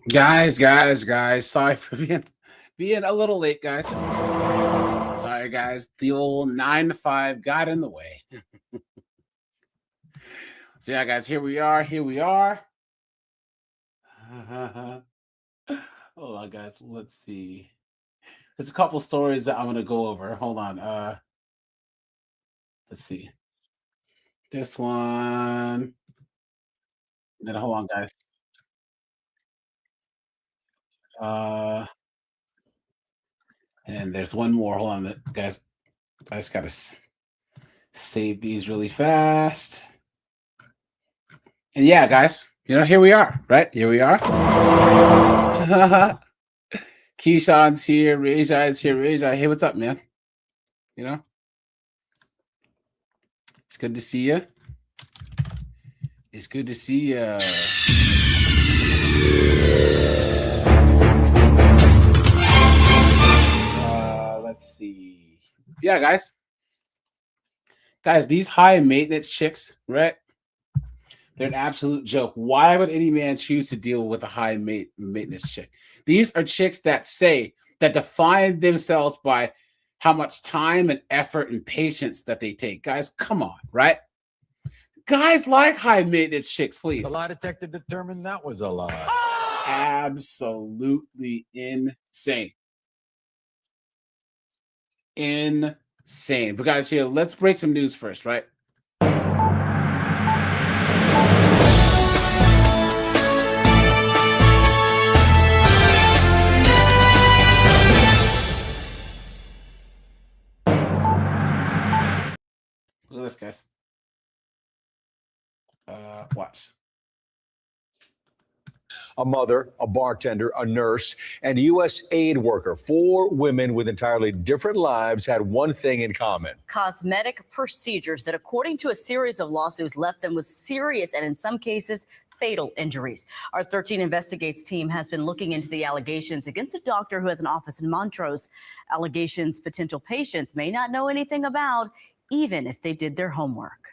Guys. Sorry for being a little late, guys. Sorry, guys. The old 9 to 5 got in the way. So yeah, guys, here we are. Hold on, guys. Let's see. There's a couple stories that I'm gonna go over. Hold on. Let's see. This one. Then hold on, guys. Uh, and there's one more. Hold on, guys. I just gotta save these really fast. And yeah, guys, here we are, right? Here we are. Keyshawn's here, Rajai's here. Rajai, hey, what's up, man? It's good to see you. It's good to see you. Let's see. Yeah, guys. Guys, these high maintenance chicks, right? They're an absolute joke. Why would any man choose to deal with a high maintenance chick? These are chicks that define themselves by how much time and effort and patience that they take. Guys, come on, right? Guys like high maintenance chicks, please. The lie detector determined that was a lie. Absolutely insane. Insane. But guys, here, let's break some news first, right? Look at this, guys. Watch. A mother, a bartender, a nurse, and U.S. aid worker. 4 women with entirely different lives had one thing in common. Cosmetic procedures that, according to a series of lawsuits, left them with serious and, in some cases, fatal injuries. Our 13 Investigates team has been looking into the allegations against a doctor who has an office in Montrose. Allegations potential patients may not know anything about, even if they did their homework.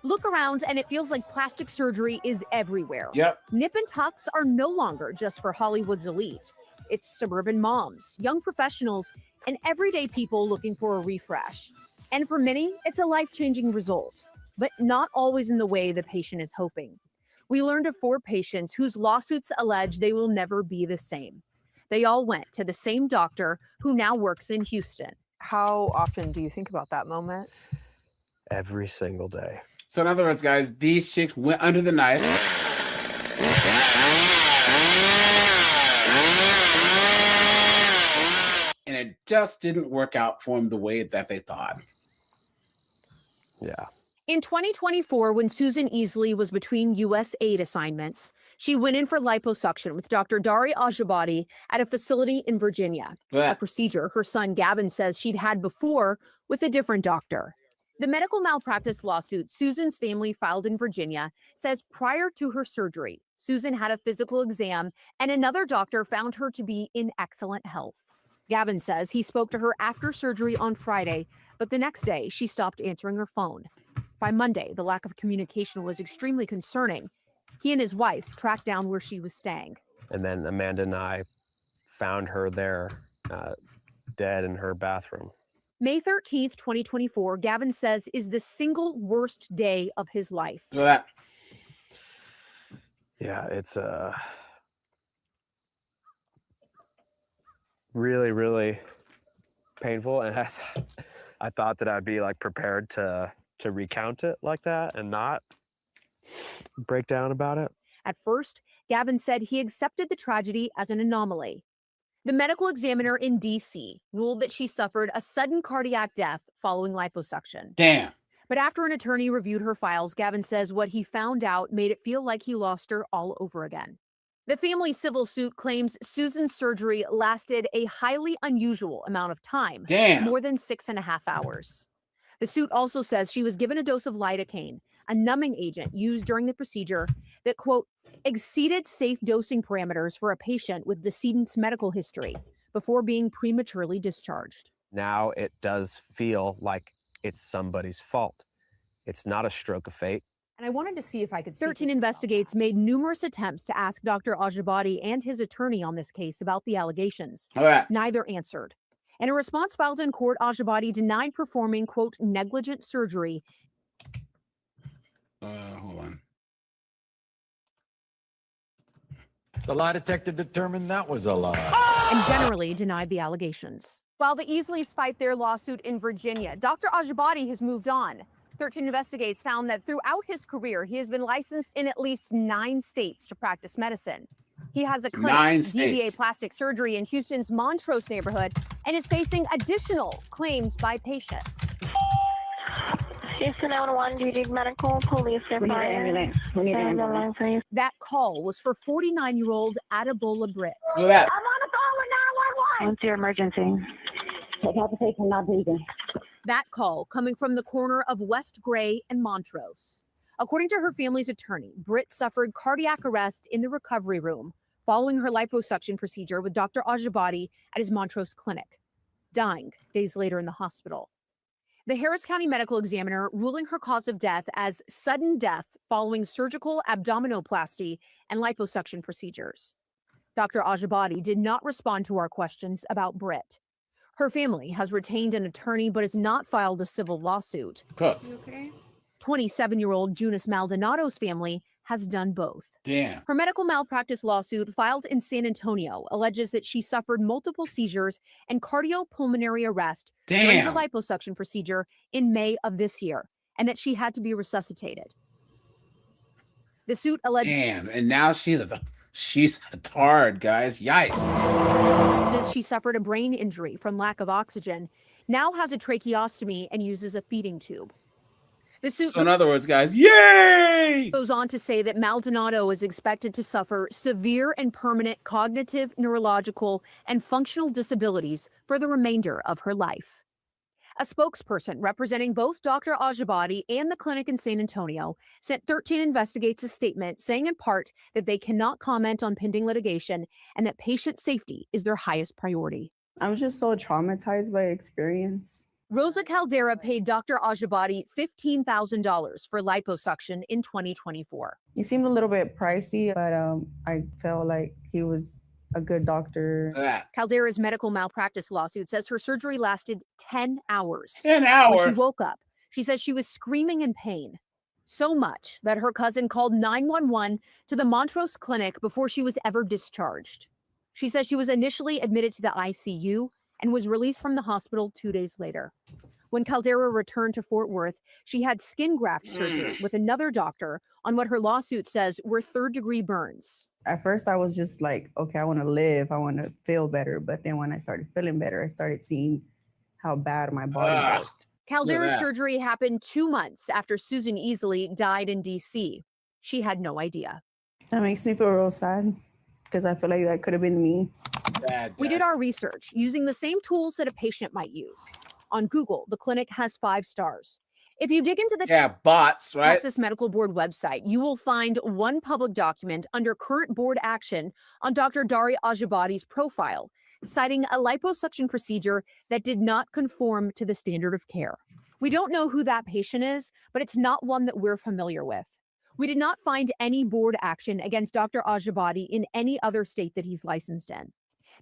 Look around and it feels like plastic surgery is everywhere. Yep. Nip and tucks are no longer just for Hollywood's elite. It's suburban moms, young professionals, and everyday people looking for a refresh. And for many, it's a life-changing result, but not always in the way the patient is hoping. We learned of 4 patients whose lawsuits allege they will never be the same. They all went to the same doctor who now works in Houston. How often do you think about that moment? Every single day. So in other words, guys, these chicks went under the knife. And it just didn't work out for them the way that they thought. Yeah. In 2024, when Susan Easley was between U.S. aid assignments, she went in for liposuction with Dr. Dari Ajabadi at a facility in Virginia, a procedure her son Gavin says she'd had before with a different doctor. The medical malpractice lawsuit Susan's family filed in Virginia says prior to her surgery, Susan had a physical exam and another doctor found her to be in excellent health. Gavin says he spoke to her after surgery on Friday, but the next day she stopped answering her phone. By Monday, the lack of communication was extremely concerning. He and his wife tracked down where she was staying. And then Amanda and I found her there, dead in her bathroom. May 13th, 2024, Gavin says is the single worst day of his life. Look at that. Yeah, it's really, really painful. And I thought that I'd be like prepared to recount it like that and not break down about it. At first, Gavin said he accepted the tragedy as an anomaly. The medical examiner in D.C. ruled that she suffered a sudden cardiac death following liposuction. Damn. But after an attorney reviewed her files, Gavin says what he found out made it feel like he lost her all over again. The family civil suit claims Susan's surgery lasted a highly unusual amount of time, more than 6.5 hours. The suit also says she was given a dose of lidocaine, a numbing agent used during the procedure that, quote, exceeded safe dosing parameters for a patient with decedent's medical history before being prematurely discharged. Now it does feel like it's somebody's fault. It's not a stroke of fate. And I wanted to see if I could 13 Investigates made numerous attempts to ask Dr. Ajabadi and his attorney on this case about the allegations. All right. Neither answered. In a response filed in court, Ajabadi denied performing, quote, negligent surgery. Hold on. The lie detector determined that was a lie. And generally denied the allegations. While the Easleys fight their lawsuit in Virginia, Dr. Ajabadi has moved on. 13 Investigates found that throughout his career, he has been licensed in at least 9 states to practice medicine. He has a clinic, DVA plastic surgery in Houston's Montrose neighborhood, and is facing additional claims by patients. Houston 911, do you need medical, police, or fire? We need an ambulance, please. That call was for 49-year-old Adebola Britt. Look at that. I'm on the phone with 911. What's your emergency? The palpitation not breathing. That call coming from the corner of West Gray and Montrose. According to her family's attorney, Britt suffered cardiac arrest in the recovery room following her liposuction procedure with Dr. Ajabadi at his Montrose clinic, dying days later in the hospital. The Harris County Medical Examiner ruling her cause of death as sudden death following surgical abdominoplasty and liposuction procedures. Dr. Ajabadi did not respond to our questions about Britt. Her family has retained an attorney but has not filed a civil lawsuit. Cook. 27-year-old Junice Maldonado's family has done both. Damn. Her medical malpractice lawsuit filed in San Antonio alleges that she suffered multiple seizures and cardiopulmonary arrest during the liposuction procedure in May of this year, and that she had to be resuscitated. The suit alleged. Damn, and now she's a tard, guys. Yikes. She suffered a brain injury from lack of oxygen, now has a tracheostomy and uses a feeding tube. The suit, so in other words, guys, yay! Goes on to say that Maldonado is expected to suffer severe and permanent cognitive, neurological, and functional disabilities for the remainder of her life. A spokesperson representing both Dr. Ajabadi and the clinic in San Antonio sent 13 Investigates a statement saying in part that they cannot comment on pending litigation and that patient safety is their highest priority. I'm just so traumatized by experience. Rosa Caldera paid Dr. Ajabadi $15,000 for liposuction in 2024. He seemed a little bit pricey, but I felt like he was a good doctor. Caldera's medical malpractice lawsuit says her surgery lasted 10 hours. 10 hours? When she woke up, she says she was screaming in pain. So much that her cousin called 911 to the Montrose clinic before she was ever discharged. She says she was initially admitted to the ICU and was released from the hospital 2 days later. When Caldera returned to Fort Worth, she had skin graft surgery with another doctor on what her lawsuit says were third-degree burns. At first, I was just like, okay, I want to live. I want to feel better. But then when I started feeling better, I started seeing how bad my body was. Caldera's surgery happened 2 months after Susan Easley died in D.C. She had no idea. That makes me feel real sad because I feel like that could have been me. We did our research using the same tools that a patient might use. On Google, the clinic has 5 stars. If you dig into the bots, right? Texas Medical Board website, you will find one public document under current board action on Dr. Dari Ajabadi's profile, citing a liposuction procedure that did not conform to the standard of care. We don't know who that patient is, but it's not one that we're familiar with. We did not find any board action against Dr. Ajabadi in any other state that he's licensed in.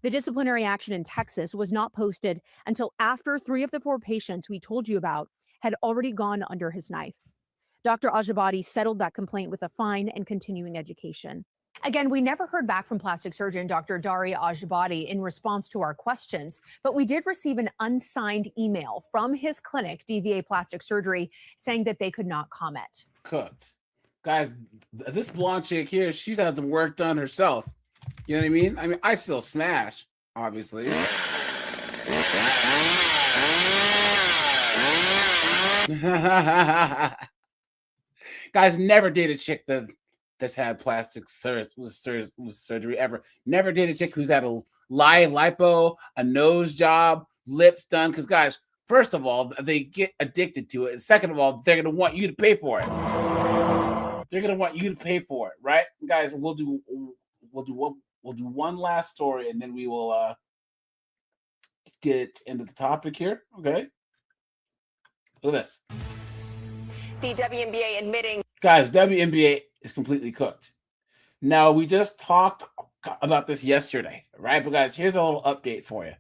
The disciplinary action in Texas was not posted until after 3 of the 4 patients we told you about had already gone under his knife. Dr. Ajabadi settled that complaint with a fine and continuing education. Again, we never heard back from plastic surgeon Dr. Dari Ajabadi in response to our questions, but we did receive an unsigned email from his clinic, DVA Plastic Surgery, saying that they could not comment. Cooked. Guys, this blonde chick here, she's had some work done herself. You know what I mean? I mean, I still smash, obviously. Guys, never dated a chick that's had plastic surgery ever. Never dated a chick who's had a live lipo, a nose job, lips done. Because, guys, first of all, they get addicted to it. And second of all, they're going to want you to pay for it. They're going to want you to pay for it, right? Guys, we'll do one last story, and then we will get into the topic here. Okay. Look at this. The WNBA admitting Guys, WNBA is completely cooked. Now, we just talked about this yesterday, right? But guys, here's a little update for you.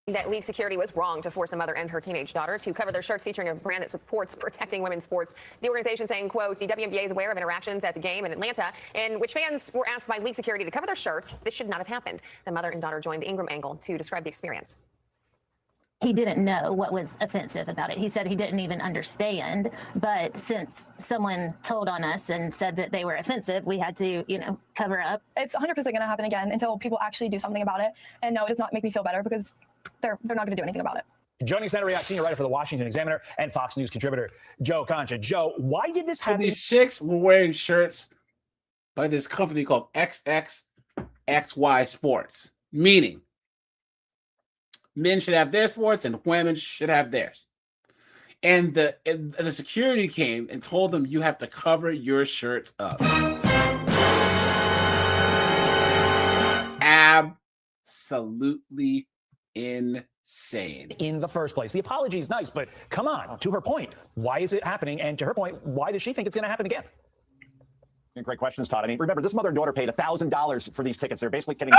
That League Security was wrong to force a mother and her teenage daughter to cover their shirts featuring a brand that supports protecting women's sports. The organization saying, quote, the WNBA is aware of interactions at the game in Atlanta in which fans were asked by League Security to cover their shirts. This should not have happened. The mother and daughter joined the Ingram angle to describe the experience. He didn't know what was offensive about it. He said he didn't even understand. But since someone told on us and said that they were offensive, we had to, cover up. It's 100% going to happen again until people actually do something about it. And no, it does not make me feel better because they're not going to do anything about it. Joining us now to react, senior writer for the Washington Examiner and Fox News contributor, Joe Concha. Joe, why did this happen? So these chicks were wearing shirts by this company called XXXY Sports, meaning men should have their sports and women should have theirs. And the security came and told them you have to cover your shirts up. Absolutely insane. In the first place. The apology is nice, but come on, to her point, why is it happening? And to her point, why does she think it's going to happen again? Great questions, Todd. I mean, remember, this mother and daughter paid $1,000 for these tickets. They're basically getting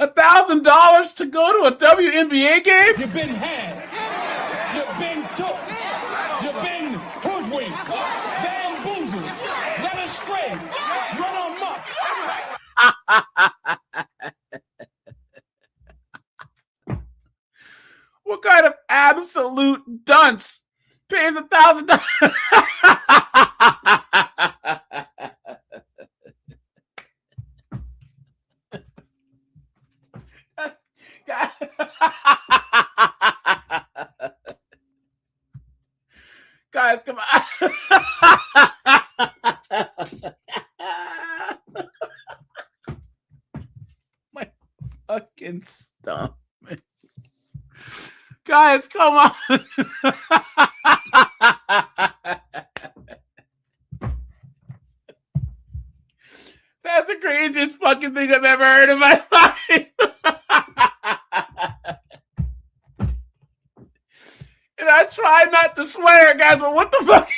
$1,000 to go to a WNBA game? You've been had. You've been took. You've been hoodwinked. Bamboozled. Led astray. Run amok. What kind of absolute dunce pays $1,000? Guys, come on. My fucking stomach. Guys, come on. That's the craziest fucking thing I've ever heard in my life. And I try not to swear, guys, but what the fuck?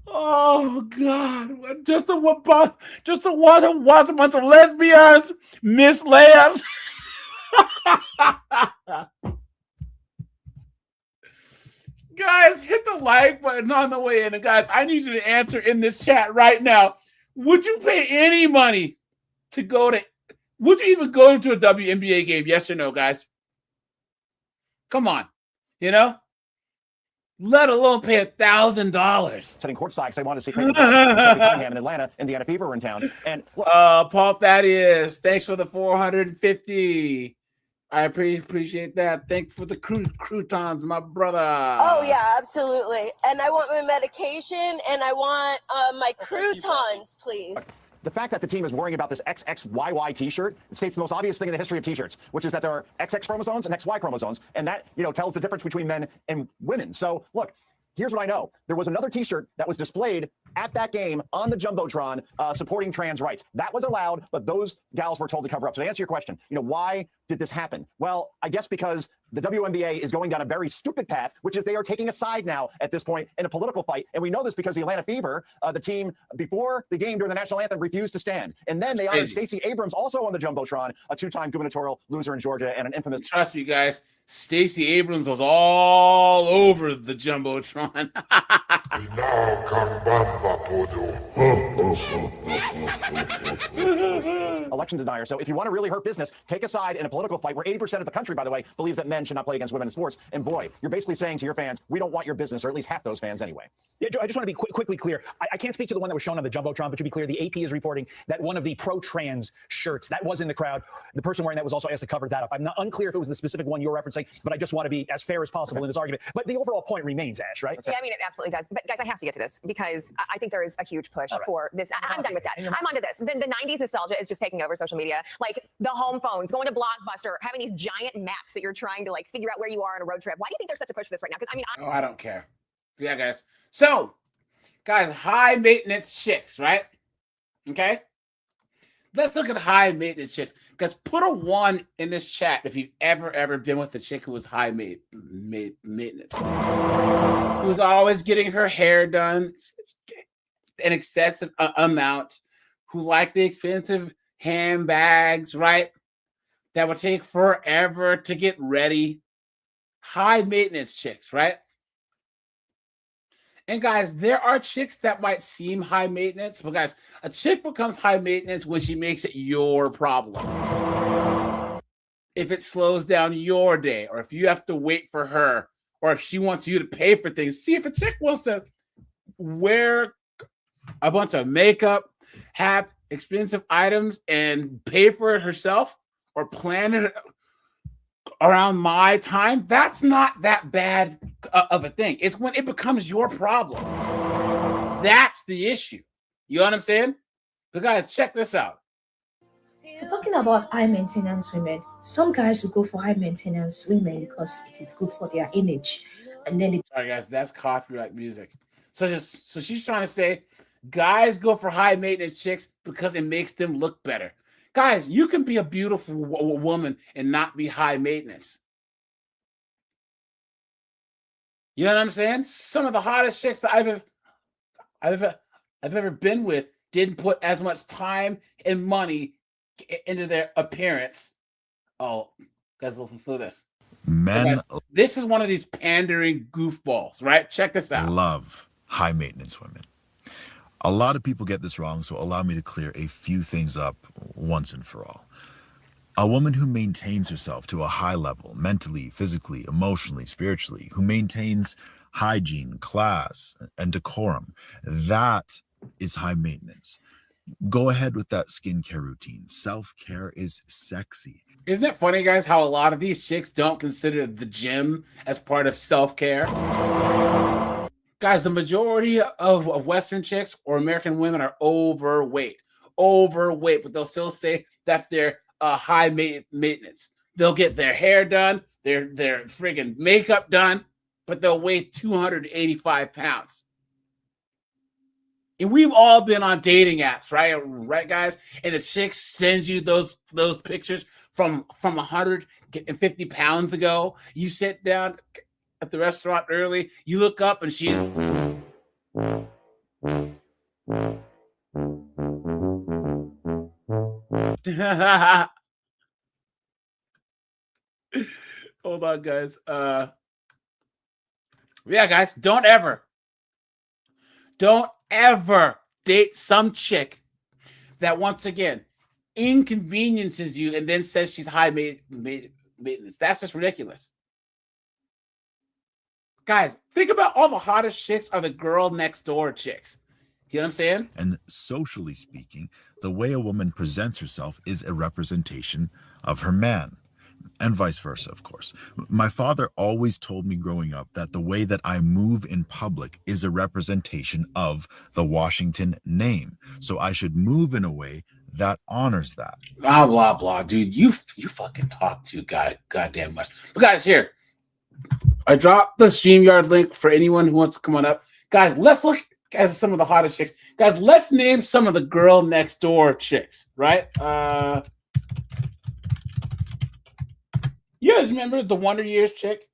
Oh God! Just a bunch of lesbians, Miss Lambs. Guys, hit the like button on the way in, and guys, I need you to answer in this chat right now. Would you pay any money to go to? Would you even go to a WNBA game? Yes or no, guys? Come on, let alone pay $1,000. Sitting courtside because they wanted to see Cunningham in Atlanta. Indiana Fever were in town. And Paul Thaddeus, thanks for the 450. I appreciate that. Thanks for the croutons, my brother. Oh yeah, absolutely. And I want my medication and I want my croutons, please. The fact that the team is worrying about this XXYY t-shirt, it states the most obvious thing in the history of t-shirts, which is that there are XX chromosomes and XY chromosomes, and that, tells the difference between men and women. So, look, here's what I know. There was another t-shirt that was displayed at that game on the Jumbotron supporting trans rights. That was allowed, but those gals were told to cover up. So to answer your question, why did this happen? Well, I guess because the WNBA is going down a very stupid path, which is they are taking a side now at this point in a political fight. And we know this because the Atlanta Fever, the team before the game during the national anthem, refused to stand. And then they honored Stacey Abrams also on the Jumbotron, a two-time gubernatorial loser in Georgia and an infamous... Trust me, guys. Stacey Abrams was all over the Jumbotron. Election denier. So if you want to really hurt business, take a side in a political fight where 80% of the country, by the way, believes that men should not play against women in sports. And boy, you're basically saying to your fans, we don't want your business, or at least half those fans anyway. Yeah, Joe, I just want to be quickly clear. I can't speak to the one that was shown on the Jumbotron, but to be clear, the AP is reporting that one of the pro-trans shirts that was in the crowd, the person wearing that was also asked to cover that up. I'm not unclear if it was the specific one you're referencing, but I just want to be as fair as possible in this argument. But the overall point remains, Ash, right? Yeah, I mean, it absolutely does. But guys, I have to get to this because I think there is a huge push for this. I'm done with that. I'm onto this. The 90s nostalgia is just taking over social media. Like the home phones, going to Blockbuster, having these giant maps that you're trying to figure out where you are on a road trip. Why do you think there's such a push for this right now? Because I don't care. Yeah, guys. So, guys, high maintenance chicks, right? Okay. Let's look at high maintenance chicks. Because put a 1 in this chat if you've ever been with a chick who was high maintenance. Who was always getting her hair done an excessive amount, who liked the expensive handbags, right? That would take forever to get ready. High maintenance chicks, right? And guys, there are chicks that might seem high maintenance, but guys, a chick becomes high maintenance when she makes it your problem. If it slows down your day, or if you have to wait for her, or if she wants you to pay for things. See, if a chick wants to wear a bunch of makeup, have expensive items, and pay for it herself, or plan it around my time, that's not that bad of a thing. It's when it becomes your problem. That's the issue. You know what I'm saying? But guys, check this out. So talking about high maintenance women, some guys will go for high maintenance women because it is good for their image. And then sorry guys, that's copyright music. So she's trying to say guys go for high maintenance chicks because it makes them look better. Guys, you can be a beautiful woman and not be high maintenance. You know what I'm saying? Some of the hottest chicks that I've ever been with didn't put as much time and money into their appearance. Oh, guys, listen to this. Men so guys, this is one of these pandering goofballs, right? Check this out. Love high maintenance women. A lot of people get this wrong, so allow me to clear a few things up once and for all. A woman who maintains herself to a high level, mentally, physically, emotionally, spiritually, who maintains hygiene, class, and decorum, that is high maintenance. Go ahead with that skincare routine. Self-care is sexy. Isn't it funny, guys, how a lot of these chicks don't consider the gym as part of self-care? Guys, the majority of Western chicks or American women are overweight, but they'll still say that they're high maintenance. They'll get their hair done, their friggin' makeup done, but they'll weigh 285 pounds. And we've all been on dating apps, right, guys? And the chick sends you those pictures from 150 pounds ago. You sit down at the restaurant early, you look up and she's hold on, guys. Yeah, guys, don't ever date some chick that once again inconveniences you and then says she's high maintenance. That's just ridiculous. Guys, think about all the hottest chicks are the girl next door chicks. You know what I'm saying? And socially speaking, the way a woman presents herself is a representation of her man. And vice versa, of course. My father always told me growing up that the way that I move in public is a representation of the Washington name. So I should move in a way that honors that. Blah, blah, blah. Dude, you fucking talk too goddamn much. But guys, here, I dropped the StreamYard link for anyone who wants to come on up. Guys, let's look at some of the hottest chicks. Guys, let's name some of the girl next door chicks, right? You guys remember the Wonder Years chick?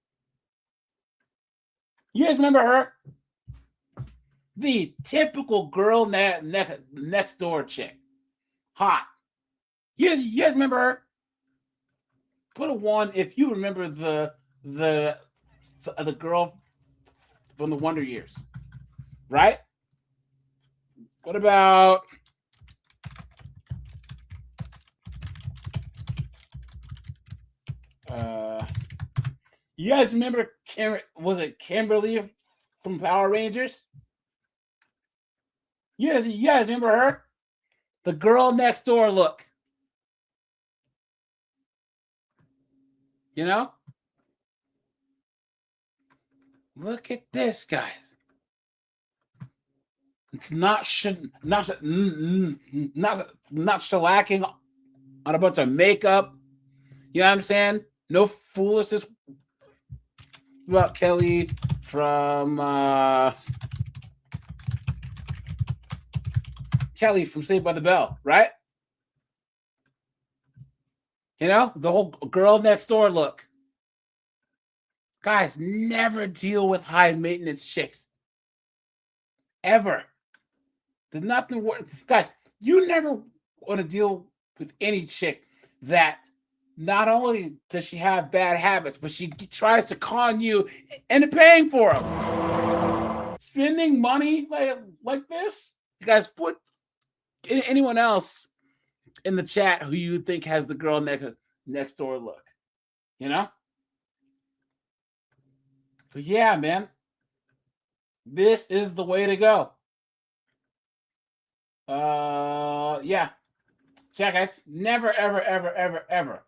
You guys remember her? The typical girl next door chick. Hot. You guys remember her? Put a 1 if you remember the girl from the Wonder Years. Right? What about you guys remember was it Kimberly from Power Rangers? You guys remember her? The girl next door look. You know? Look at this, guys. It's not shellacking on a bunch of makeup. You know what I'm saying? No foolishness about Kelly from Saved by the Bell, right? You know, the whole girl next door look. Guys, never deal with high maintenance chicks. Ever. There's nothing worse. Guys, you never want to deal with any chick that not only does she have bad habits, but she tries to con you into paying for them. Spending money like this? You guys, put anyone else in the chat who you think has the girl next door look. You know? But yeah, man. This is the way to go. Yeah. So yeah, guys, never, ever, ever, ever, ever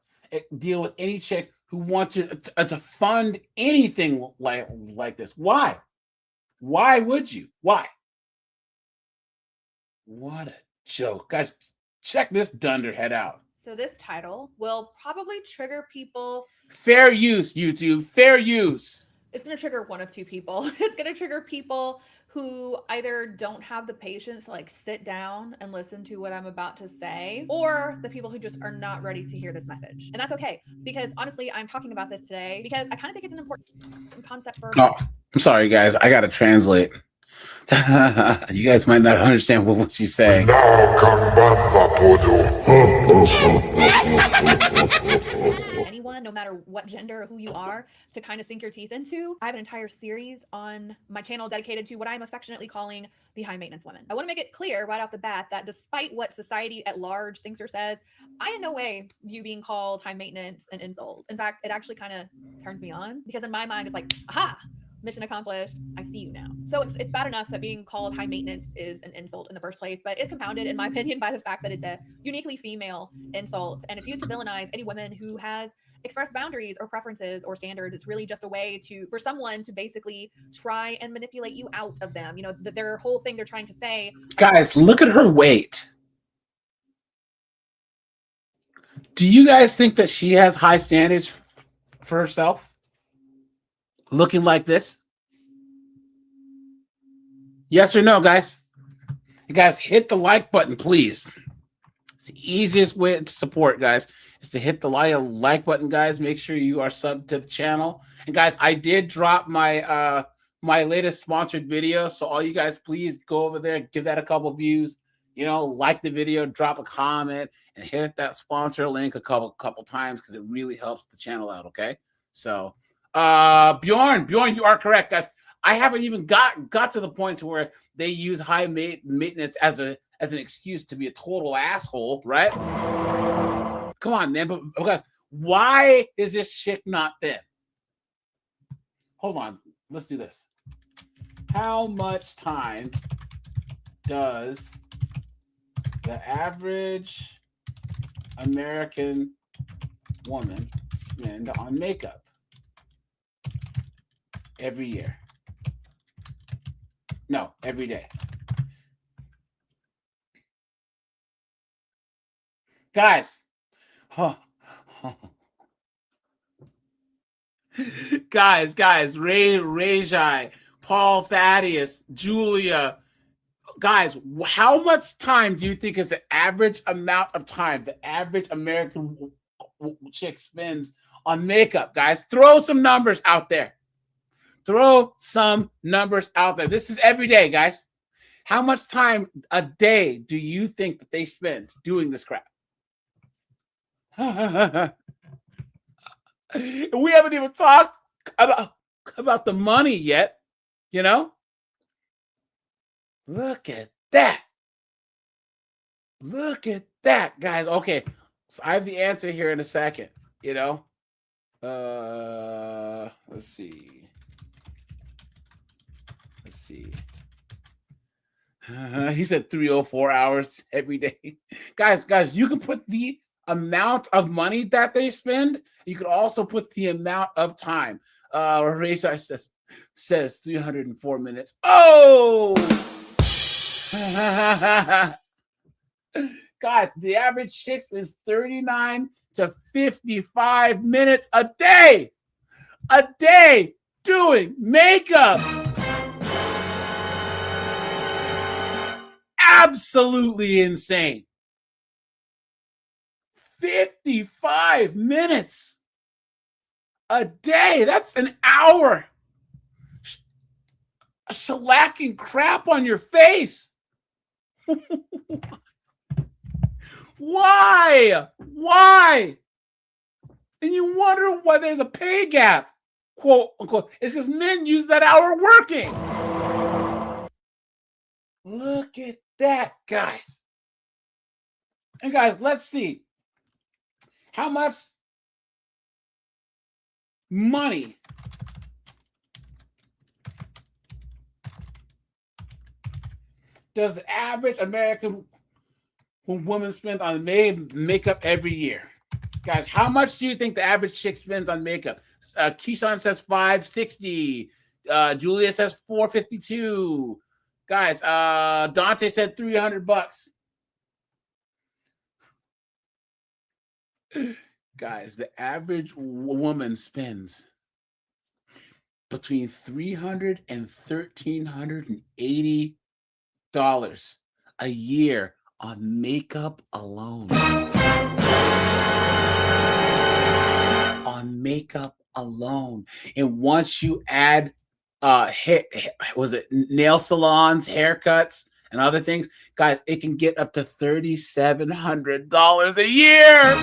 deal with any chick who wants to fund anything like this. Why? Why would you? Why? What a joke. Guys, check this dunderhead out. So this title will probably trigger people. Fair use, YouTube. Fair use. It's going to trigger one of two people. It's going to trigger people who either don't have the patience to like sit down and listen to what I'm about to say, or the people who just are not ready to hear this message. And that's okay, because honestly, I'm talking about this today because I kind of think it's an important concept for. Oh, I'm sorry, guys. I got to translate. You guys might not understand what she's saying. Anyone, no matter what gender or who you are, to kind of sink your teeth into. I have an entire series on my channel dedicated to what I'm affectionately calling the high maintenance women. I want to make it clear right off the bat that despite what society at large thinks or says, I in no way view being called high maintenance an insult. In fact, it actually kind of turns me on, because in my mind it's like, aha, mission accomplished. I see you now. So it's bad enough that being called high maintenance is an insult in the first place, but it's compounded, in my opinion, by the fact that it's a uniquely female insult, and it's used to villainize any woman who has expressed boundaries or preferences or standards. It's really just a way for someone to basically try and manipulate you out of them. You know, their whole thing they're trying to say. Guys, look at her weight. Do you guys think that she has high standards for herself? Looking like this? Yes or no, guys? You guys, hit the like button, please. It's the easiest way to support, guys, is to hit the like button, guys. Make sure you are subbed to the channel. And guys, I did drop my my latest sponsored video, so all you guys, please go over there, give that a couple views. You know, like the video, drop a comment, and hit that sponsor link a couple times, because it really helps the channel out. Okay, so. Bjorn, you are correct, guys. I haven't even got to the point to where they use high maintenance as an excuse to be a total asshole, right? Come on, man. But guys, why is this chick not thin? Hold on, let's do this. How much time does the average American woman spend on makeup every year? No, every day. Guys. Guys, Rajai, Paul Thaddeus, Julia. Guys, how much time do you think is the average amount of time the average American chick spends on makeup? Guys, throw some numbers out there. Throw some numbers out there. This is every day, guys. How much time a day do you think that they spend doing this crap? We haven't even talked about the money yet, you know? Look at that. Look at that, guys. Okay, so I have the answer here in a second, you know? Let's see. He said 304 hours every day. Guys, you can put the amount of money that they spend. You could also put the amount of time. Razor says 304 minutes. Oh! Guys, the average chick spends 39 to 55 minutes a day doing makeup. Absolutely insane. 55 minutes a day. That's an hour. Shellacking crap on your face. Why? And you wonder why there's a pay gap, quote unquote. It's because men use that hour working. Look at that, guys. And guys, let's see. How much money does the average American woman spend on makeup every year? Guys, how much do you think the average chick spends on makeup? Keyshawn says $560. Julia says $452. Guys, Dante said $300. Guys, the average woman spends between $300 and $1,380 a year on makeup alone. On makeup alone. And once you add nail salons, haircuts, and other things, guys, it can get up to $3,700 a year.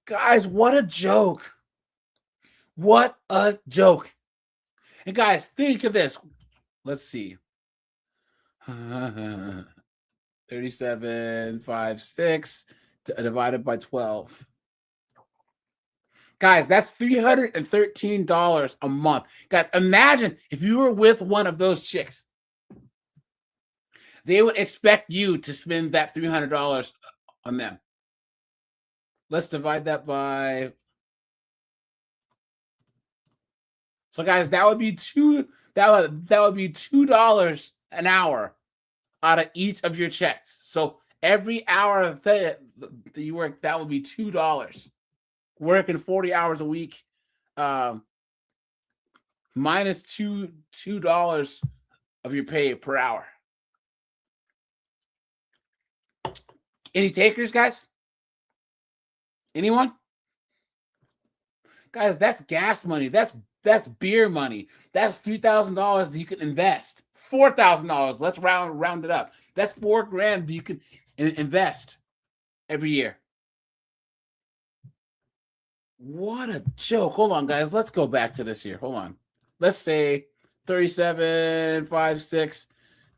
Guys, what a joke. What a joke. And guys, think of this. Let's see. 37.56 divided by 12. Guys, that's $313 a month. Guys, imagine if you were with one of those chicks. They would expect you to spend that $300 on them. Let's divide that by. So, guys, that would be that would be $2 an hour out of each of your checks. So every hour that you work, that would be $2. Working 40 hours a week, minus $2 of your pay per hour. Any takers, guys? Anyone? Guys, that's gas money. That's beer money. That's $3,000 that you can invest. $4,000. Let's round it up. That's $4,000 that you can invest every year. What a joke. Hold on, guys. Let's go back to this here. Hold on. Let's say 37.56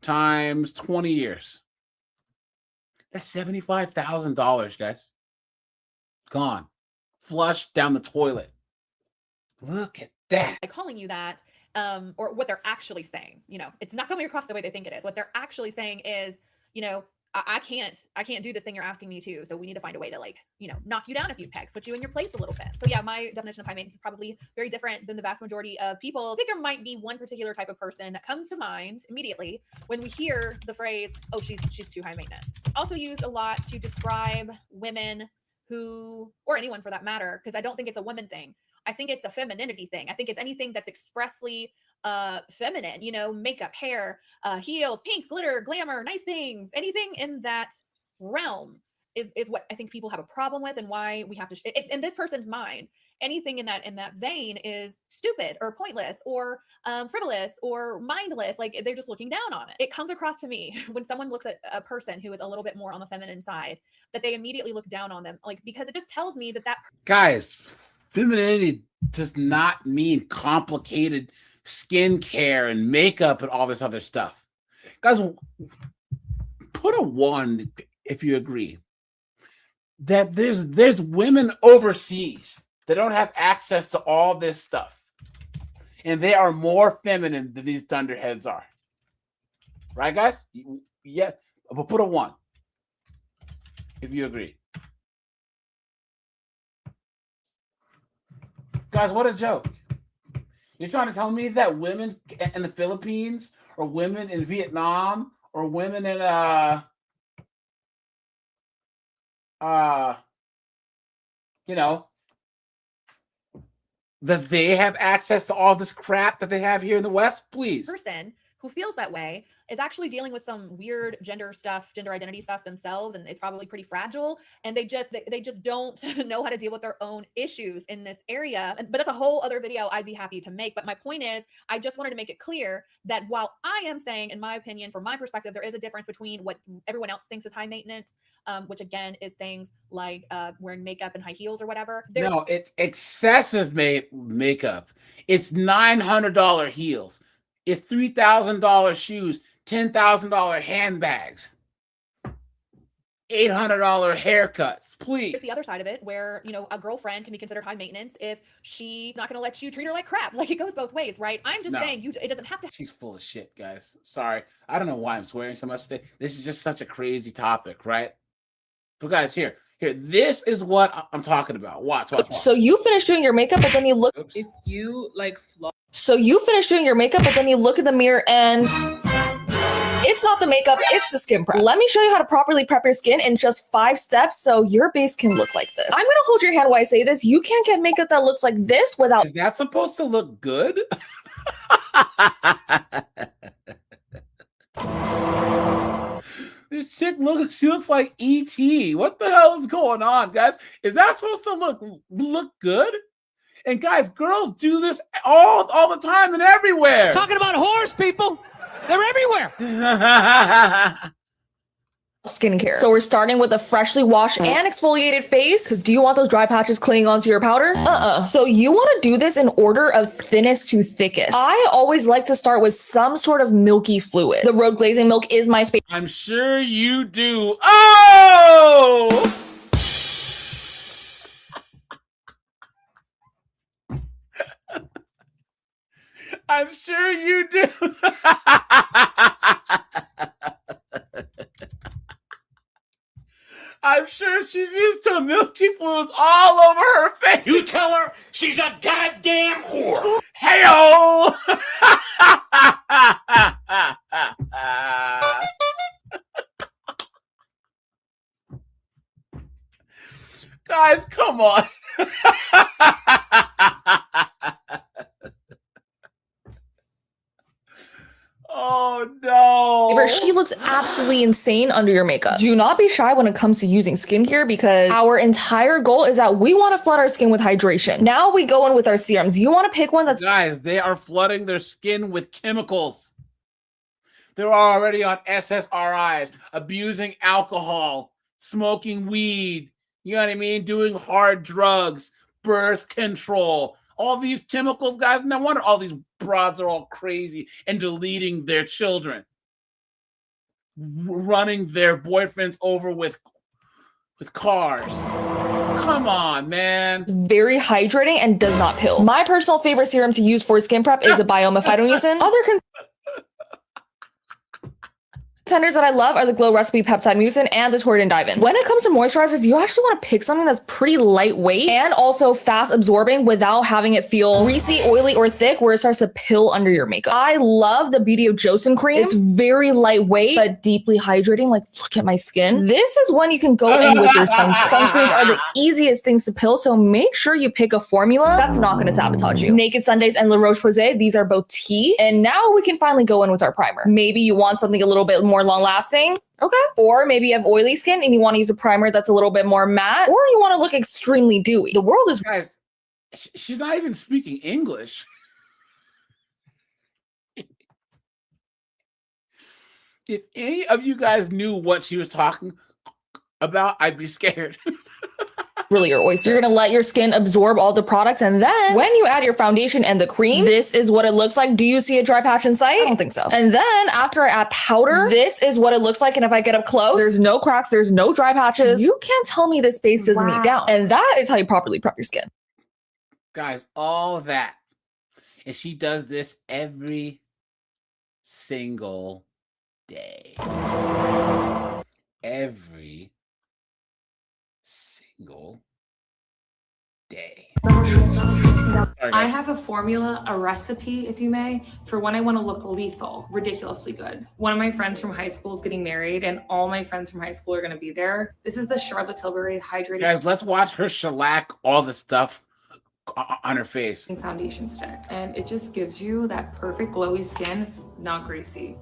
times 20 years. That's $75,000, guys. Gone. Flushed down the toilet. Look at that. By calling you that, or what they're actually saying, it's not coming across the way they think it is. What they're actually saying is, I can't do this thing you're asking me to. So we need to find a way to knock you down a few pegs, put you in your place a little bit. So yeah, my definition of high maintenance is probably very different than the vast majority of people. I think there might be one particular type of person that comes to mind immediately when we hear the phrase, oh, she's too high maintenance. Also used a lot to describe women who, or anyone for that matter, because I don't think it's a women thing. I think it's a femininity thing. I think it's anything that's expressly feminine, makeup, hair, heels, pink, glitter, glamour, nice things, anything in that realm is what I think people have a problem with, and why we have to, in this person's mind, anything in that vein is stupid or pointless or frivolous or mindless. Like they're just looking down on it. It comes across to me when someone looks at a person who is a little bit more on the feminine side, that they immediately look down on them, because it just tells me that guys, femininity does not mean complicated skincare and makeup and all this other stuff. Guys, put a 1 if you agree that there's women overseas that don't have access to all this stuff, and they are more feminine than these dunderheads are. Right, guys? Yeah, but put a 1 if you agree. Guys, what a joke. You're trying to tell me that women in the Philippines or women in Vietnam or women in that they have access to all this crap that they have here in the West? Please. Person who feels that way is actually dealing with some weird gender identity stuff themselves, and it's probably pretty fragile, and they just don't know how to deal with their own issues in this area. But that's a whole other video I'd be happy to make. But my point is, I just wanted to make it clear that while I am saying, in my opinion, from my perspective, there is a difference between what everyone else thinks is high maintenance, which again is things like wearing makeup and high heels or whatever. No, it's excessive makeup. It's $900 heels. It's $3,000 shoes, $10,000 handbags, $800 haircuts. Please. There's the other side of it where, a girlfriend can be considered high maintenance if she's not going to let you treat her like crap. Like, it goes both ways, right? I'm just saying it doesn't have to. She's full of shit, guys. Sorry. I don't know why I'm swearing so much today. This is just such a crazy topic, right? But guys, here, this is what I'm talking about. Watch. So you finish doing your makeup, but then you look. If you So you finish doing your makeup, but then you look in the mirror and it's not the makeup, it's the skin prep. Let me show you how to properly prep your skin in just 5 steps so your base can look like this. I'm gonna hold your hand while I say this. You can't get makeup that looks like this without. Is that supposed to look good? This chick looks like E.T. What the hell is going on, guys? Is that supposed to look good? And guys, girls do this all the time and everywhere. Talking about horse people, they're everywhere. Skincare. So we're starting with a freshly washed and exfoliated face. Because do you want those dry patches clinging onto your powder? So you want to do this in order of thinnest to thickest. I always like to start with some sort of milky fluid. The road glazing milk is my favorite. I'm sure you do. Oh! I'm sure you do. I'm sure she's used to milky fluids all over her face. You tell her she's a goddamn whore. Hey-o! Guys, come on. Oh no. She looks absolutely insane under your makeup. Do not be shy when it comes to using skincare because our entire goal is that we want to flood our skin with hydration. Now we go in with our serums. You want to pick one that's. Guys, they are flooding their skin with chemicals. They're already on SSRIs, abusing alcohol, smoking weed, you know what I mean? Doing hard drugs, birth control. All these chemicals, guys. No wonder all these broads are all crazy and deleting their children, running their boyfriends over with cars. Come on, man. Very hydrating and does not pill. My personal favorite serum to use for skin prep is a biomephytomucin. Other contenders that I love are the Glow Recipe Peptide Mucin and the Torrid Divin. When it comes to moisturizers, you actually want to pick something that's pretty lightweight and also fast absorbing without having it feel greasy, oily, or thick where it starts to pill under your makeup. I love the Beauty of Joseon cream. It's very lightweight but deeply hydrating. Like, look at my skin. This is when you can go in with your sunscreens are the easiest things to pill, so make sure you pick a formula that's not going to sabotage you. Naked Sundays and La Roche-Posay, these are both tea. And now we can finally go in with our primer. Maybe you want something a little bit more long lasting. Okay. Or maybe you have oily skin and you want to use a primer that's a little bit more matte, or you want to look extremely dewy. The world is. Guys, she's not even speaking English. If any of you guys knew what she was talking about, I'd be scared. Really your oyster. You're gonna let your skin absorb all the products, and then when you add your foundation and the cream, this is what it looks like. Do you see a dry patch in sight? I don't think so. And then after I add powder, this is what it looks like. And if I get up close, there's no cracks, there's no dry patches. You can't tell me this base doesn't need down. And that is how you properly prep your skin. Guys, all that. And she does this every single day. Every single day. I have a formula, a recipe, if you may, for when I want to look lethal, ridiculously good. One of my friends from high school is getting married, and all my friends from high school are going to be there. This is the Charlotte Tilbury Hydrating. Guys, let's watch her shellac all the stuff on her face. Foundation stick, and it just gives you that perfect glowy skin, not greasy.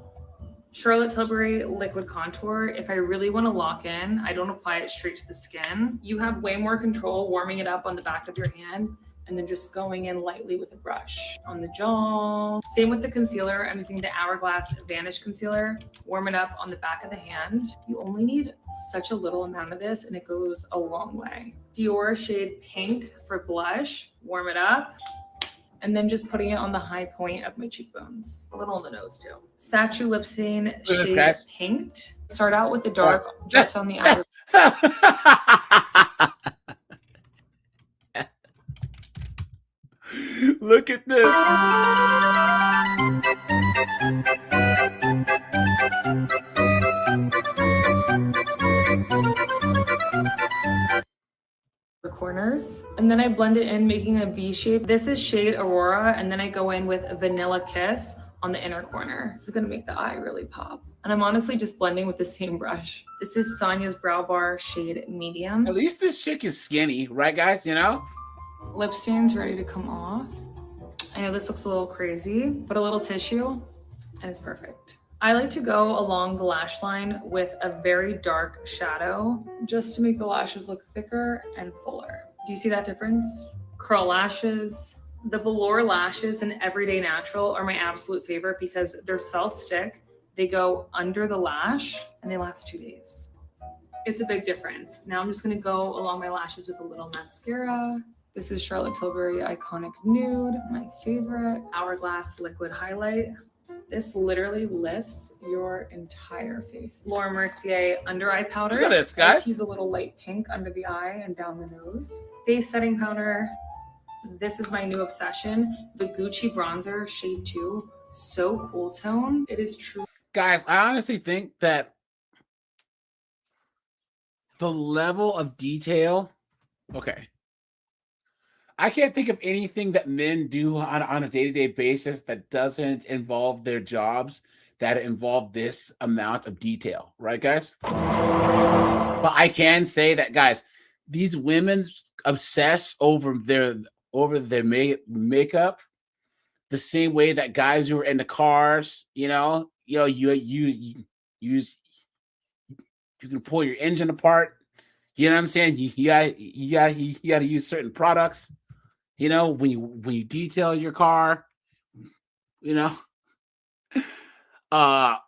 Charlotte Tilbury liquid contour. If I really want to lock in, I don't apply it straight to the skin. You have way more control warming it up on the back of your hand and then just going in lightly with a brush on the jaw. Same with the concealer. I'm using the Hourglass Vanish Concealer. Warm it up on the back of the hand. You only need such a little amount of this and it goes a long way. Dior shade Pink for blush. Warm it up. And then just putting it on the high point of my cheekbones. A little on the nose too. Sachu Lip Stain shade Pink. Start out with the dark just on the outer. Look at this. Corners, and then I blend it in, making a V shape. This is shade Aurora, and then I go in with Vanilla Kiss on the inner corner. This is gonna make the eye really pop. And I'm honestly just blending with the same brush. This is Sonia's Brow Bar shade Medium. At least this chick is skinny, right, guys? You know? Lip stain's ready to come off. I know this looks a little crazy, but a little tissue, and it's perfect. I like to go along the lash line with a very dark shadow just to make the lashes look thicker and fuller. Do you see that difference? Curl lashes. The velour lashes in Everyday Natural are my absolute favorite because they're self-stick. They go under the lash and they last 2 days. It's a big difference. Now I'm just gonna go along my lashes with a little mascara. This is Charlotte Tilbury Iconic Nude, my favorite. Hourglass Liquid Highlight. This literally lifts your entire face. Laura Mercier under eye powder. Look at this, guys. Use a little light pink under the eye and down the nose. Face setting powder. This is my new obsession. The Gucci bronzer shade 2. So cool tone. It is true. Guys, I honestly think that the level of detail, okay. I can't think of anything that men do on a day-to-day basis that doesn't involve their jobs that involve this amount of detail, right, guys? But I can say that, guys, these women obsess over their makeup the same way that guys who are into cars, you can pull your engine apart. You know what I'm saying? You got to use certain products. You know, when you detail your car, you know,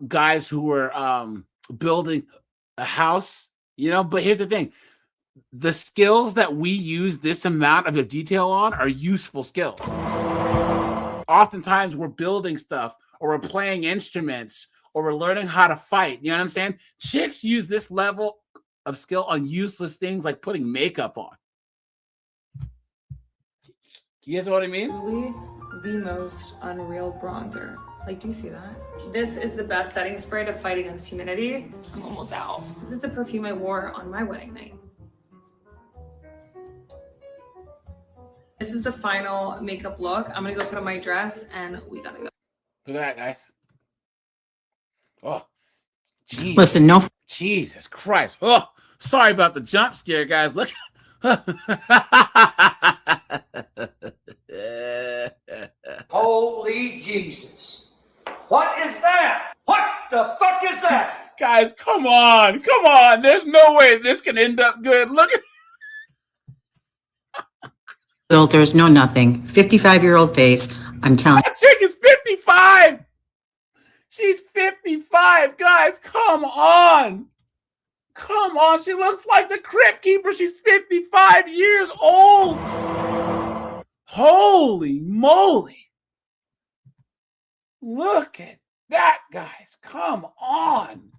guys who are building a house, you know, but here's the thing. The skills that we use this amount of a detail on are useful skills. Oftentimes we're building stuff or we're playing instruments or we're learning how to fight. You know what I'm saying? Chicks use this level of skill on useless things like putting makeup on. You guys know what I mean? Truly the most unreal bronzer. Like, do you see that? This is the best setting spray to fight against humidity. I'm almost out. This is the perfume I wore on my wedding night. This is the final makeup look. I'm gonna go put on my dress and we gotta go. Look at that, guys. Oh, Jesus. Listen, no. Jesus Christ. Oh, sorry about the jump scare, guys. Look. Holy Jesus. What is that? What the fuck is that? Guys, come on. Come on. There's no way this can end up good. Look at Filters, no nothing. 55-year-old face. I'm telling that chick is 55. She's 55, guys. Come on. Come on. She looks like the Crypt Keeper. She's 55 years old. Holy moly. Look at that, guys. Come on.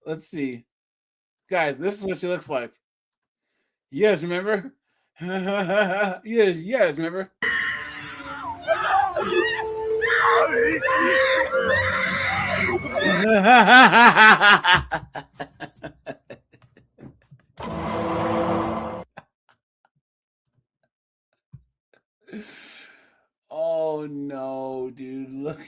Let's see. Guys, this is what she looks like. You guys remember? You guys remember? Oh no, dude, look.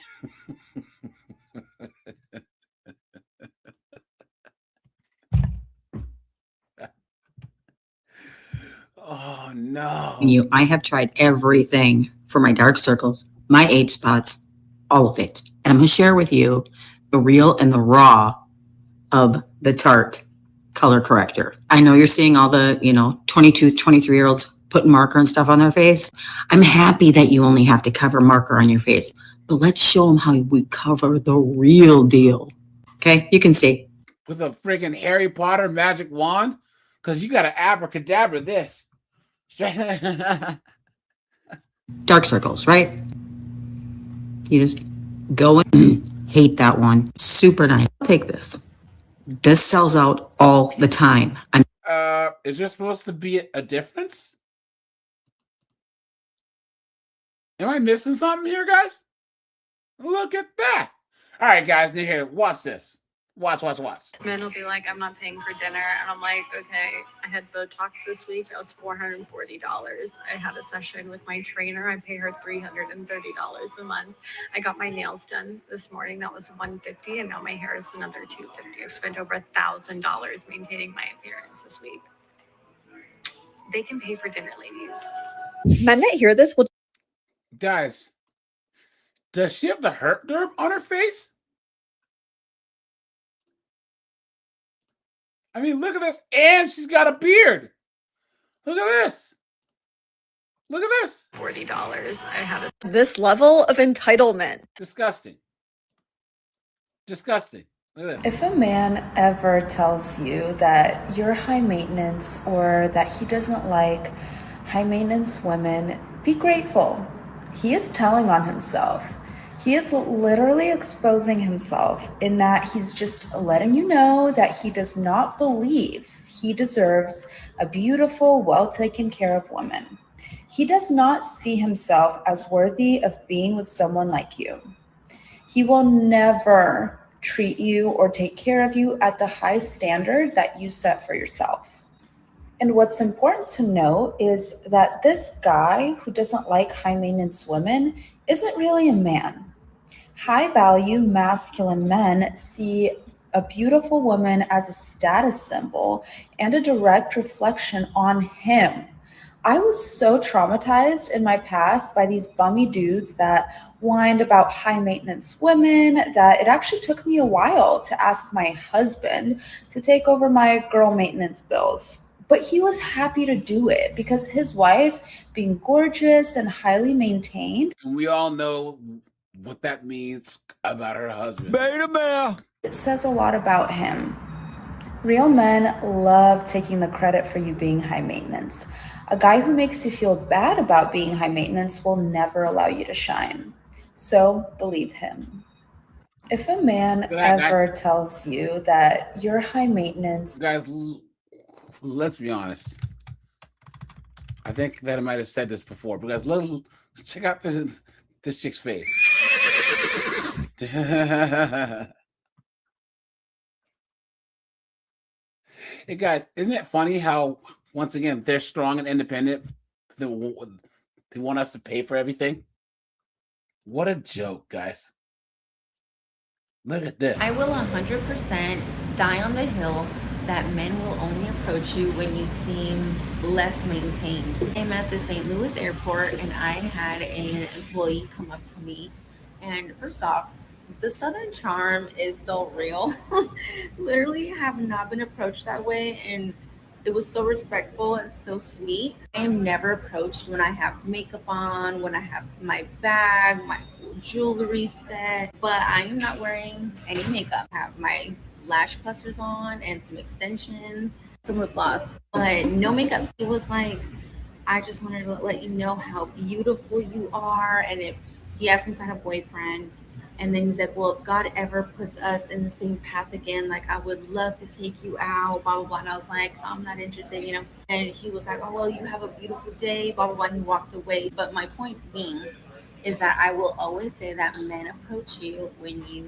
no. I have tried everything for my dark circles, my age spots, all of it. And I'm going to share with you the real and the raw of the Tarte color corrector. I know you're seeing all the, 22, 23-year-olds putting marker and stuff on their face. I'm happy that you only have to cover marker on your face, but let's show them how we cover the real deal. Okay, you can see. With a friggin' Harry Potter magic wand? Because you got to abracadabra this. Dark circles, right? You just go and hate that one. Super nice. Take this. This sells out all the time. Is there supposed to be a difference? Am I missing something here, guys? Look at that. All right, guys, here, watch this. Watch. Men will be like, I'm not paying for dinner. And I'm like, okay, I had Botox this week. That was $440. I had a session with my trainer. I pay her $330 a month. I got my nails done this morning. That was $150. And now my hair is another $250. I've spent over $1,000 maintaining my appearance this week. They can pay for dinner, ladies. Men that hear this will. Guys, does she have the herp derp on her face? I mean, look at this. And she's got a beard. Look at this. Look at this. $40. I had This level of entitlement. Disgusting. Disgusting. Look at this. If a man ever tells you that you're high maintenance or that he doesn't like high maintenance women, be grateful. He is telling on himself. He is literally exposing himself in that he's just letting you know that he does not believe he deserves a beautiful, well taken care of woman. He does not see himself as worthy of being with someone like you. He will never treat you or take care of you at the high standard that you set for yourself. And what's important to note is that this guy who doesn't like high maintenance women isn't really a man. High value masculine men see a beautiful woman as a status symbol and a direct reflection on him. I was so traumatized in my past by these bummy dudes that whined about high maintenance women that it actually took me a while to ask my husband to take over my girl maintenance bills. But he was happy to do it because his wife, being gorgeous and highly maintained, And we all know what that means about her husband. Beta male. It says a lot about him. Real men love taking the credit for you being high maintenance. A guy who makes you feel bad about being high maintenance will never allow you to shine. So believe him. If a man ever tells you that you're high maintenance, guys, let's be honest. I think that I might have said this before, but guys, let's check out this chick's face. Hey guys, isn't it funny how once again they're strong and independent? They want us to pay for everything. What a joke, guys. Look at this. I will 100% die on the hill that men will only approach you when you seem less maintained. I'm at the St. Louis airport and I had an employee come up to me, and first off, the Southern charm is so real. Literally have not been approached that way, and it was so respectful and so sweet. I am never approached when I have makeup on, when I have my bag, my full jewelry set, but I am not wearing any makeup. I have my lash clusters on and some extensions, some lip gloss, but no makeup. It was like, I just wanted to let you know how beautiful you are. And if he asked me if I had a boyfriend, and then he's like, well, if God ever puts us in the same path again, like I would love to take you out, blah, blah, blah. And I was like, I'm not interested, you know. And he was like, oh, well, you have a beautiful day, blah, blah, blah. And he walked away. But my point being is that I will always say that men approach you when you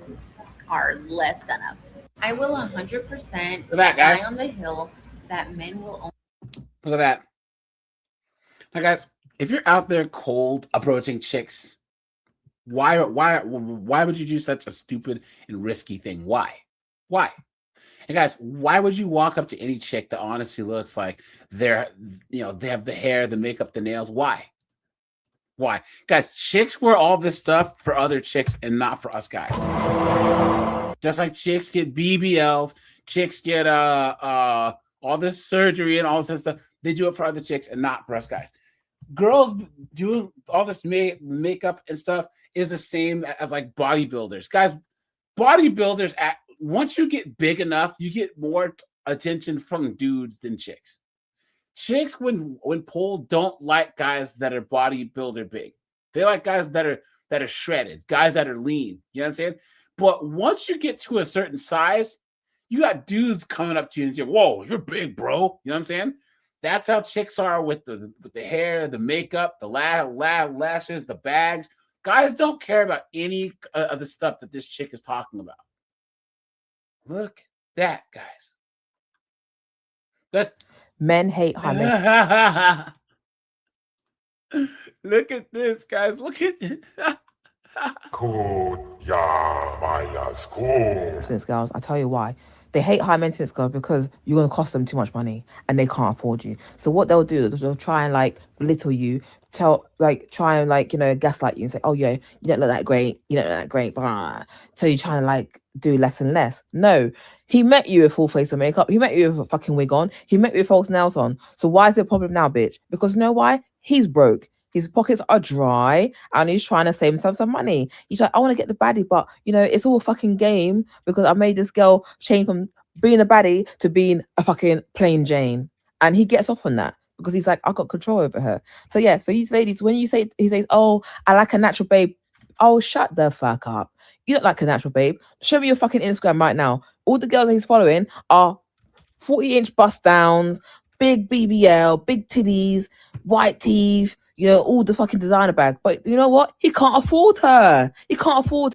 are less done up. I will 100% die on the hill that men will only. Look at that. Now, guys, if you're out there cold approaching chicks, why would you do such a stupid and risky thing? Why? And guys, why would you walk up to any chick that honestly looks like they're, they have the hair, the makeup, the nails? Why? Why? Guys, chicks wear all this stuff for other chicks and not for us guys. Just like chicks get BBLs, chicks get all this surgery and all this stuff. They do it for other chicks and not for us guys. Girls doing all this makeup and stuff is the same as like bodybuilders. Guys, bodybuilders, once you get big enough, you get more attention from dudes than chicks. Chicks, when pulled, don't like guys that are bodybuilder big. They like guys that are shredded, guys that are lean. You know what I'm saying? But once you get to a certain size, you got dudes coming up to you and say, "Whoa, you're big, bro." You know what I'm saying? That's how chicks are with the hair, the makeup, the lashes, the bags. Guys don't care about any of the stuff that this chick is talking about. Look at that, guys. Men hate high maintenance. Look at this, guys. Look at it. Maintenance girls, I tell you why. They hate high maintenance girls because you're going to cost them too much money and they can't afford you. So what they'll do is they'll try and like belittle you, try and gaslight you and say, "Oh yeah, you don't look that great, you don't look that great," blah. So you're trying to like do less and less. No, he met you with full face of makeup. He met you with a fucking wig on. He met you with false nails on. So why is it a problem now, bitch? Because you know why? He's broke. His pockets are dry and he's trying to save himself some money. He's like, "I want to get the baddie, but it's all a fucking game because I made this girl change from being a baddie to being a fucking plain Jane." And he gets off on that because he's like, "I got control over her." So yeah, so these ladies, when he says, "Oh, I like a natural babe," oh, shut the fuck up. You look like a natural babe. Show me your fucking Instagram right now. All the girls that he's following are 40-inch bust downs, big BBL, big titties, white teeth, all the fucking designer bag. But you know what? He can't afford her. He can't afford.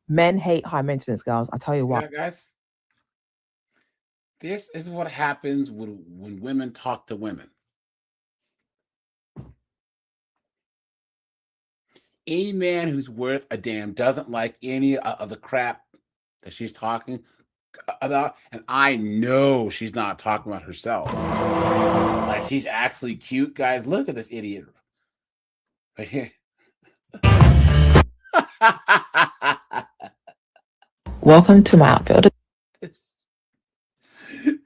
Men hate high maintenance girls. I tell you what. Yeah, guys. This is what happens when women talk to women. Any man who's worth a damn doesn't like any of the crap that she's talking about, and I know she's not talking about herself. Like, she's actually cute, guys. Look at this idiot right here. Welcome to my outfield.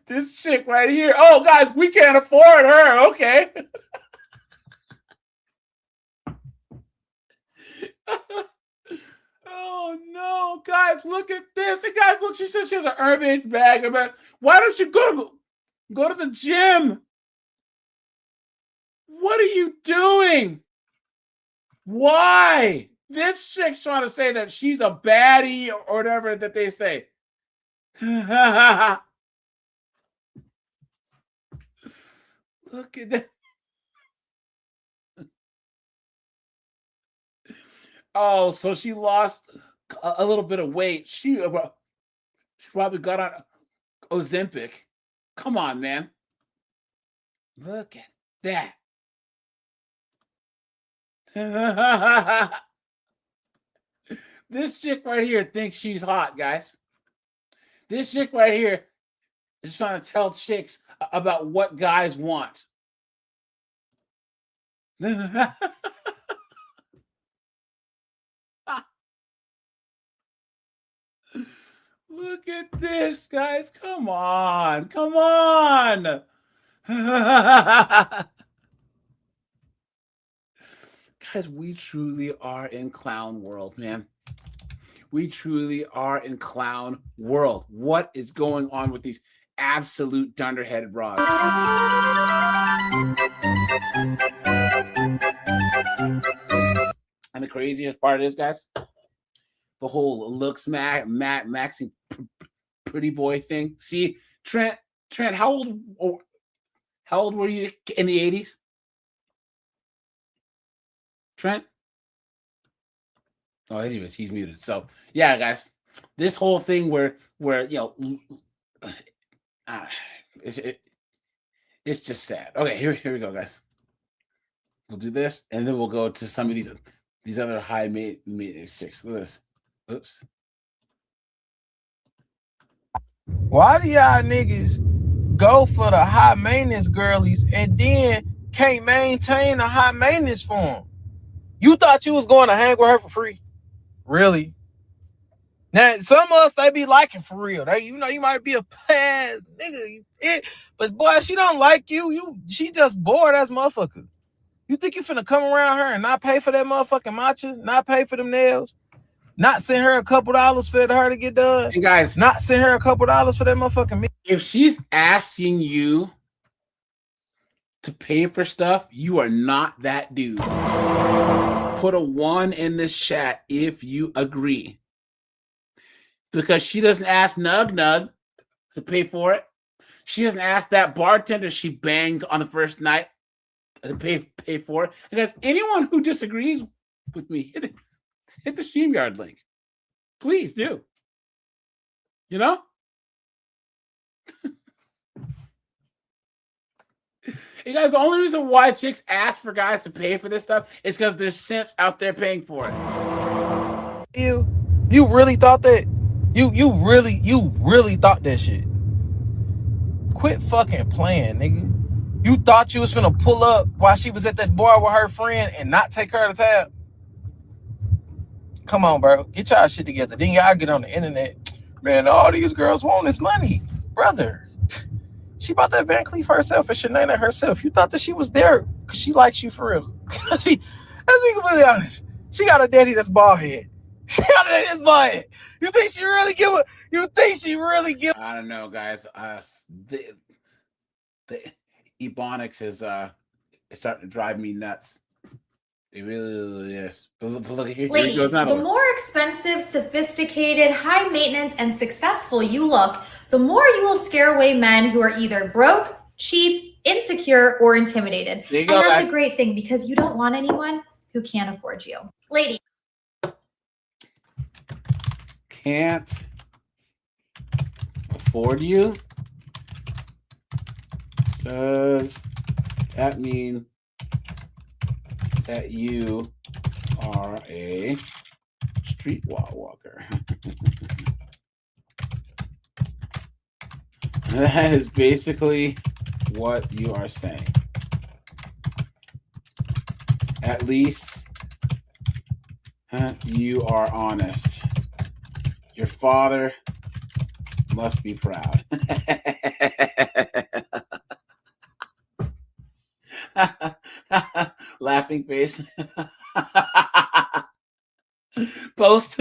This chick right here. Oh, guys, we can't afford her. Okay. Oh no, guys, look at this. And guys, look, she says she has an herb-based bag. Why don't you go to the gym? What are you doing? Why? This chick's trying to say that she's a baddie or whatever that they say. Look at that. Oh, so she lost a little bit of weight. She probably got on Ozempic. Come on, man. Look at that. This chick right here thinks she's hot, guys. This chick right here is trying to tell chicks about what guys want. Look at this, guys. Come on. Come on. Guys, we truly are in clown world, man. We truly are in clown world. What is going on with these absolute dunderheaded broads? And the craziest part is, guys, the whole looks maxing pretty boy thing. See, Trent, how old were you in the 80s? Trent? Oh, anyways, he's muted. So yeah, guys, this whole thing where it's just sad. Okay, here we go, guys. We'll do this, and then we'll go to some of these other high maintenance chicks. Look at this. Oops. Why do y'all niggas go for the high maintenance girlies and then can't maintain a high maintenance for them? You thought you was going to hang with her for free? Really? Now, some of us, they be liking for real. They, you know, you might be a past nigga, but boy, she don't like you. She just bored as motherfucker. You think you finna come around her and not pay for that motherfucking matcha, not pay for them nails, not send her a couple dollars for her to get done, and guys, not send her a couple dollars for that motherfucking meal? If she's asking you to pay for stuff, you are not that dude. Put a 1 in this chat if you agree. Because she doesn't ask Nug Nug to pay for it. She doesn't ask that bartender she banged on the first night to pay for it. Because anyone who disagrees with me, hit the StreamYard link. Please do. You know? You guys, the only reason why chicks ask for guys to pay for this stuff is because there's simps out there paying for it. You really thought that? You really thought that shit? Quit fucking playing, nigga. You thought you was finna pull up while she was at that bar with her friend and not take her to tab? Come on, bro. Get y'all shit together. Then y'all get on the internet. Man, all these girls want is money. Brother, she bought that Van Cleef herself and Shanae herself. You thought that she was there because she likes you for real. Let's be completely honest. She got a daddy that's bald head. She got a daddy that's bald head. You think she really give a... You think she really give... I don't know, guys. The Ebonics is starting to drive me nuts. It really is. Look, here Ladies, goes another the one. more expensive, sophisticated, high maintenance, and successful you look, the more you will scare away men who are either broke, cheap, insecure, or intimidated. There you And go, that's guys. a great thing because you don't want anyone who can't afford you. Ladies. Can't afford you? Does that mean that you are a street walker? That is basically what you are saying. At least you are honest. Your father must be proud. Laughing face. Post.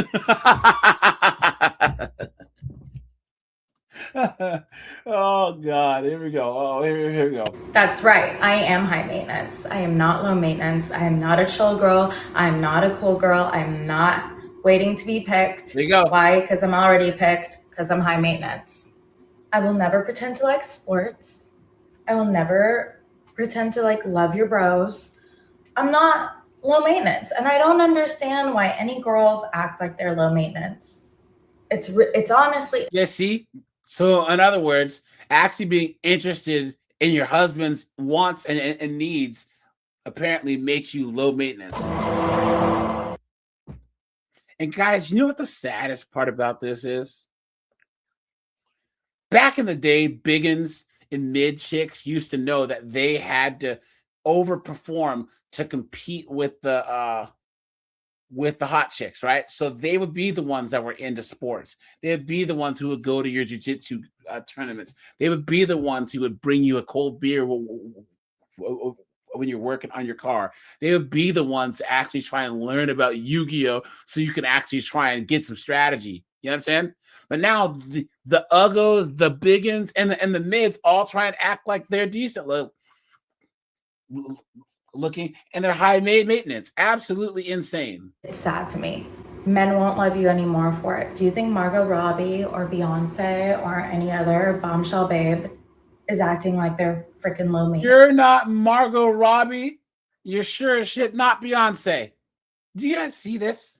Oh God, here we go. Oh, here we go. That's right. I am high maintenance. I am not low maintenance. I am not a chill girl. I'm not a cool girl. I'm not waiting to be picked. There you go. Why? Because I'm already picked. Because I'm high maintenance. I will never pretend to like sports. I will never pretend to like love your bros. I'm not low maintenance, and I don't understand why any girls act like they're low maintenance. It's honestly. Yeah, see? So in other words, actually being interested in your husband's wants and needs apparently makes you low maintenance. And guys, you know what the saddest part about this is? Back in the day, biggins and mid chicks used to know that they had to overperform to compete with the hot chicks, right? So they would be the ones that were into sports. They would be the ones who would go to your jiu-jitsu tournaments. They would be the ones who would bring you a cold beer when you're working on your car. They would be the ones to actually try and learn about Yu-Gi-Oh! So you can actually try and get some strategy. You know what I'm saying? But now the uggos, the biggins, and the mids all try and act like they're decent looking, and they're high maintenance. Absolutely insane. It's sad to me. Men won't love you anymore for it. Do you think Margot Robbie or Beyonce or any other bombshell babe is acting like they're freaking low maintenance? You're not Margot Robbie. You're sure as shit not Beyonce. Do you guys see this?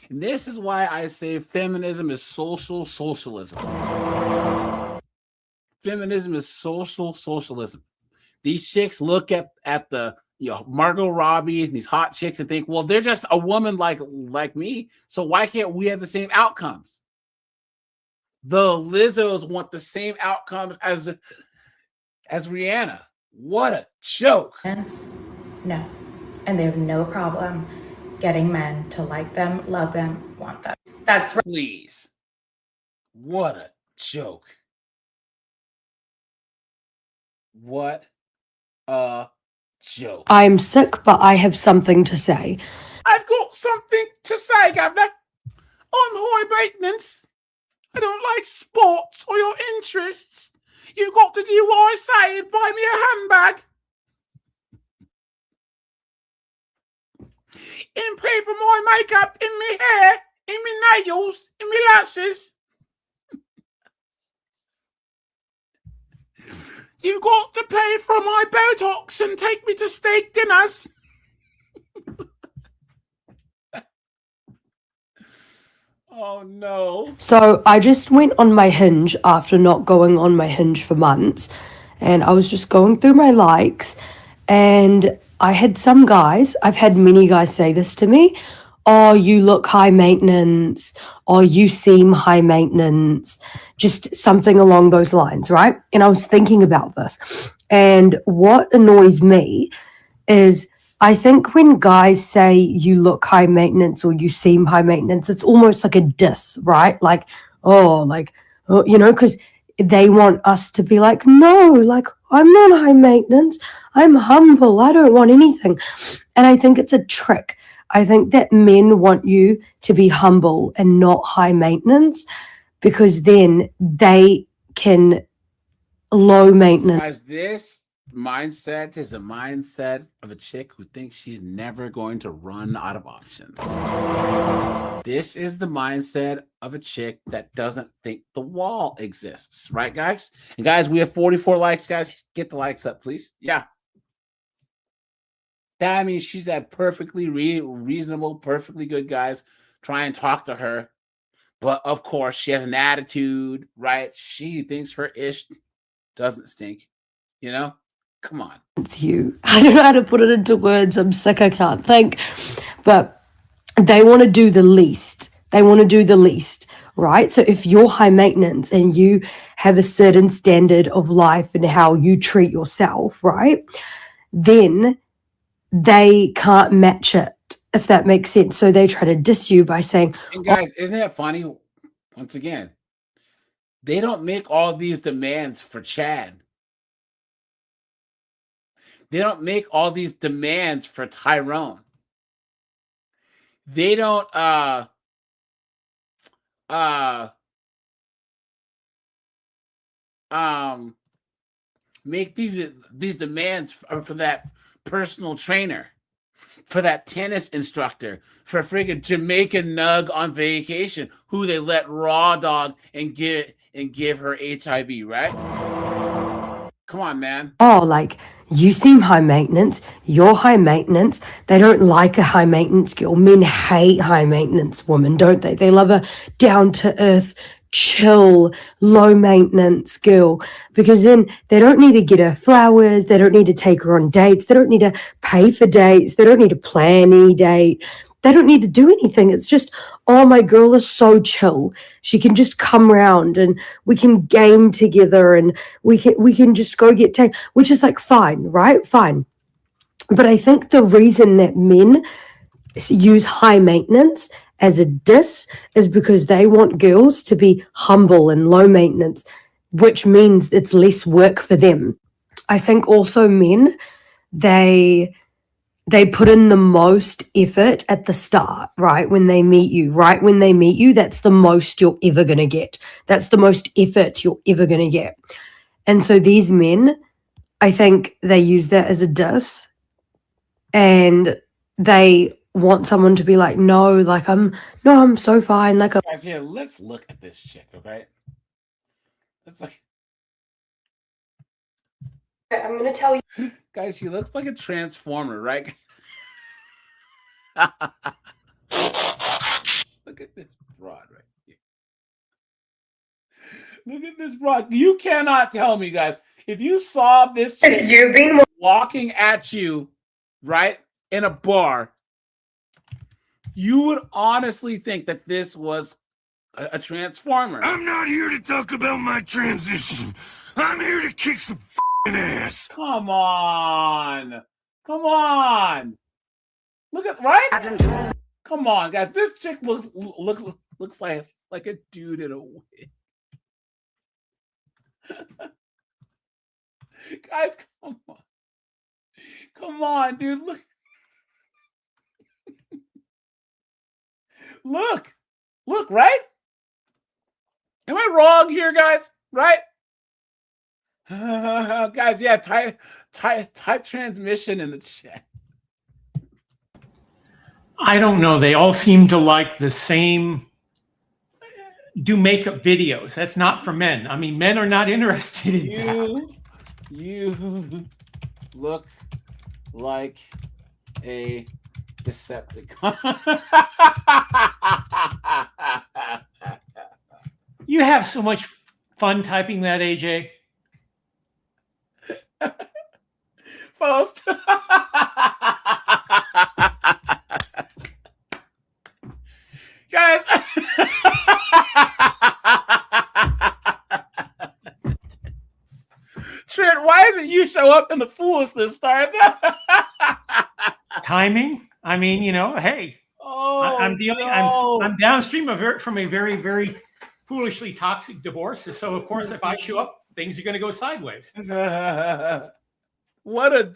And this is why I say feminism is socialism. Feminism is socialism. These chicks look at the Margot Robbie and these hot chicks and think, well, they're just a woman like me, so why can't we have the same outcomes? The Lizzos want the same outcomes as Rihanna. What a joke. No. And they have no problem getting men to like them, love them, want them. That's right. Please. What a joke. What a joke. I'm sick, but I have something to say. I've got something to say, Governor. I'm high maintenance. I don't like sports or your interests. You've got to do what I say and buy me a handbag. And pay for my makeup, and my hair, and my nails, and my lashes. You've got to pay for my Botox and take me to steak dinners. Oh no. So I just went on my Hinge after not going on my Hinge for months, and I was just going through my likes, and I had some guys, I've had many guys say this to me, oh, you look high maintenance, or you seem high maintenance, just something along those lines, right? And I was thinking about this, and what annoys me is I think when guys say you look high maintenance or you seem high maintenance, it's almost like a diss, right? Like, you know, because they want us to be like, no, like, I'm not high maintenance. I'm humble. I don't want anything. And I think it's a trick. I think that men want you to be humble and not high maintenance, because then they can low maintenance. Guys, this mindset is a mindset of a chick who thinks she's never going to run out of options. This is the mindset of a chick that doesn't think the wall exists, right, guys? And guys, we have 44 likes, guys. Get the likes up, please. Yeah. That means she's had perfectly reasonable, perfectly good guys try and talk to her. But of course, she has an attitude, right? She thinks her ish doesn't stink, you know? Come on. It's you. I don't know how to put it into words. I'm sick. I can't think. But they want to do the least. They want to do the least, right? So if you're high maintenance and you have a certain standard of life and how you treat yourself, right? Then they can't match it, if that makes sense. So they try to diss you by saying, and guys, isn't it funny? Once again, they don't make all these demands for Chad. They don't make all these demands for Tyrone. They don't make these demands for that personal trainer, for that tennis instructor, for friggin' Jamaican nug on vacation who they let raw dog and give her HIV, right? Come on, man. oh, like, you seem high maintenance, you're high maintenance. They don't like a high maintenance girl. Men hate high maintenance women, don't they? They love a down to earth, chill, low maintenance girl, because then they don't need to get her flowers, they don't need to take her on dates, they don't need to pay for dates, they don't need to plan any date. They don't need to do anything. It's just, oh, my girl is so chill. She can just come around and we can game together and we can just go get taken, which is like fine, right? Fine. But I think the reason that men use high maintenance as a diss is because they want girls to be humble and low maintenance, which means it's less work for them. I think also men, they put in the most effort at the start, right? When they meet you, that's the most you're ever going to get. That's the most effort you're ever going to get. And so these men, I think they use that as a diss, and they want someone to be like, no, like I'm so fine. Like, guys, here, let's look at this chick, okay? It's like, I'm going to tell you. Guys, she looks like a transformer, right? Look at this broad right here. Look at this broad. You cannot tell me, guys, if you saw this chick walking at you, right, in a bar, you would honestly think that this was a transformer. I'm not here to talk about my transition. I'm here to kick some ass. Come on. Come on. Look at right? Come on, guys. This chick looks like a dude in a wig. Guys, come on. Come on, dude. Look, right? Am I wrong here, guys? Right? Guys, yeah, type transmission in the chat. I don't know. They all seem to like the same, do makeup videos. That's not for men. I mean, men are not interested in that. You look like a Decepticon. You have so much fun typing that, AJ. Faust. Guys. Trent, why isn't you show up in the foolishness starts? Timing? I mean, hey. Oh, I'm dealing. no. I'm downstream from a very, very foolishly toxic divorce. So of course, if I show up, things are going to go sideways. What a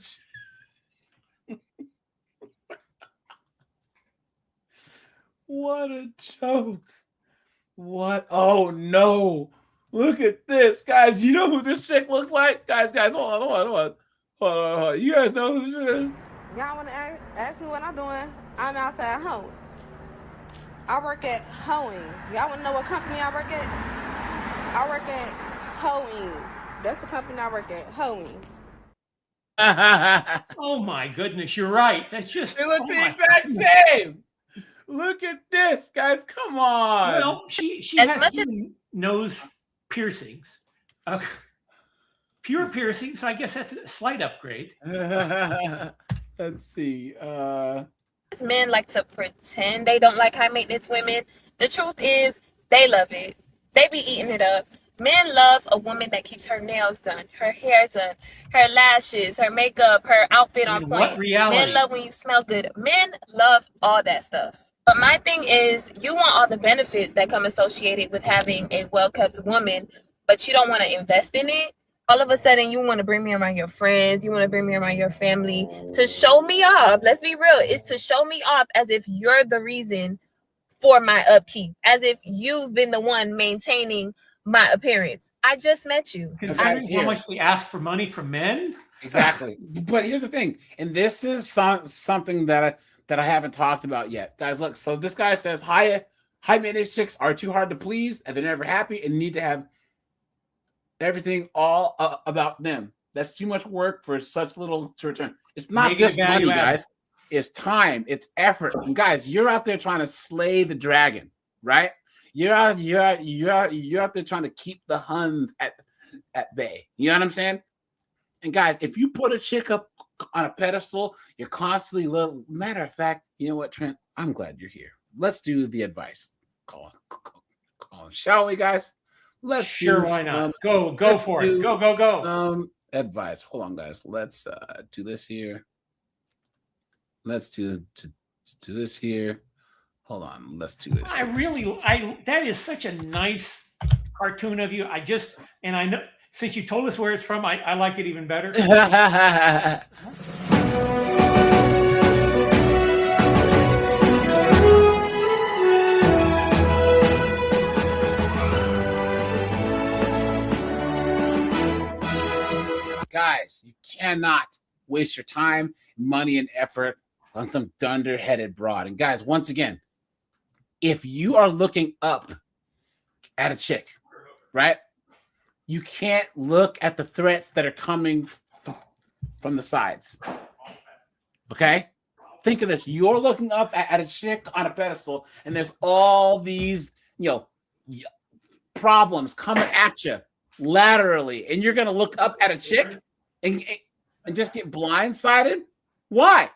what a joke! What? Oh no! Look at this, guys. You know who this chick looks like, guys? Hold on. You guys know who this is? Y'all want to ask me what I'm doing? I'm outside hoeing. I work at hoeing. Y'all want to know what company I work at? I work at hoeing. That's the company I work at, hoeing. Oh my goodness, you're right. That's just they look the exact same. Look at this, guys. Come on. Well, she has nose piercings, pure piercings. So I guess that's a slight upgrade. Let's see. Men like to pretend they don't like high maintenance women. The truth is, they love it. They be eating it up. Men love a woman that keeps her nails done, her hair done, her lashes, her makeup, her outfit on point. What reality? Men love when you smell good. Men love all that stuff. But my thing is, you want all the benefits that come associated with having a well-kept woman, but you don't want to invest in it. All of a sudden, you want to bring me around your friends. You want to bring me around your family to show me off. Let's be real. It's to show me off as if you're the reason for my upkeep, as if you've been the one maintaining my appearance. I just met you. Considering how much we ask for money from men. Exactly. But here's the thing, and this is something that I haven't talked about yet, guys. Look, so this guy says high maintenance chicks are too hard to please, and they're never happy, and need to have everything all about them. That's too much work for such little to return. It's not just money, guys. It's time. It's effort. And guys, you're out there trying to slay the dragon, right? You're out there trying to keep the Huns at bay. You know what I'm saying? And guys, if you put a chick up on a pedestal, you're constantly little. Matter of fact, you know what, Trent? I'm glad you're here. Let's do the advice. Call, shall we, guys? Let's sure. Why not? Go for it. Go. Advice. Hold on, guys. Let's do this here. Let's do this here. Hold on. Let's do this. That is such a nice cartoon of you. I know since you told us where it's from, I like it even better. Guys, you cannot waste your time, money, and effort on some dunderheaded broad. And guys, once again, if you are looking up at a chick, right, you can't look at the threats that are coming from the sides. Okay? Think of this. You're looking up at a chick on a pedestal, and there's all these, problems coming at you laterally, and you're going to look up at a chick and just get blindsided? Why?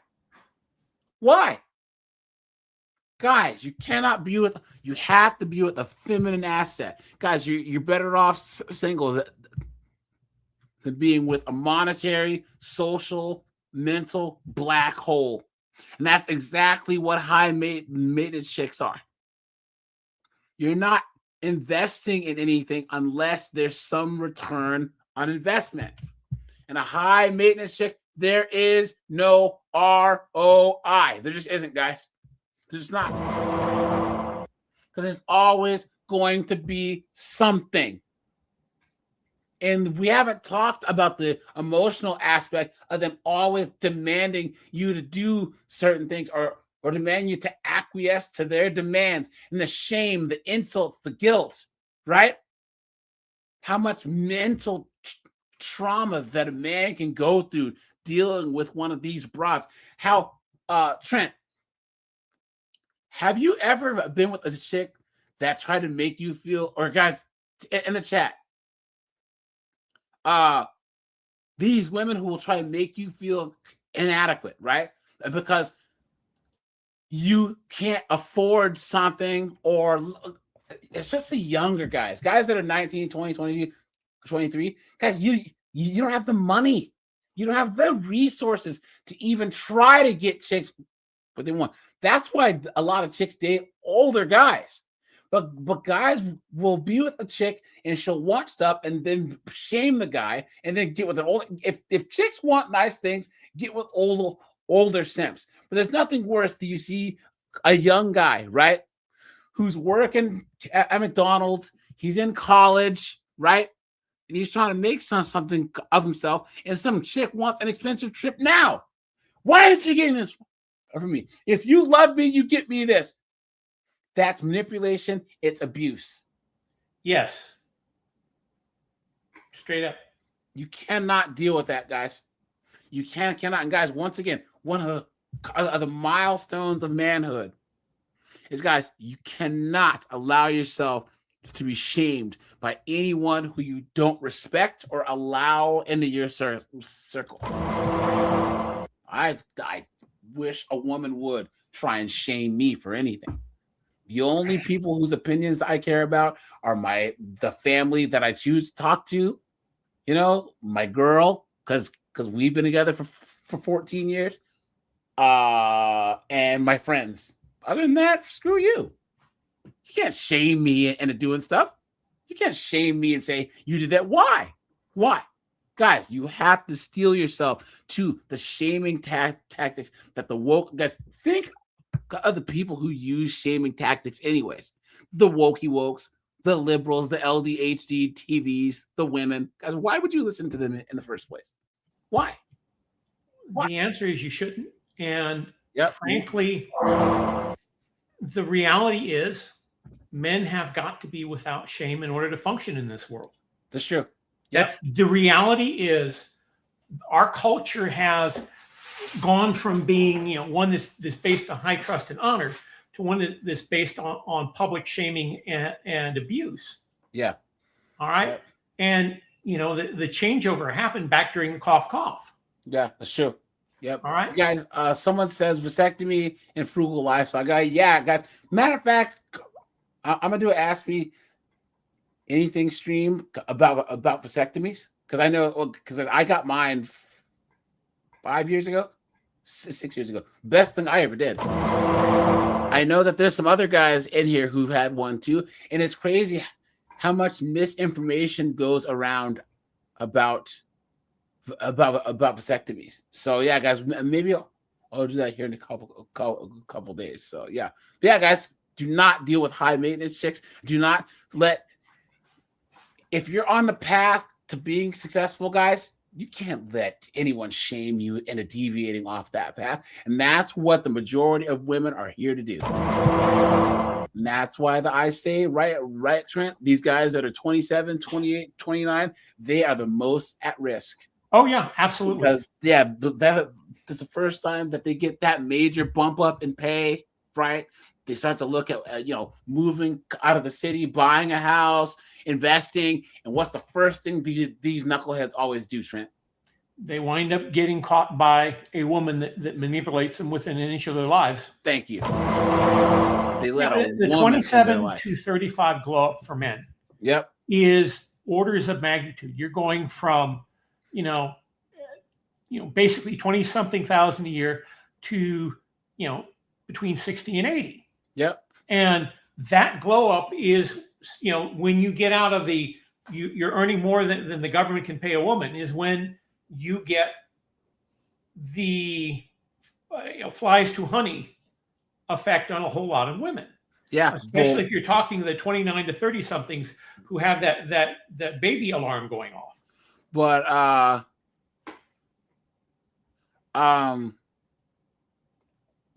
Guys, you cannot be with. You have to be with a feminine asset. Guys, you're better off single than being with a monetary, social, mental black hole. And that's exactly what high maintenance chicks are. You're not investing in anything unless there's some return on investment. And a high maintenance chick, there is no ROI. There just isn't, guys. There's not. Because there's always going to be something. And we haven't talked about the emotional aspect of them always demanding you to do certain things or demand you to acquiesce to their demands, and the shame, the insults, the guilt, right? How much mental trauma that a man can go through dealing with one of these broads. How, Trent, have you ever been with a chick that tried to make you feel, or guys in the chat, these women who will try to make you feel inadequate, right? Because you can't afford something, or especially younger guys that are 19, 20, 22, 23, guys, you don't have the money. You don't have the resources to even try to get chicks what they want. That's why a lot of chicks date older guys. But guys will be with a chick and she'll want stuff and then shame the guy and then get with an old. If chicks want nice things, get with older simps. But there's nothing worse than you see a young guy, right, who's working at McDonald's. He's in college, right, and he's trying to make something of himself. And some chick wants an expensive trip now. Why is she getting this from me? If you love me, you get me this. That's manipulation. It's abuse. Yes. Straight up. You cannot deal with that, guys. You cannot. And guys, once again, one of the milestones of manhood is, guys, you cannot allow yourself to be shamed by anyone who you don't respect or allow into your circle. I wish a woman would try and shame me for anything. The only people whose opinions I care about are the family that I choose to talk to, you know, my girl, because we've been together for 14 years, and my friends. Other than that, screw you. You can't shame me into doing stuff. You can't shame me and say you did that. Why? Guys, you have to steel yourself to the shaming tactics that the woke guys think. Other people who use shaming tactics anyways. The wokey wokes, the liberals, the LDHD TVs, the women. Guys, why would you listen to them in the first place? Why? The answer is you shouldn't. And frankly, the reality is men have got to be without shame in order to function in this world. That's true. That's the reality. Is our culture has gone from being, you know, one that's based on high trust and honor to one that's based on public shaming and abuse. Yeah. All right. Yeah. And, you know, the changeover happened back during the cough. Yeah, that's true. Yep. All right. Guys, someone says vasectomy and frugal lifestyle. Guys. Matter of fact, I'm going to do an Ask Me Anything stream about vasectomies. Because I know, because I got mine 5 years ago. 6 years ago. Best thing I ever did. I know that there's some other guys in here who've had one too, and it's crazy how much misinformation goes around about vasectomies. So yeah, guys, maybe I'll do that here in a couple days. So yeah, but yeah, guys, do not deal with high maintenance chicks. Do not if you're on the path to being successful, guys, you can't let anyone shame you into deviating off that path. And that's what the majority of women are here to do. And that's why I say, right, Trent, these guys that are 27, 28, 29, they are the most at risk. Oh, yeah, absolutely. Because, that's the first time that they get that major bump up in pay, right? They start to look at, moving out of the city, buying a house, investing, and what's the first thing these knuckleheads always do, Trent? they wind up getting caught by a woman that manipulates them within an inch of their lives. Thank you. They let the 27 to 35 glow up for men. Yep. Is orders of magnitude. You're going from, basically 20 something thousand a year to, between 60 and 80. Yep. And that glow up is, when you get out of you're earning more than the government can pay a woman, is when you get the flies to honey effect on a whole lot of women. Yeah. Especially if you're talking the 29 to 30 somethings who have that baby alarm going off. But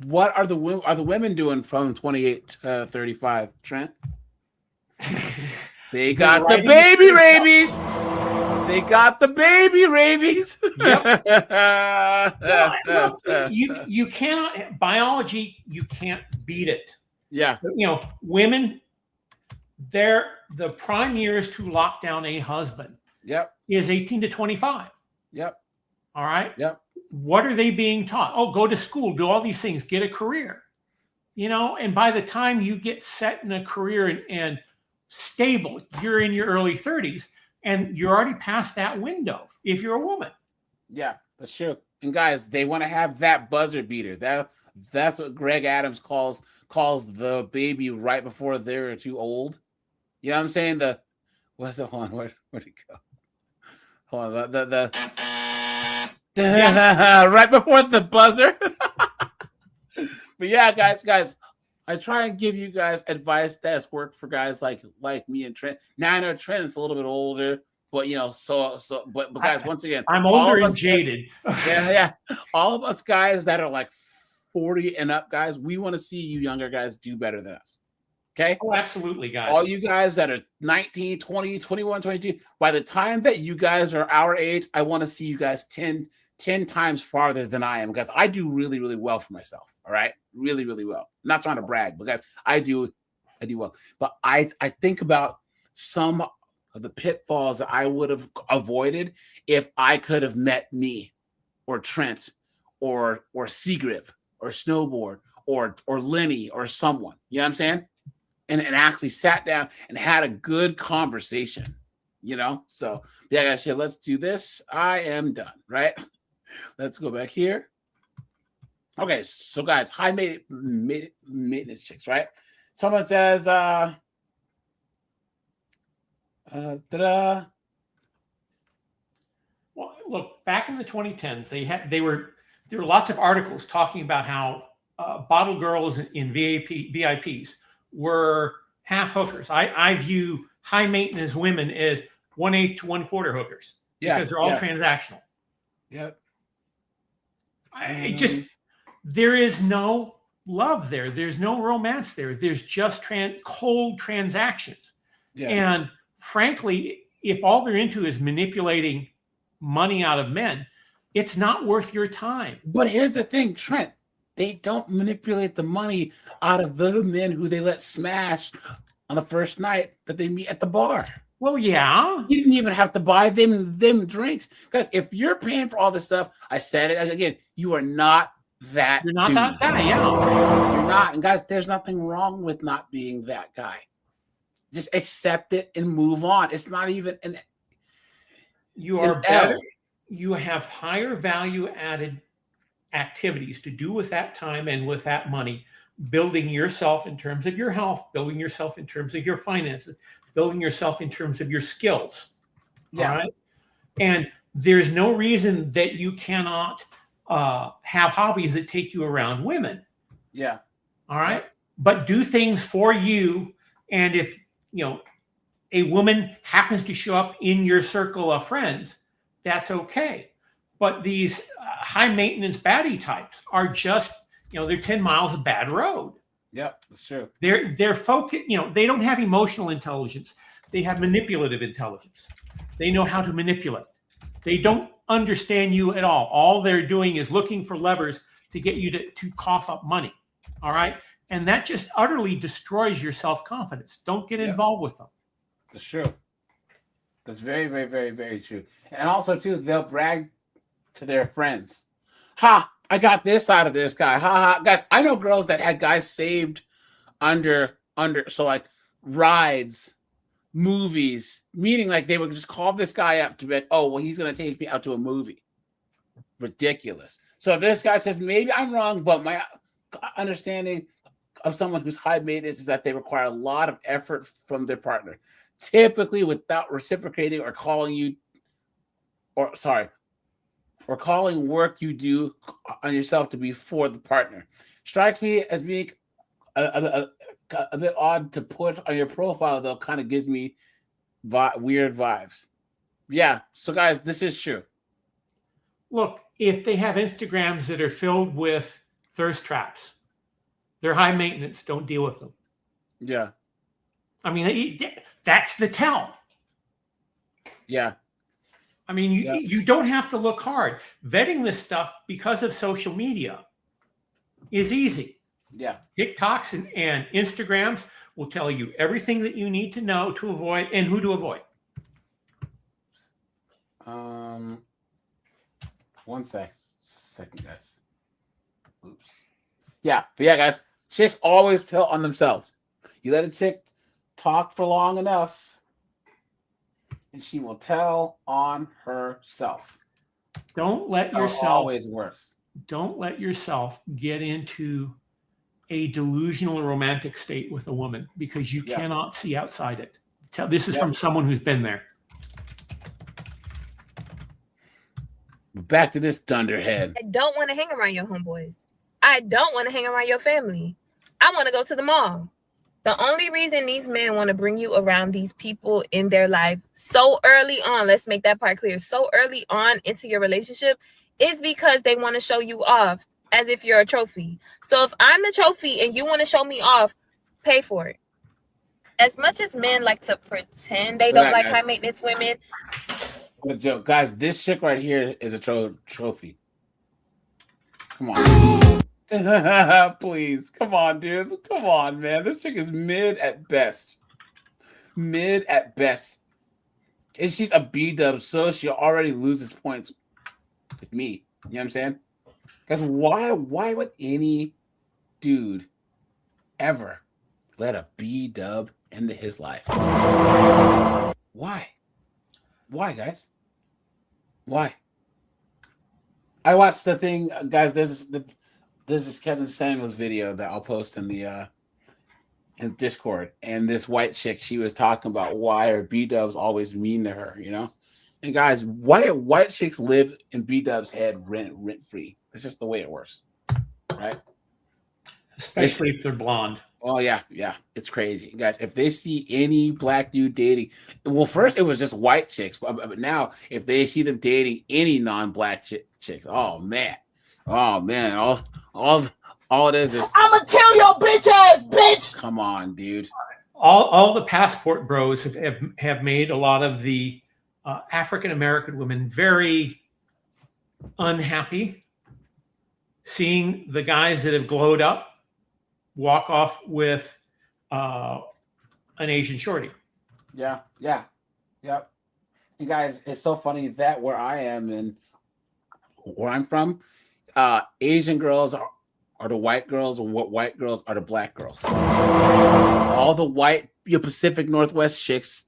what are the women doing from 28 to 35, Trent? They got the baby rabies. They got the baby rabies. Yep. You cannot, biology, you can't beat it. Yeah. Women, the prime years to lock down a husband is 18 to 25. Yep. All right. Yep. What are they being taught? Oh, go to school, do all these things, get a career. And by the time you get set in a career and stable, you're in your early 30s and you're already past that window if you're a woman. Yeah, that's true. And guys, they want to have that buzzer beater. That's what Greg Adams calls the baby right before they're too old. You know what I'm saying? What's it? Hold on, where'd it go? Hold on, right before the buzzer. But yeah, guys, I try and give you guys advice that's worked for guys like me and Trent. Now I know Trent's a little bit older, but but guys, once again, I'm older and jaded. Yeah. All of us guys that are like 40 and up, guys, we want to see you younger guys do better than us. Okay? Oh, absolutely, guys. All you guys that are 19, 20, 21, 22, by the time that you guys are our age, I want to see you guys 10 times farther than I am, because I do really, really well for myself. All right? Really, really well. I'm not trying to brag, but guys, I do well. But I think about some of the pitfalls that I would have avoided if I could have met me or Trent or Seagrip or Snowboard or Lenny or someone. You know what I'm saying? And actually sat down and had a good conversation. So yeah, guys, here, let's do this. I am done, right? Let's go back here. Okay, so guys, high maintenance chicks, right? Someone says, well, look, back in the 2010s, there were lots of articles talking about how bottle girls in VIPs were half hookers. I view high maintenance women as 1/8 to 1/4 hookers because they're all transactional. Yep. There is no love there. There's no romance there. There's just cold transactions. Yeah. And frankly, if all they're into is manipulating money out of men, it's not worth your time. But here's the thing, Trent. They don't manipulate the money out of the men who they let smash on the first night that they meet at the bar. Well, yeah. You didn't even have to buy them drinks. Because if you're paying for all this stuff, I said it again, you are not that You're not dude. that guy, yeah. You're not. And guys, there's nothing wrong with not being that guy. Just accept it and move on. It's not even an You are better. You have higher value added activities to do with that time and with that money, building yourself in terms of your health, building yourself in terms of your finances, building yourself in terms of your skills. Yeah. All right. And there's no reason that you cannot have hobbies that take you around women. Yeah. All right. But do things for you. And if, a woman happens to show up in your circle of friends, that's okay. But these high maintenance baddie types are just, they're 10 miles of bad road. Yep, that's true. They're focused, they don't have emotional intelligence. They have manipulative intelligence. They know how to manipulate. They don't understand you at all. All they're doing is looking for levers to get you to cough up money. All right. And that just utterly destroys your self-confidence. Don't get involved with them. That's true. That's very, very, very, very true. And also, too, they'll brag to their friends. Ha! I got this out of this guy. Ha ha! Guys, I know girls that had guys saved under so like rides, movies, meaning like they would just call this guy up to bet. Oh, well, he's gonna take me out to a movie. Ridiculous. So if this guy says maybe I'm wrong, but my understanding of someone who's high maintenance is that they require a lot of effort from their partner, typically without reciprocating or calling you, or calling work you do on yourself to be for the partner. Strikes me as being a bit odd to put on your profile, though. Kind of gives me weird vibes. Yeah. So, guys, this is true. Look, if they have Instagrams that are filled with thirst traps, they're high maintenance. Don't deal with them. Yeah. I mean, that's the tell. Yeah. I mean, you don't have to look hard. Vetting this stuff because of social media is easy. Yeah. TikToks and Instagrams will tell you everything that you need to know to avoid and who to avoid. 1 second, guys. Oops. Yeah, but yeah, guys. Chicks always tell on themselves. You let a chick talk for long enough, and she will tell on herself. Don't let yourself always works. Don't let yourself get into a delusional romantic state with a woman because you cannot see outside it. This is from someone who's been there. Back to this dunderhead. I don't want to hang around your homeboys. I don't want to hang around your family. I want to go to the mall. The only reason these men want to bring you around these people in their life so early on, let's make that part clear, so early on into your relationship is because they want to show you off as if you're a trophy. So if I'm the trophy and you want to show me off, pay for it. As much as men like to pretend they don't like high maintenance women. What a joke. Guys, this chick right here is a trophy. Come on. Please. Come on, dude. Come on, man. This chick is mid at best. Mid at best. And she's a B-dub, so she already loses points with me. You know what I'm saying? Because why would any dude ever let a B-dub into his life? Why? Why, guys? Why? I watched the thing, guys. There's this Kevin Samuels video that I'll post in the in Discord, and this white chick, she was talking about why are B-dubs always mean to her, you know? And guys, why white chicks live in B-dubs' head rent free? It's just the way it works, right? Especially if they're blonde. Oh yeah, it's crazy, guys. If they see any black dude dating, well, first it was just white chicks, but now if they see them dating any non-black chicks, oh man, all it is I'ma kill your bitch ass, bitch. Come on, dude. All the passport bros have made a lot of the African American women very unhappy seeing the guys that have glowed up walk off with an Asian shorty. Yeah. And guys, it's so funny that where I am and where I'm from, Asian girls are the white girls, and what white girls are the black girls. All the white Pacific Northwest chicks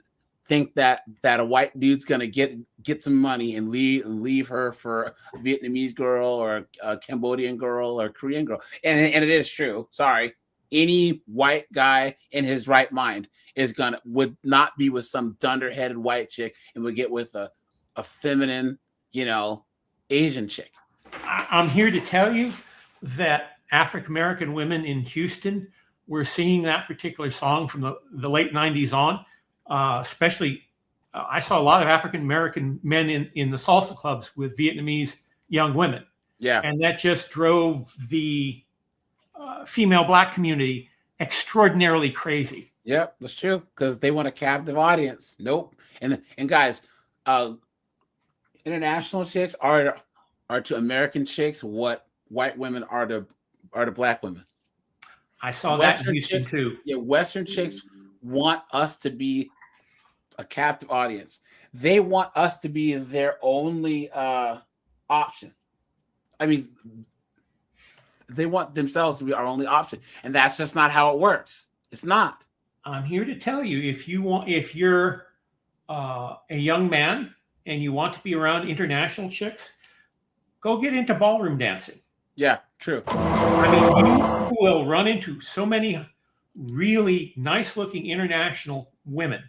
think that a white dude's gonna get some money and leave her for a Vietnamese girl or a Cambodian girl or a Korean girl, and it is true. Sorry, any white guy in his right mind would not be with some dunderheaded white chick and would get with a feminine, Asian chick. I'm here to tell you that African American women in Houston were singing that particular song from the late 90s on. Especially, I saw a lot of African American men in the salsa clubs with Vietnamese young women. Yeah. And that just drove the female black community extraordinarily crazy. Yep, that's true, because they want a captive audience. Nope. And guys, international chicks are to American chicks what white women are to black women. I saw that in Houston too. Yeah, Western chicks want us to be a captive audience. They want us to be their only option. I mean, they want themselves to be our only option, and that's just not how it works. It's not. I'm here to tell you, if you're a young man and you want to be around international chicks, go get into ballroom dancing. Yeah, true. I mean, you will run into so many really nice-looking international women.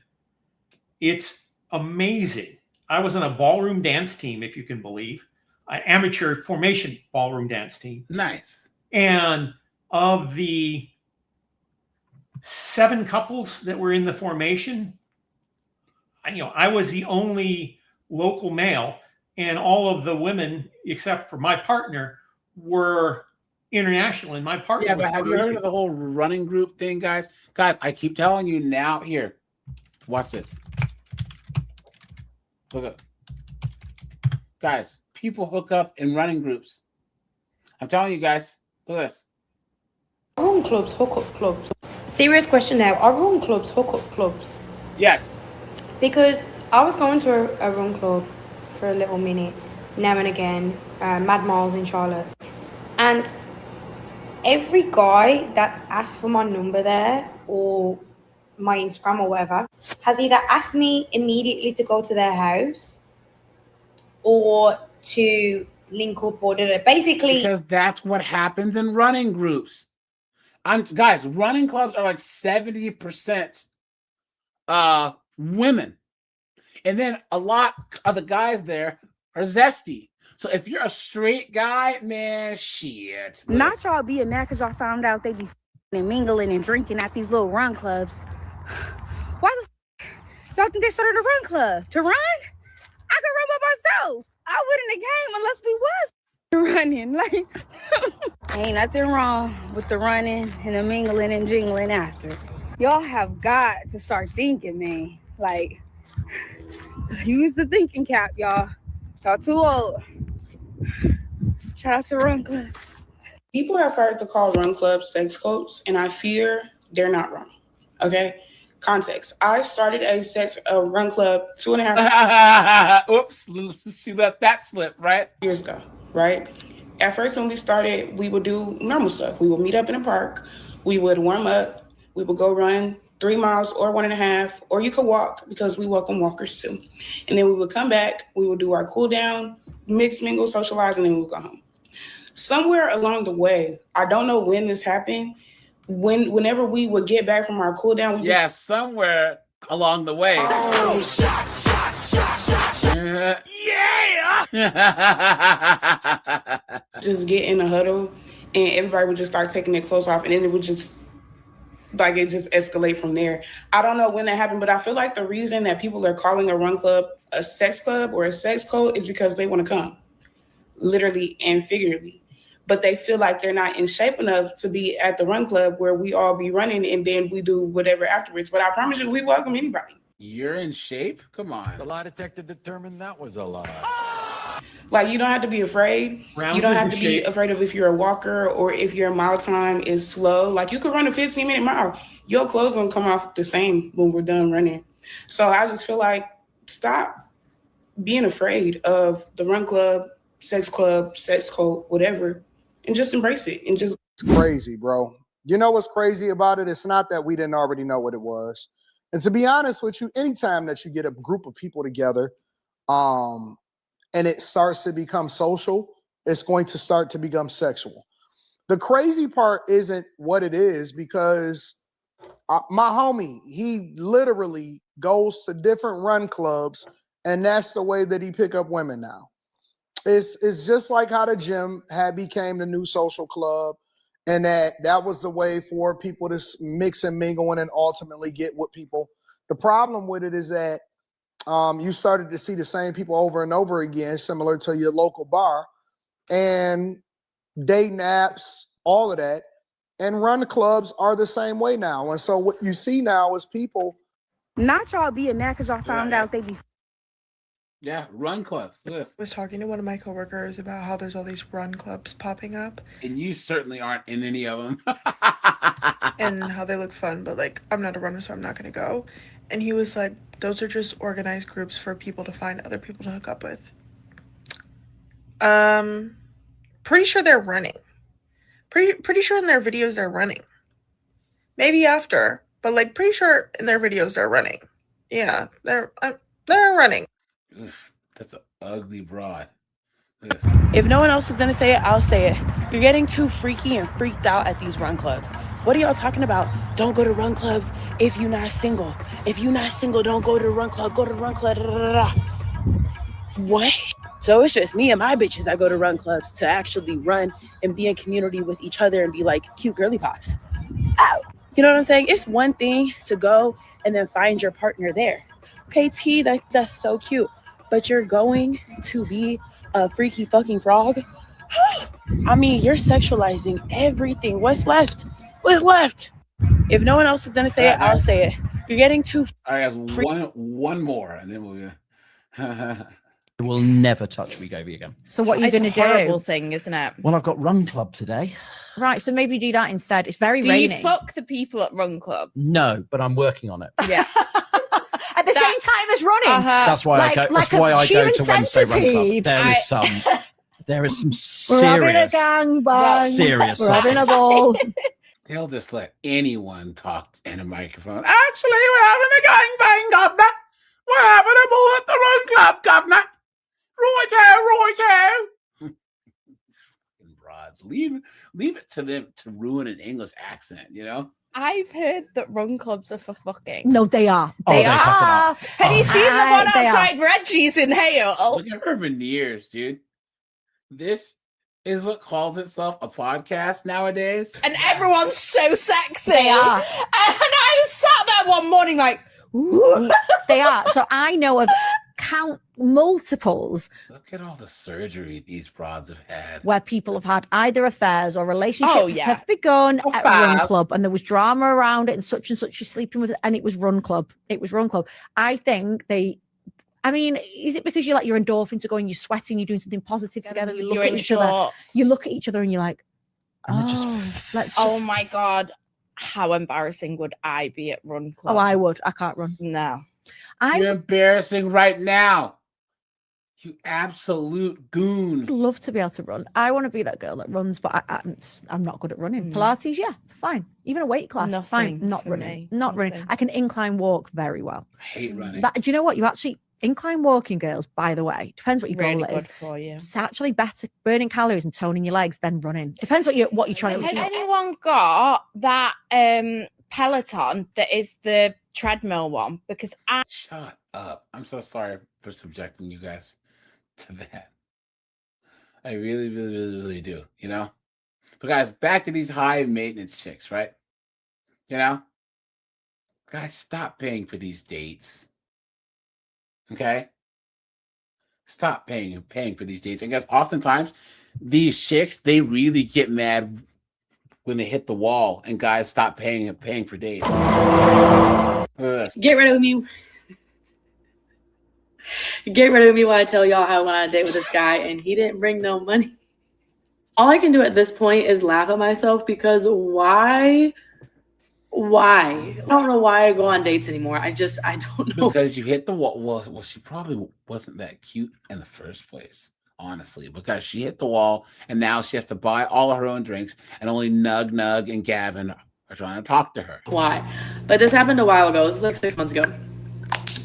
It's amazing. I was on a ballroom dance team, if you can believe, an amateur formation ballroom dance team. Nice. And of the 7 couples that were in the formation, I was the only local male, and all of the women, except for my partner, were international. And my partner, yeah, but have you heard of the whole running group thing, guys? Guys, I keep telling you now. Here, watch this. Look up, guys. People hook up in running groups. I'm telling you guys. Look at this. Run clubs, hookup clubs. Serious question now. Are run clubs hookup clubs? Yes. Because I was going to a run club for a little minute, now and again, Mad Malls in Charlotte. And every guy that's asked for my number there or my Instagram or whatever has either asked me immediately to go to their house or to link up or basically. Because that's what happens in running groups. Guys, running clubs are like 70% women. And then a lot of the guys there are zesty. So if you're a straight guy, man, shit. Not y'all being mad because y'all found out they be and mingling and drinking at these little run clubs. Why the y'all think they started a run club? To run? I could run by myself. I wouldn't have came unless we was running. Like, ain't nothing wrong with the running and the mingling and jingling after. Y'all have got to start thinking, man. Like, use the thinking cap, y'all. Y'all too old. Shout out to run clubs. People have started to call run clubs sex clubs, and I fear they're not wrong. Okay? Context. I started a run club 2.5 Oops, she let that slip, right? years ago, right? At first, when we started, we would do normal stuff. We would meet up in a park. We would warm up. We would go run 3 miles or 1.5, or you could walk because we welcome walkers too. And then we would come back. We would do our cool down, mix, mingle, socialize, and then we would go home. Somewhere along the way, I don't know when this happened, whenever we would get back from our cool down. Somewhere along the way. Oh, shots. Just get in a huddle and everybody would just start taking their clothes off, and then it would just escalate from there. I don't know when that happened, but I feel like the reason that people are calling a run club a sex club or a sex code is because they want to come, literally and figuratively. But they feel like they're not in shape enough to be at the run club where we all be running and then we do whatever afterwards. But I promise you, we welcome anybody. You're in shape? Come on. The lie detector determined that was a lie. Like, you don't have to be afraid. You don't have to be afraid of if you're a walker or if your mile time is slow. Like, you could run a 15-minute mile. Your clothes don't come off the same when we're done running. So I just feel like stop being afraid of the run club, sex code, whatever, and just embrace it. And just It's crazy, bro. You know what's crazy about it? It's not that we didn't already know what it was. And to be honest with you, anytime that you get a group of people together, and it starts to become social, it's going to start to become sexual. The crazy part isn't what it is, because my homie, he literally goes to different run clubs, and that's the way that he pick up women now. It's just like how the gym had became the new social club, and that was the way for people to mix and mingle and ultimately get with people. The problem with it is that you started to see the same people over and over again, similar to your local bar, and dating apps, all of that. And run clubs are the same way now. And so what you see now is people. Not y'all being mad because y'all found out they be. Yeah, run clubs. Look at this. I was talking to one of my coworkers about how there's all these run clubs popping up. And you certainly aren't in any of them. And how they look fun, but like, I'm not a runner, so I'm not going to go. And he was like, those are just organized groups for people to find other people to hook up with. Pretty sure they're running. Pretty sure in their videos they're running. Maybe after, but like pretty sure in their videos they're running. Yeah, they're running. Oof, that's an ugly broad. If no one else is gonna say it, I'll say it. You're getting too freaky and freaked out at these run clubs. What are y'all talking about? Don't go to run clubs if you're not single. If you're not single, don't go to the run club. Go to the run club. Da, da, da, da. What? So it's just me and my bitches that go to run clubs to actually run and be in community with each other and be like cute girly pops. Ow. You know what I'm saying? It's one thing to go and then find your partner there. Okay, T, that's so cute. But you're going to be a freaky fucking frog? I mean, you're sexualizing everything. What's left? What's left? If no one else is gonna say it, I'll say it. You're getting too. All right, guys, one more, and then we'll. Will never touch Wegovy again. So what are you going to do? It's a horrible thing, isn't it? Well, I've got Run Club today. Right, so maybe do that instead. It's very Do raining. you fuck the people at Run Club? No, but I'm working on it. Yeah. At the same time as running. That's why I go. That's why I go to Wednesday Run Club. There is some We're having a serious, gangbang. serious. We're having a ball. They'll just let anyone talk in a microphone. Actually, we're having a gangbang, governor. We're having a ball at the Run Club, governor. Righto. Broads, leave it to them to ruin an English accent. You know. I've heard that run clubs are for fucking. No, they are. They fucking are. Have you seen the one They are. outside Reggie's in Hale? Look at her veneers, dude. This is what calls itself a podcast nowadays. And everyone's so sexy. They are. And I sat there one morning like, ooh. They are. So I know of multiples Look at all the surgery these broads have had. where people have had either affairs or relationships yeah. have begun at Run Affairs. Club, and there was drama around it, and such is sleeping with, and it was Run Club. It was Run Club. I think I mean, is it because you like your endorphins are going, you're sweating, you're doing something positive together, you look You're at in each other, shorts. you look at each other, and you're like, Oh my God. How embarrassing would I be at Run Club? Oh, I would. I can't run. No. You're embarrassing right now. You absolute goon. I'd love to be able to run. I want to be that girl that runs, but I'm not good at running. Pilates, yeah, fine. Even a weight class, fine. Nothing Not for running. me. Not running. I can incline walk very well. I hate running. Do you know what? You actually incline walking, girls, by the way, depends what your Really goal is. good for you. It's actually better burning calories and toning your legs than running. Depends what you're trying to Has achieve. anyone got that Peloton that is the treadmill one? Because I Shut up. I'm so sorry for subjecting you guys to that. I really, really, really, really do, you know? But guys, back to these high maintenance chicks, right? You know? Guys, stop paying for these dates. Okay? Stop paying for these dates. And guys, oftentimes these chicks, they really get mad when they hit the wall and guys stop paying for dates. Ugh. Get rid of me. Get rid of me while I tell y'all how I went on a date with this guy and he didn't bring no money. All I can do at this point is laugh at myself because why? I don't know why I go on dates anymore. I don't know. Because you hit the wall. Well, she probably wasn't that cute in the first place, honestly, because she hit the wall and now she has to buy all of her own drinks and only Nug and Gavin are trying to talk to her. Why? But this happened a while ago. This was like 6 months ago.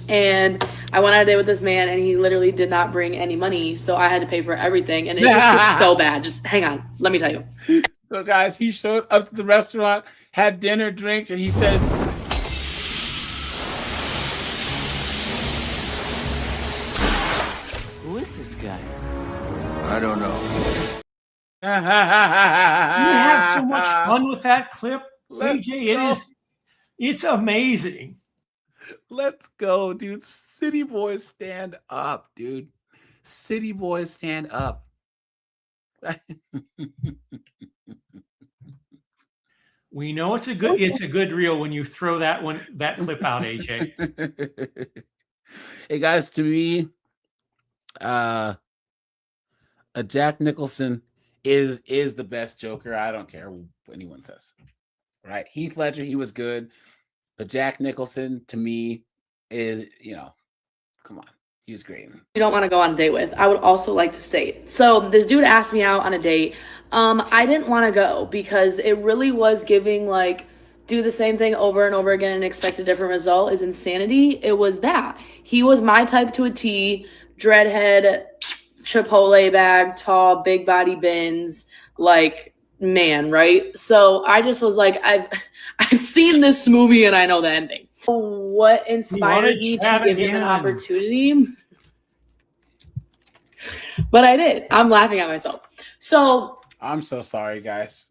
And I went on a date with this man and he literally did not bring any money. So I had to pay for everything. And it just gets so bad. Just hang on. Let me tell you. So guys, he showed up to the restaurant, had dinner, drinks, and he said, Who is this guy? I don't know. You have so much fun with that clip, Let's AJ. It's amazing. let's go, dude. City boys stand up, dude. City boys stand up. We know it's a good reel when you throw that clip out, AJ. Hey guys, to me, a Jack Nicholson is the best Joker. I don't care what anyone says. Right? Heath Ledger, he was good, but Jack Nicholson to me is, come on. He's great. You don't want to go on a date with. I would also like to state. So this dude asked me out on a date. I didn't want to go because it really was giving like do the same thing over and over again and expect a different result is insanity. It was that. He was my type to a T, dreadhead, Chipotle bag, tall, big body bins, like man, right? So I just was like, I've seen this movie and I know the ending. What inspired me to give him an opportunity? But I did. I'm laughing at myself. So I'm so sorry, guys.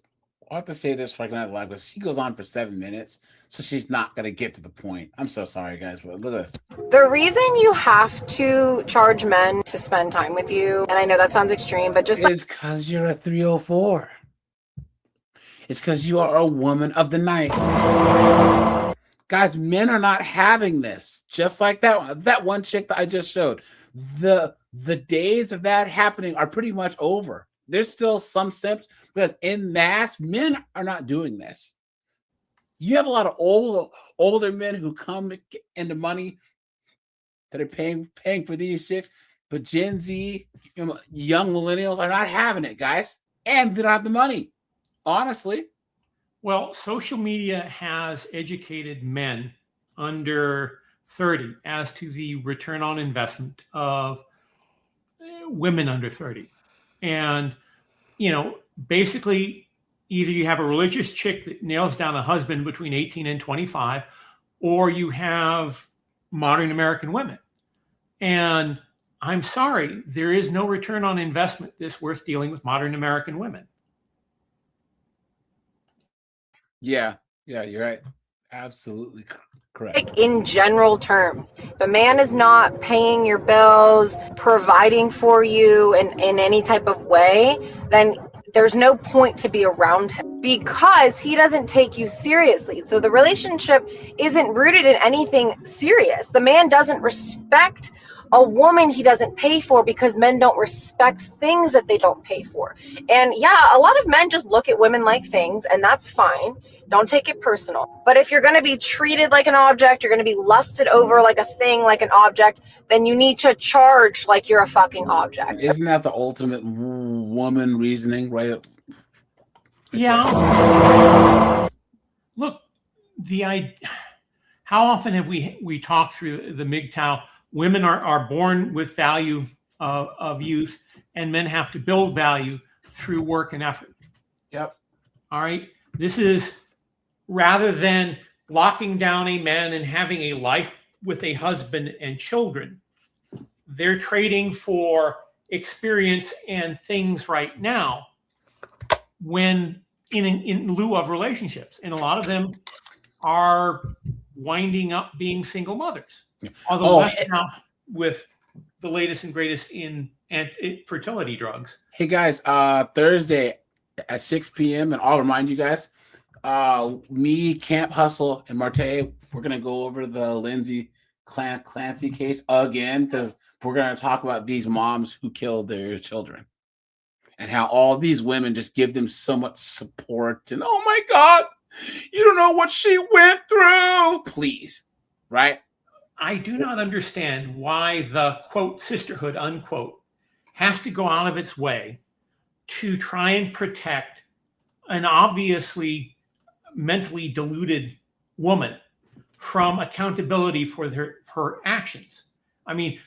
I'll have to say this for another live because she goes on for 7 minutes, so she's not gonna get to the point. I'm so sorry, guys, but look at this. The reason you have to charge men to spend time with you, and I know that sounds extreme, but just it's because you're a 304. It's because you are a woman of the night. Guys, men are not having this. Just like that one chick that I just showed. The days of that happening are pretty much over. There's still some simps because in mass, men are not doing this. You have a lot of older men who come into money that are paying for these chicks, but Gen Z, young millennials are not having it, guys, and they don't have the money. Honestly. Well, social media has educated men under 30 as to the return on investment of women under 30. And, basically either you have a religious chick that nails down a husband between 18 and 25, or you have modern American women. And I'm sorry, there is no return on investment this worth dealing with modern American women. Yeah, you're right. Absolutely correct. in general terms, if a man is not paying your bills, providing for you in any type of way, then there's no point to be around him because he doesn't take you seriously. So the relationship isn't rooted in anything serious. The man doesn't respect a woman he doesn't pay for because men don't respect things that they don't pay for. And yeah, a lot of men just look at women like things, and that's fine. Don't take it personal. But if you're going to be treated like an object, you're going to be lusted over like a thing, like an object, then you need to charge like you're a fucking object. Isn't that the ultimate woman reasoning, right? Yeah. Look, how often have we talked through the MGTOW? Women are born with value of youth, and men have to build value through work and effort. Yep. All right. This is rather than locking down a man and having a life with a husband and children, they're trading for experience and things right now when in lieu of relationships. And a lot of them are winding up being single mothers. Although less now with the latest and greatest in fertility drugs. Hey guys, Thursday at 6 p.m. and I'll remind you guys, me, Camp Hustle, and Marte, we're gonna go over the Lindsay Clancy case again because we're gonna talk about these moms who killed their children and how all these women just give them so much support and oh my God, you don't know what she went through. Please, right? I do not understand why the quote sisterhood unquote has to go out of its way to try and protect an obviously mentally deluded woman from accountability for her actions. I mean,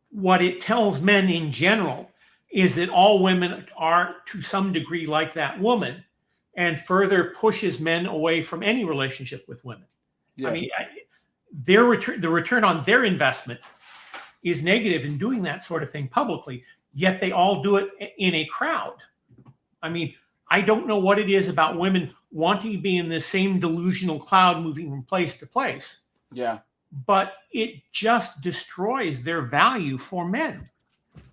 what it tells men in general is that all women are to some degree like that woman, and further pushes men away from any relationship with women. Yeah. I mean, the return on their investment is negative in doing that sort of thing publicly, yet they all do it in a crowd. I mean, I don't know what it is about women wanting to be in the same delusional cloud moving from place to place. Yeah. But it just destroys their value for men.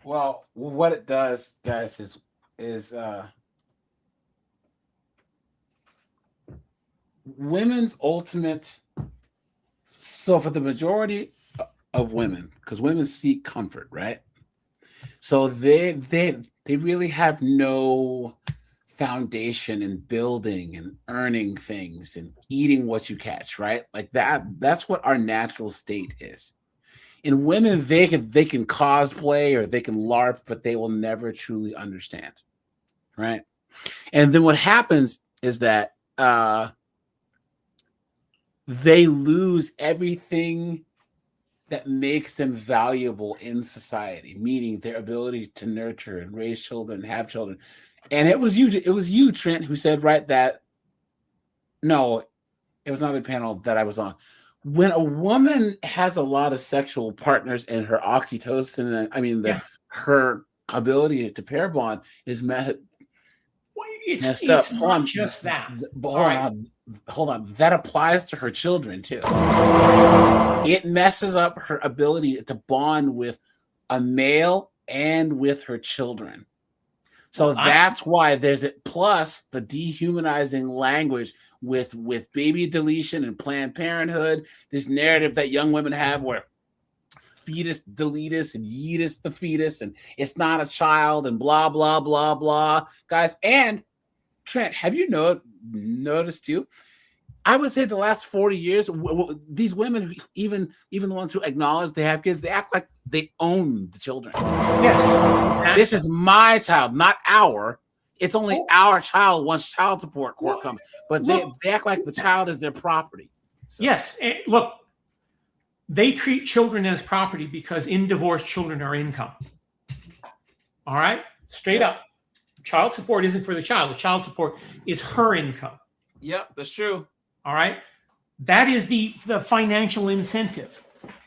Well, what it does, guys, is women's ultimate. So for the majority of women, because women seek comfort, right? So they really have no foundation in building and earning things and eating what you catch, right? Like that's what our natural state is. In women, they can cosplay or they can LARP, but they will never truly understand, right? And then what happens is that they lose everything that makes them valuable in society, meaning their ability to nurture and raise children and have children. And it was you, Trent, who said, right, that no, it was not the panel that I was on. When a woman has a lot of sexual partners and her oxytocin, her ability to pair bond is messed up. It's not just that. Hold on. That applies to her children too. It messes up her ability to bond with a male and with her children. So that's why there's it. Plus the dehumanizing language with baby deletion and Planned Parenthood. This narrative that young women have where fetus deletus and yeetus the fetus and it's not a child and blah blah blah blah, guys. And Trent, have you noticed too? I would say the last 40 years, these women, even the ones who acknowledge they have kids, they act like they own the children. Yes, exactly. This is my child, not our. It's only our child once child support court comes. But they act like the child is their property. So. Yes, look, they treat children as property because in divorce, children are income. All right, straight up. Child support isn't for the child. The child support is her income. Yep, that's true. All right. That is the financial incentive.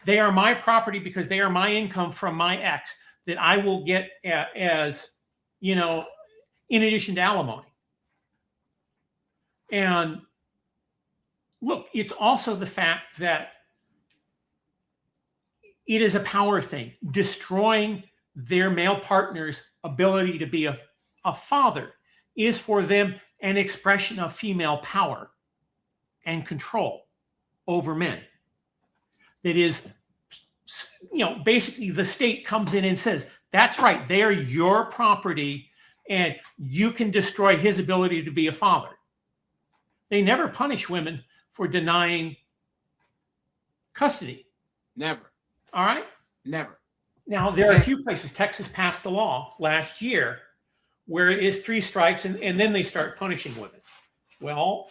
They are my property because they are my income from my ex that I will get as, in addition to alimony. And look, it's also the fact that it is a power thing, destroying their male partner's ability to be a father is for them an expression of female power and control over men. That is, basically the state comes in and says, that's right, they're your property and you can destroy his ability to be a father. They never punish women for denying custody. Never. All right? Never. Now, there are a few places. Texas passed a law last year where it is 3 strikes and then they start punishing women. Well,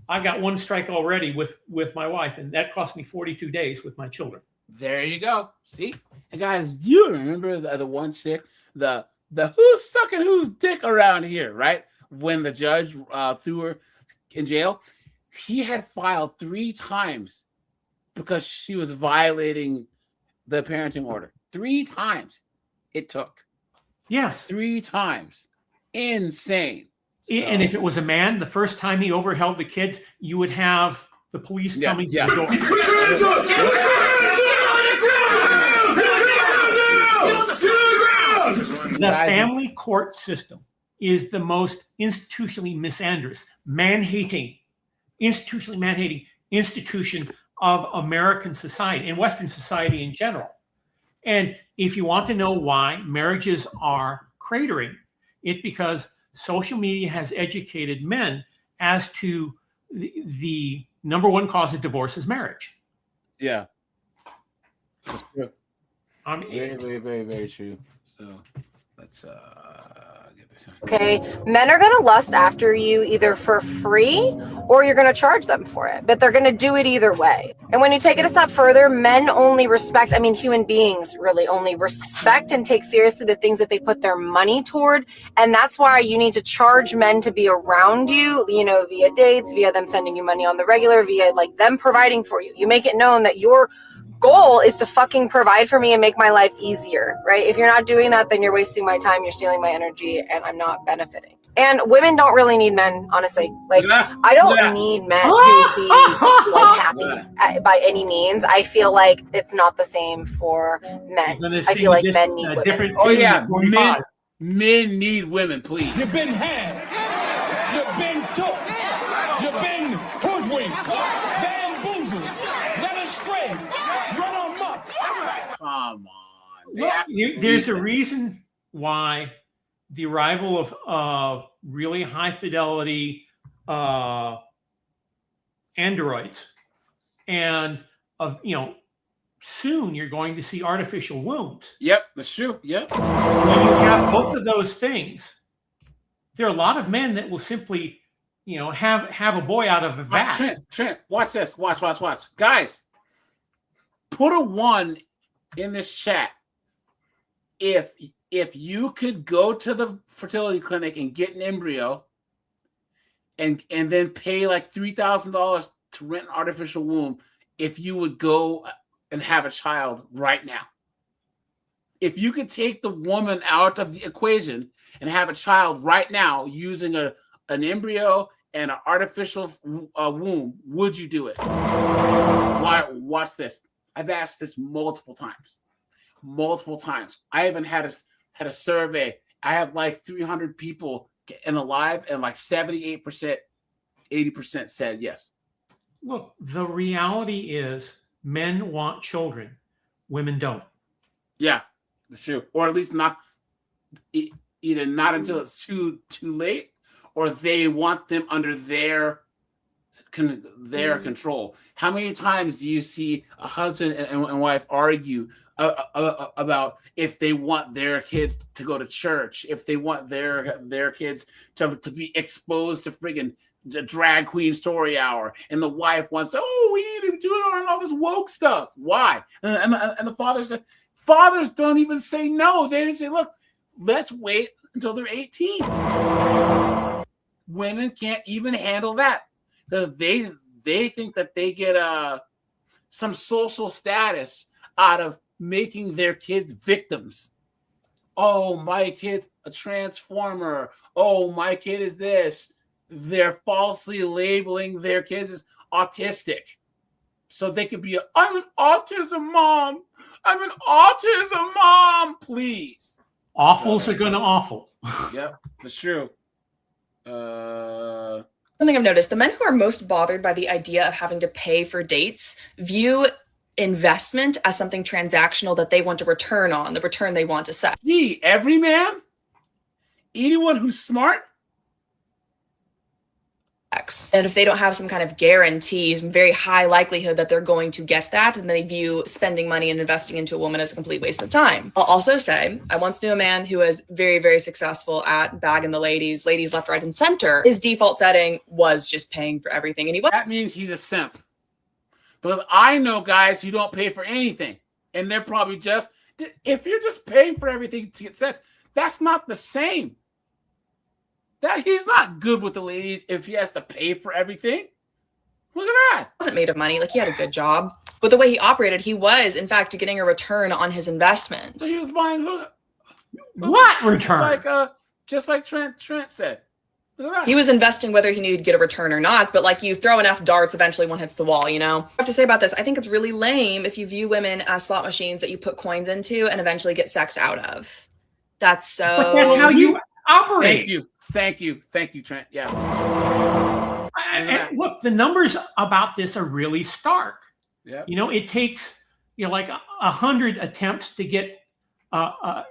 I got 1 strike already with my wife, and that cost me 42 days with my children. There you go. See? And guys, you remember the one chick, the who's sucking whose dick around here, right? When the judge threw her in jail, he had filed 3 times because she was violating the parenting order. 3 times it took. Yes. 3 times. Insane. So. And if it was a man, the first time he overheld the kids, you would have the police coming to the door. The family court system is the most institutionally misandrous, institutionally man-hating institution of American society and Western society in general. And if you want to know why marriages are cratering, it's because social media has educated men as to the number 1 cause of divorce is marriage. Yeah. That's true. Very, very, very, very true. So let's get this on. Okay, men are gonna lust after you either for free or you're gonna charge them for it, but they're gonna do it either way. And when you take it a step further, men only respect, human beings really only respect and take seriously the things that they put their money toward. And that's why you need to charge men to be around you, via dates, via them sending you money on the regular, via them providing for you. You make it known that your goal is to fucking provide for me and make my life easier, right? If you're not doing that, then you're wasting my time, you're stealing my energy, and I'm not benefiting. And women don't really need men, honestly. I don't need men to be happy by any means. I feel like it's not the same for men. I feel like men need women. Oh yeah, men need women, please. You've been had. You've been took. You've been hoodwinked. Bamboozled. Led astray. Run amok. Come on. There's a reason why the arrival of really high fidelity androids and of soon you're going to see artificial wombs. Yep, that's true. Yep. When you have both of those things, there are a lot of men that will simply, have a boy out of a vat. Trent, watch this. Watch. Guys, put a 1 in this chat. If you could go to the fertility clinic and get an embryo and then pay like $3,000 to rent an artificial womb, if you would go and have a child right now. If you could take the woman out of the equation and have a child right now using an embryo and an artificial womb, would you do it? Why? Watch this. I've asked this multiple times. I even had a survey. I have like 300 people in alive, and like 78%, 80% said yes. Look, the reality is men want children, women don't. Yeah, that's true. Or at least not either not until it's too late, or they want them under their control. How many times do you see a husband and wife argue about if they want their kids to go to church, if they want their kids to be exposed to friggin' the drag queen story hour, and the wife wants to, we need to do it on all this woke stuff. Why? And the father said, fathers don't even say no. They say, look, let's wait until they're 18. Women can't even handle that because they think that they get some social status out of making their kids victims. Oh, my kid's a transformer. Oh, my kid is this. They're falsely labeling their kids as autistic. So they could be I'm an autism mom. I'm an autism mom. Please. Awfuls are going to awful. Yep, that's true. Something I've noticed, the men who are most bothered by the idea of having to pay for dates view investment as something transactional that they want to return on, the return they want to set. Every man, anyone who's smart. And if they don't have some kind of guarantees, very high likelihood that they're going to get that, and they view spending money and investing into a woman as a complete waste of time. I'll also say, I once knew a man who was very, very successful at bagging the ladies left, right, and center. His default setting was just paying for everything. And that means he's a simp. Because I know guys who don't pay for anything. And they're probably if you're just paying for everything to get sex, that's not the same. That he's not good with the ladies if he has to pay for everything. Look at that. He wasn't made of money. Like, he had a good job. But the way he operated, he was, in fact, getting a return on his investment. So he was buying what return? Just like Trent said. Look at that. He was investing whether he needed to get a return or not, but like, you throw enough darts, eventually one hits the wall, I have to say about this, I think it's really lame if you view women as slot machines that you put coins into and eventually get sex out of. That's so... But that's how you operate. Thank you, Trent. Yeah. And look, the numbers about this are really stark. Yeah. It takes like 100 attempts to get a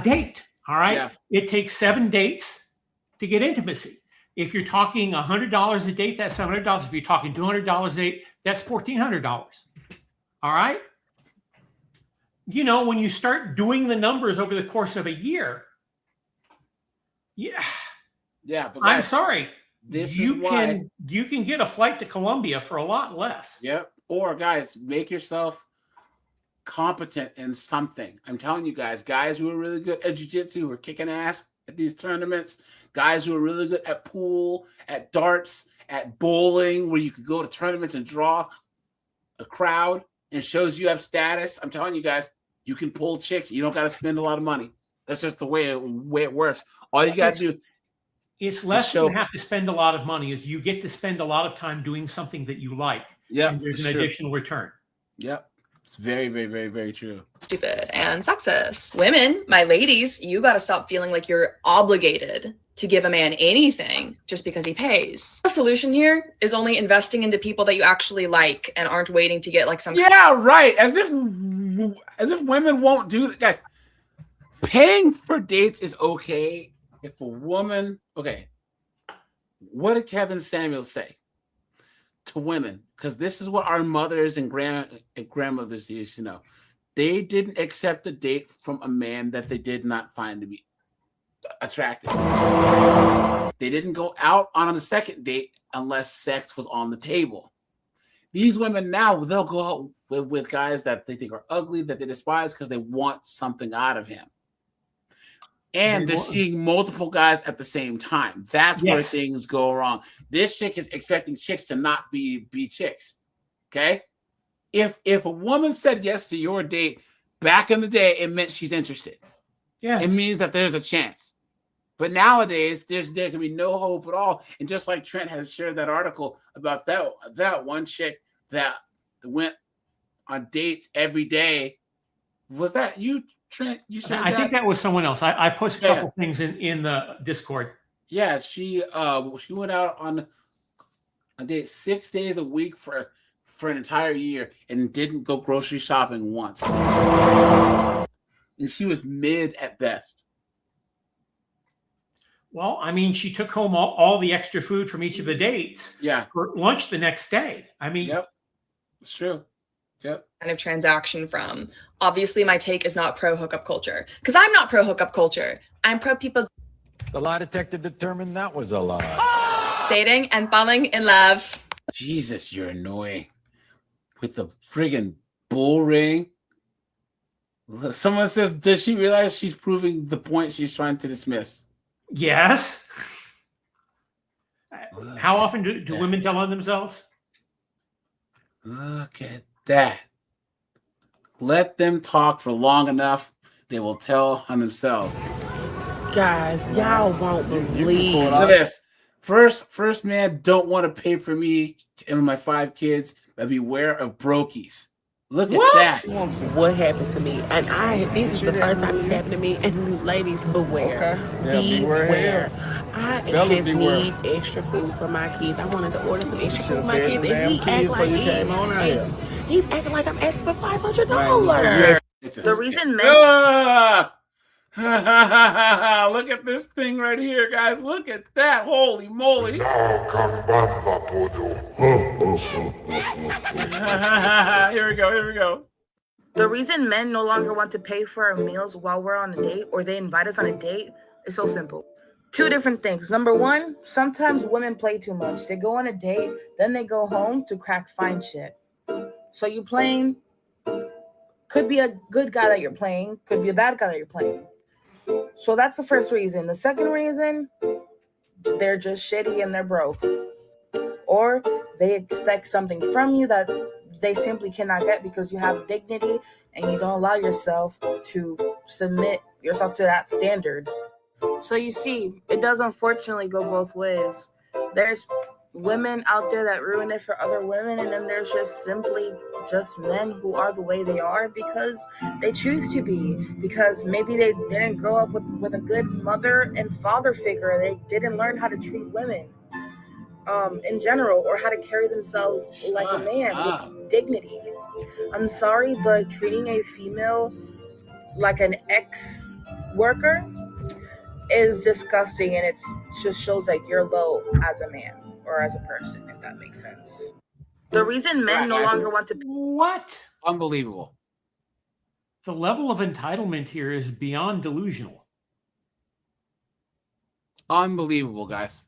date. All right. Yeah. It takes 7 dates to get intimacy. If you're talking $100 a date, that's $700. If you're talking $200 a date, that's $1,400. All right. When you start doing the numbers over the course of a year. Yeah, but I'm sorry. You can get a flight to Colombia for a lot less. Yep. Or guys, make yourself competent in something. I'm telling you guys who are really good at jiu-jitsu, who are kicking ass at these tournaments, guys who are really good at pool, at darts, at bowling, where you could go to tournaments and draw a crowd and shows you have status. I'm telling you guys, you can pull chicks. You don't got to spend a lot of money. That's just the way it works. All you got to do. It's less than you have to spend a lot of money. Is you get to spend a lot of time doing something that you like. Yeah, and there's an additional return. Yep, it's very, very, very, very true. Stupid and sexist. Women, my ladies, you got to stop feeling like you're obligated to give a man anything just because he pays. The solution here is only investing into people that you actually like and aren't waiting to get like some. Yeah, right. As if women won't do that, guys. Paying for dates is okay if a woman... Okay. What did Kevin Samuels say? to women, because this is what our mothers and grandmothers used to know. They didn't accept a date from a man that they did not find to be attractive. They didn't go out on a second date unless sex was on the table. These women now, they'll go out with guys that they think are ugly, that they despise, because they want something out of him. And they're seeing multiple guys at the same time. That's where things go wrong. This chick is expecting chicks to not be chicks. Okay? If a woman said yes to your date back in the day, it meant she's interested. Yes. It means that there's a chance. But nowadays, there can be no hope at all. And just like Trent has shared that article about that one chick that went on dates every day. Was that you, Trent? You shared I think that was someone else. I posted a couple things in the Discord. Yeah, she went out on a date 6 days a week for an entire year and didn't go grocery shopping once. And she was mid at best. Well, I mean, she took home all the extra food from each of the dates for lunch the next day. I mean, it's true. Yep. Kind of transaction from. Obviously, my take is not pro hookup culture, because I'm not pro hookup culture. I'm pro people The lie detector determined that was a lie. dating and falling in love. Jesus, you're annoying. With the friggin' bull ring. Someone says, does she realize she's proving the point she's trying to dismiss? yes. How often do women tell on themselves? Look at that. Let them talk for long enough. They will tell on themselves. Guys, y'all won't believe. Look at this. First man don't want to pay for me and my 5 kids, but beware of brokies. Look at that. What happened to me? And this is the first time it's happened to me. And ladies, beware. Beware. I just need extra food for my kids. I wanted to order some extra food for my kids, and he act like he's acting like I'm asking for $500. The reason men look at this thing right here, guys. Look at that. Holy moly. Here we go. The reason men no longer want to pay for our meals while we're on a date, or they invite us on a date, is so simple. 2 different things. Number one, sometimes women play too much. They go on a date, then they go home to crack fine shit. So you playing, could be a good guy that you're playing, could be a bad guy that you're playing. So that's the first reason. The second reason, they're just shitty and they're broke. Or they expect something from you that they simply cannot get because you have dignity and you don't allow yourself to submit yourself to that standard. So you see, it does unfortunately go both ways. There's women out there that ruin it for other women, and then there's just simply just men who are the way they are because they choose to be, because maybe they didn't grow up with a good mother and father figure. They didn't learn how to treat women in general, or how to carry themselves like a man with dignity. I'm sorry, but treating a female like an ex-worker is disgusting, and it just shows like you're low as a man or as a person, if that makes sense. The reason men no longer want to... What? Unbelievable. The level of entitlement here is beyond delusional. Unbelievable, guys.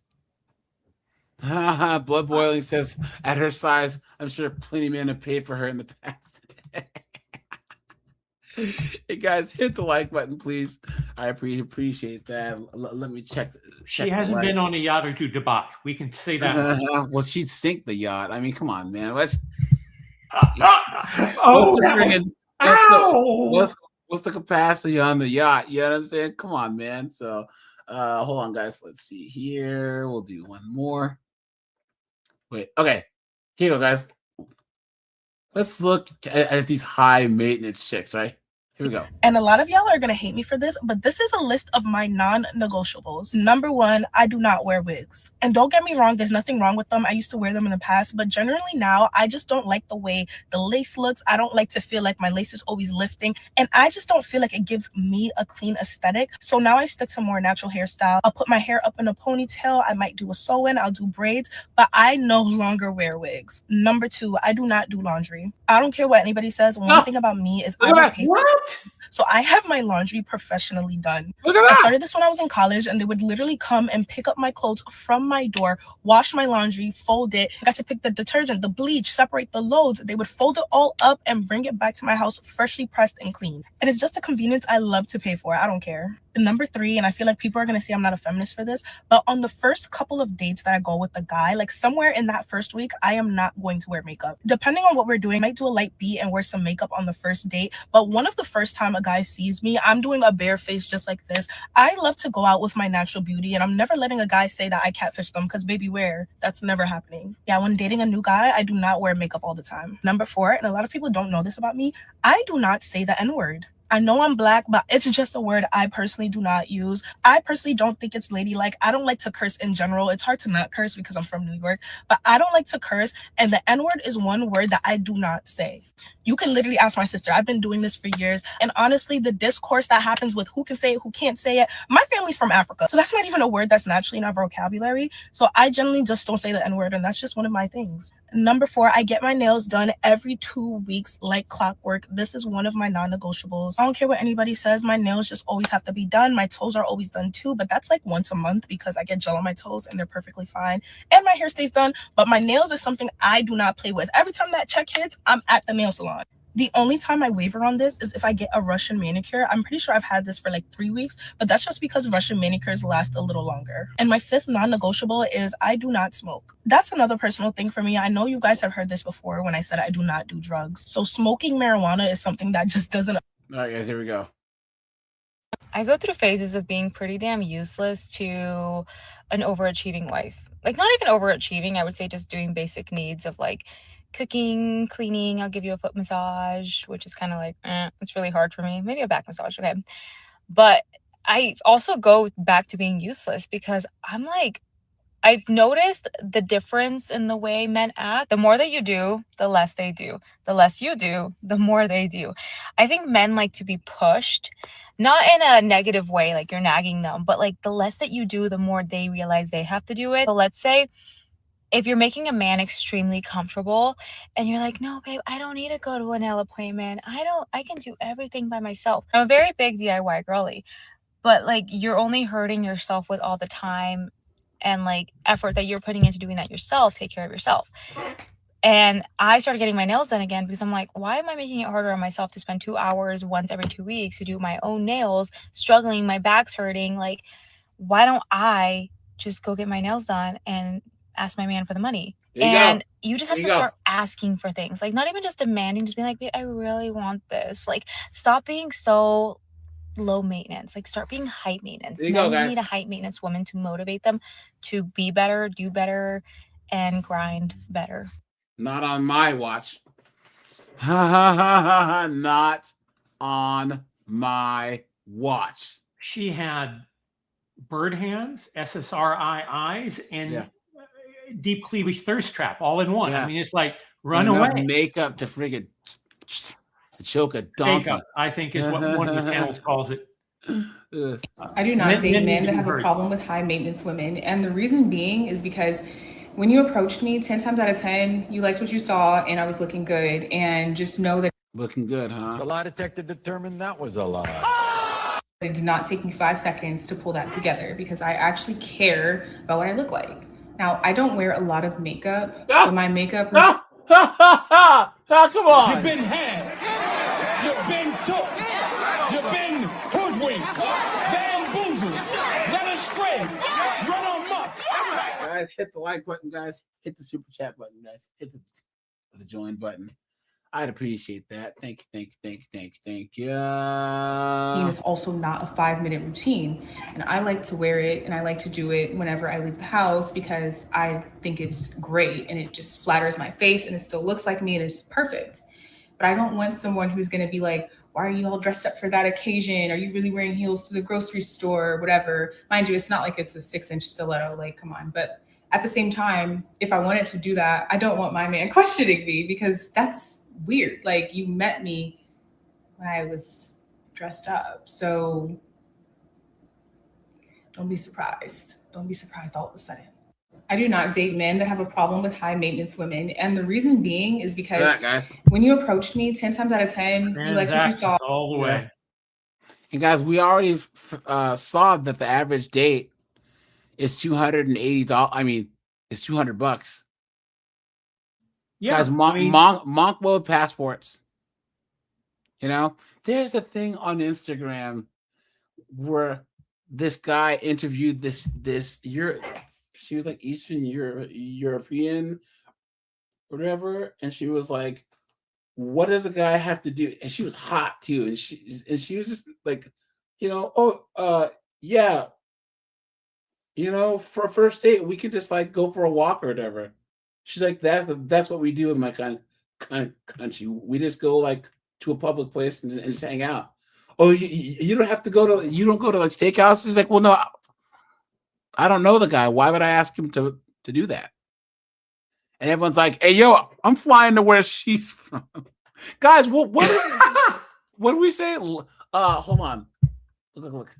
Blood Boiling says, at her size, I'm sure plenty of men have paid for her in the past. Hey, guys, hit the like button, please. I appreciate that. Let me check. She hasn't been on a yacht or 2 to Dubai. We can say that. Well, she'd sink the yacht. I mean, come on, man. What's the capacity on the yacht? You know what I'm saying? Come on, man. So, hold on, guys. Let's see here. We'll do one more. Wait. Okay. Here you go, guys. Let's look at these high maintenance chicks, right? Here we go. And a lot of y'all are going to hate me for this, but this is a list of my non-negotiables. Number 1, I do not wear wigs. And don't get me wrong, there's nothing wrong with them. I used to wear them in the past, but generally now, I just don't like the way the lace looks. I don't like to feel like my lace is always lifting. And I just don't feel like it gives me a clean aesthetic. So now I stick to more natural hairstyle. I'll put my hair up in a ponytail. I might do a sew-in. I'll do braids, but I no longer wear wigs. Number 2, I do not do laundry. I don't care what anybody says. One thing about me is I will pay for it. So I have my laundry professionally done. I started this when I was in college, and they would literally come and pick up my clothes from my door, wash my laundry, fold it. I got to pick the detergent, the bleach, separate the loads. They would fold it all up and bring it back to my house freshly pressed and clean. And it's just a convenience I love to pay for. I don't care. And number 3, and I feel like people are going to say I'm not a feminist for this, but on the first couple of dates that I go with the guy, like somewhere in that first week, I am not going to wear makeup. Depending on what we're doing, I might do a light beat and wear some makeup on the first date. But one of the first time a guy sees me, I'm doing a bare face just like this. I love to go out with my natural beauty, and I'm never letting a guy say that I catfish them, because baby, where? That's never happening. Yeah, when dating a new guy, I do not wear makeup all the time. Number 4, and a lot of people don't know this about me, I do not say the N-word. I know I'm black, but it's just a word I personally do not use. I personally don't think it's ladylike. I don't like to curse in general. It's hard to not curse because I'm from New York, but I don't like to curse. And the N-word is one word that I do not say. You can literally ask my sister. I've been doing this for years. And honestly, the discourse that happens with who can say it, who can't say it, my family's from Africa. So that's not even a word that's naturally in our vocabulary. So I generally just don't say the N-word, and that's just one of my things. Number 4, I get my nails done every 2 weeks like clockwork. This is one of my non-negotiables. I don't care what anybody says. My nails just always have to be done. My toes are always done too, but that's like once a month because I get gel on my toes and they're perfectly fine. And my hair stays done, but my nails is something I do not play with. Every time that check hits, I'm at the nail salon. The only time I waver on this is if I get a Russian manicure. I'm pretty sure I've had this for like 3 weeks, but that's just because Russian manicures last a little longer. And my 5th non-negotiable is I do not smoke. That's another personal thing for me. I know you guys have heard this before when I said I do not do drugs. So smoking marijuana is something that just doesn't. All right, guys, here we go. I go through phases of being pretty damn useless to an overachieving wife. Like, not even overachieving, I would say just doing basic needs of like cooking, cleaning. I'll give you a foot massage, which is kind of like, it's really hard for me. Maybe a back massage, okay. But I also go back to being useless because I'm like, I've noticed the difference in the way men act. The more that you do, the less they do. The less you do, the more they do. I think men like to be pushed, not in a negative way, like you're nagging them, but like the less that you do, the more they realize they have to do it. So let's say if you're making a man extremely comfortable and you're like, no, babe, I don't need to go to a nail appointment. I can do everything by myself. I'm a very big DIY girly, but like you're only hurting yourself with all the time and like effort that you're putting into doing that yourself. Take care of yourself. And I started getting my nails done again because I'm like, why am I making it harder on myself to spend 2 hours once every 2 weeks to do my own nails, struggling, my back's hurting? Like, why don't I just go get my nails done and ask my man for the money? You just have to start asking for things, like not even just demanding, just being like, I really want this. Like, stop being so low maintenance, like start being high maintenance. Men need a high maintenance woman to motivate them to be better, do better, and grind better. Not on my watch. Ha ha ha ha ha. Not on my watch. She had bird hands, SSRI eyes, and deep cleavage thirst trap all in one. I mean, it's like run away. Makeup to friggin' choke a donkey. Makeup, I think, is what one of the channels calls it. I do not date men that have a problem with high maintenance women. And the reason being is because when you approached me 10 times out of 10, you liked what you saw and I was looking good. And just know that looking good, huh? The lie detector determined that was a lie. It did not take me 5 seconds to pull that together because I actually care about what I look like. Now, I don't wear a lot of makeup, but my makeup... Come on! You've been had. You've been took. You've been hoodwinked. Bamboozled. Led astray. Run amok. Guys, hit the like button, guys. Hit the super chat button, guys. Hit the join button. I'd appreciate that. Thank you. It's also not a 5-minute routine. And I like to wear it and I like to do it whenever I leave the house because I think it's great and it just flatters my face and it still looks like me and it's perfect. but I don't want someone who's going to be like, why are you all dressed up for that occasion? Are you really wearing heels to the grocery store or whatever? Mind you, it's not like it's a 6-inch stiletto, like, come on. But at the same time, if I wanted to do that, I don't want my man questioning me because that's weird. Like, you met me when I was dressed up. So don't be surprised. Don't be surprised all of a sudden. I do not date men that have a problem with high maintenance women. And the reason being is because when you approached me 10 times out of 10, you liked what you saw. All the way. And guys, we already saw that the average date is $280. I mean, it's $200. Yeah, guys, monk mode passports. You know, there's a thing on Instagram where this guy interviewed this she was like Eastern European, whatever, and she was like, "What does a guy have to do?" And she was hot too, and she was just like, yeah, for a first date, we could just like go for a walk or whatever. She's like, that's what we do in my kind of country. We just go like to a public place and just hang out. Oh, you don't have to go to, you don't go to like steakhouses? He's like, well, no, I don't know the guy. Why would I ask him to do that? And everyone's like, hey, yo, I'm flying to where she's from. Guys, what do we say? Hold on. Look.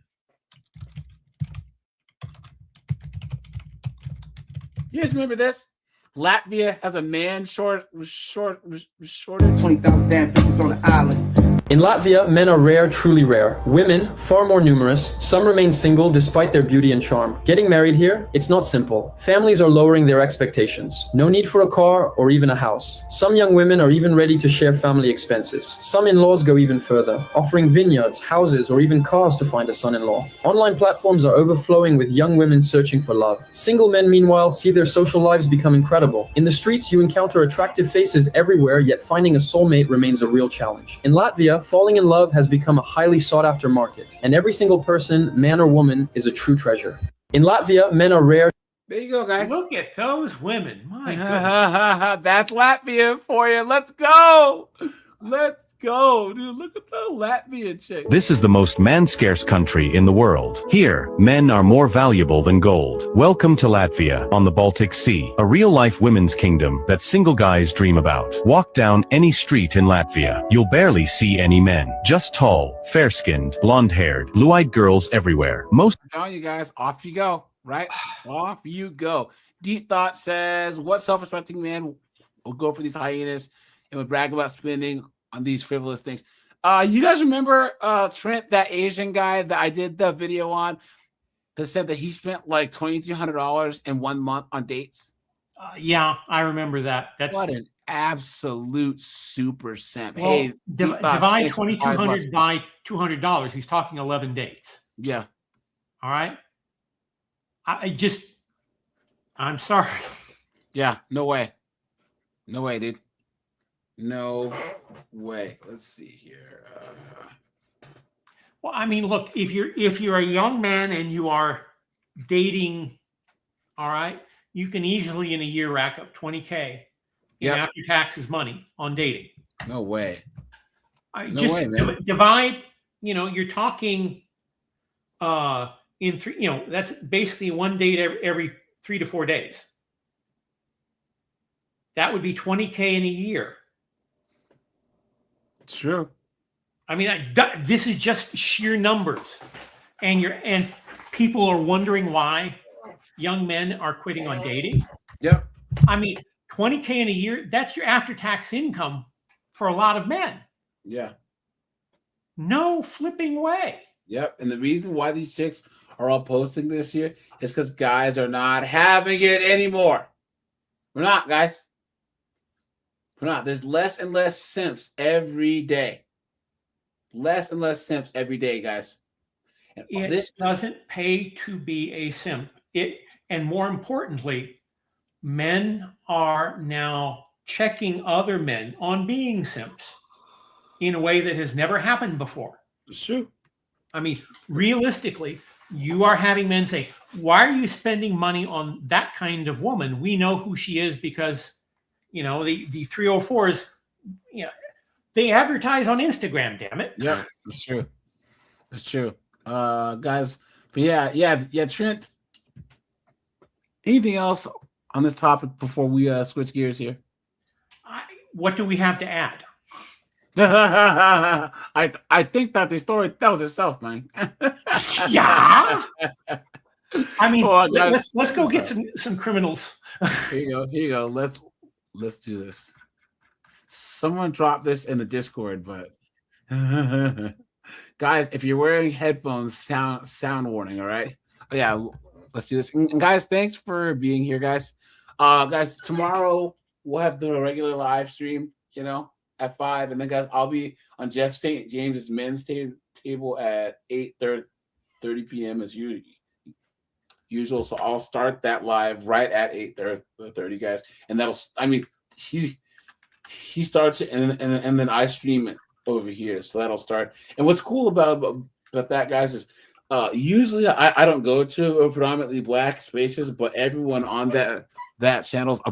You guys remember this? Latvia has a man shortage. 20,000 damn bitches on the island. In Latvia, men are rare, truly rare. Women, far more numerous. Some remain single despite their beauty and charm. Getting married here, it's not simple. Families are lowering their expectations. No need for a car or even a house. Some young women are even ready to share family expenses. Some in-laws go even further, offering vineyards, houses, or even cars to find a son-in-law. Online platforms are overflowing with young women searching for love. Single men, meanwhile, see their social lives become incredible. In the streets, you encounter attractive faces everywhere, yet finding a soulmate remains a real challenge. In Latvia, falling in love has become a highly sought-after market, and every single person, man or woman, is a true treasure. In Latvia, men are rare. There you go, guys. Look at those women. My goodness. That's Latvia for you. Let's go. Let's go, dude. Look at the Latvian chick. This is the most man-scarce country in the world. Here, men are more valuable than gold. Welcome to Latvia, on the Baltic Sea, a real-life women's kingdom that single guys dream about. Walk down any street in Latvia, you'll barely see any men. Just tall, fair-skinned, blonde-haired, blue-eyed girls everywhere. I'm telling you guys, off you go, right? Off you go. Deep Thought says, what self-respecting man will go for these hyenas and would brag about spending on these frivolous things? You guys remember Trent, that Asian guy that I did the video on, that said that he spent like $2,300 in 1 month on dates? Yeah, I remember that. That's what an absolute super simp. Well, Hey, divide 2,200 by $200. He's talking 11 dates. Yeah. All right. I'm sorry. Yeah. No way. No way, dude. No way. Let's see here. Well, I mean, look, if you're a young man and you are dating, all right, you can easily in a year rack up $20K in after taxes money on dating. No way. No way, man. Divide, you're talking in three, that's basically one date every 3 to 4 days. That would be $20K in a year. It's true. I mean, this is just sheer numbers, and people are wondering why young men are quitting on dating. Yep. I mean, $20K in a year, that's your after-tax income for a lot of men. Yeah. No flipping way. Yep. And the reason why these chicks are all posting this year is because guys are not having it anymore. We're not, guys. We're not. There's less and less simps every day. Less and less simps every day, guys. And this doesn't pay to be a simp. And more importantly, men are now checking other men on being simps in a way that has never happened before. It's true. I mean, realistically, you are having men say, why are you spending money on that kind of woman? We know who she is because, the 304s, They advertise on Instagram, damn it. Yep, that's true. That's true. Guys, but yeah, Trent. Anything else on this topic before we switch gears here? What do we have to add? I think that the story tells itself, man. Yeah. I mean, Well, guys, let's go get some criminals. Here you go. Let's do this. Someone dropped this in the Discord, but guys, if you're wearing headphones, sound warning. All right. Yeah, let's do this. And guys, thanks for being here, guys. Guys, tomorrow we'll have the regular live stream, at 5, and then guys, I'll be on Jeff St. James's men's table at 8:30 p.m. as usual. So I'll start that live right at 8:30, guys, and he starts it, and then I stream it over here, so that'll start. And what's cool about that, guys, is usually I don't go to predominantly black spaces, but everyone on that channel is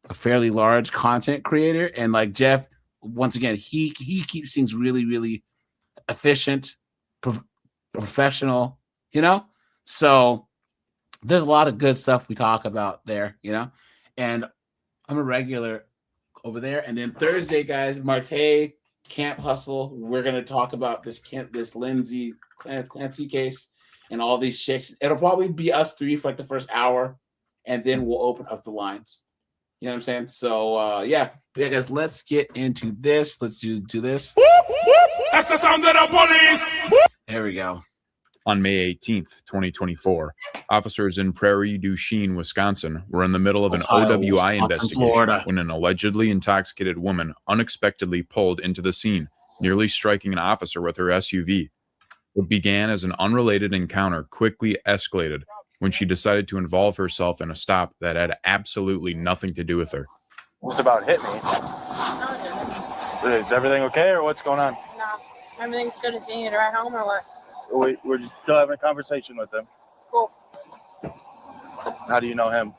a fairly large content creator, and like Jeff, once again, he keeps things really, really efficient, professional, so there's a lot of good stuff we talk about there, and I'm a regular over there. And then Thursday, guys, Marte Camp Hustle, we're gonna talk about this Lindsay Clancy case and all these chicks. It'll probably be us three for like the first hour, and then we'll open up the lines. You know what I'm saying? So yeah, guys, let's get into this. Let's do this. That's the sound of the police. There we go. On May 18th, 2024, officers in Prairie du Chien, Wisconsin, were in the middle of an OWI investigation Florida, when an allegedly intoxicated woman unexpectedly pulled into the scene, nearly striking an officer with her SUV. What began as an unrelated encounter quickly escalated when she decided to involve herself in a stop that had absolutely nothing to do with her. Just about hit me. Is everything okay, or what's going on? No, everything's good. Is he right home or what? We're just still having a conversation with him. Cool. How do you know him?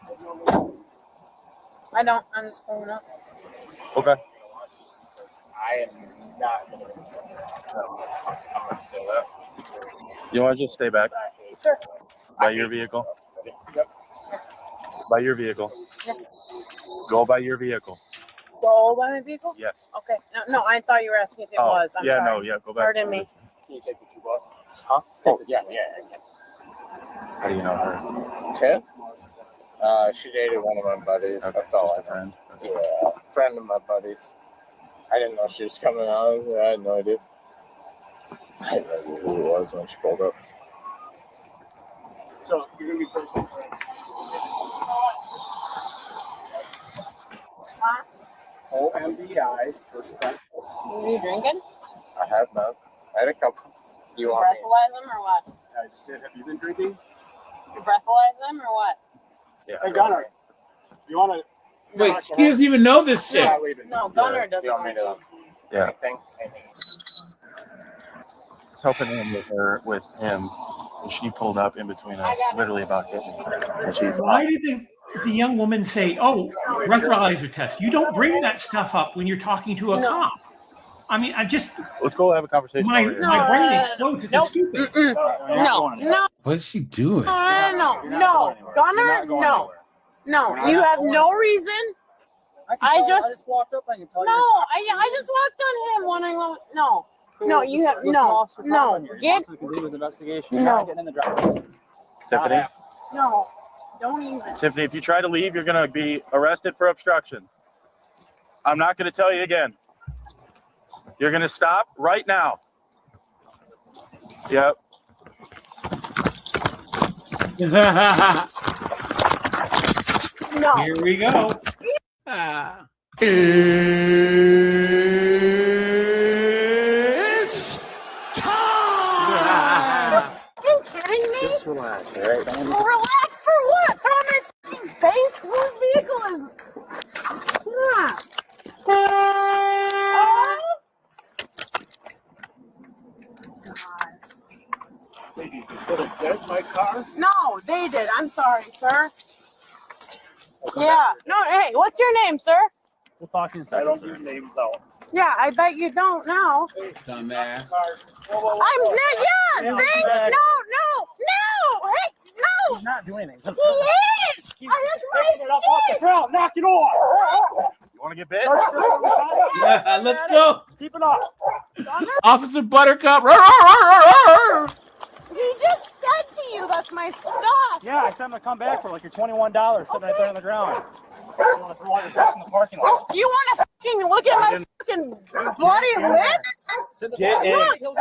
I don't. I'm just pulling up. Okay. I am not. I'm still there. You want to just stay back? Sure. By your vehicle? Yep. By your vehicle? Yeah. Go by your vehicle. Go by my vehicle? Yes. Okay. No, I thought you were asking if it was. I'm sorry. Go back. Pardon me. Can you take the $2? Huh? Oh, yeah. How do you know her? Tiff? She dated one of my buddies. Okay, That's all just I a know. friend. Yeah, friend of my buddies. I didn't know she was coming out. I had no idea. I had no idea who it was when she pulled up. So you're gonna be person. Huh? OMBI first time. Are you drinking? I have not. I had a couple. Do you want me? Breathalyze them or what? I just said, have you been drinking? You breathalyze them or what? Yeah. Hey, Gunnar, you want to? Wait, he doesn't even know this shit. No, no, Gunnar doesn't. You want me to? Yeah. Anything? I was helping him with him, and she pulled up in between us, literally about hitting me. And she's Why did the young woman say, "Oh, breathalyzer test"? You don't bring that stuff up when you're talking to a cop. I mean, let's go have a conversation. My brain explodes. It's stupid. No. What is she doing? No. Gunnar, no. You have no reason. I just walked up. I can tell you. No, I just walked on him when I went. No. No, you have no. Get. Investigation. No. Getting in the driver's. Tiffany. No. Don't even. Tiffany, if you try to leave, you're going to be arrested for obstruction. I'm not going to tell you again. You're going to stop right now. Yep. No. Here we go. It's time. Are you kidding me? Just relax, all right? Relax for what? Throw my fucking face? Whose vehicle is this? My car? No, they did. I'm sorry, sir. Yeah. No, hey, what's your name, sir? We'll talk inside. I don't give names out. Yeah, I bet you don't now. Dumbass. I'm not. Yeah, thank you. No. Hey, no. He's not doing anything. He is. That's Picking it up off the ground. Knock it off. You want to get bit? Yeah, let's go. Keep it up. Officer Buttercup. He just said to you, that's my stuff. Yeah, I said I'm gonna come back for like your $21 sitting right there on the ground. You want to throw all your stuff in the parking lot? You want to fucking look at my fucking bloody lip? Get in. Look.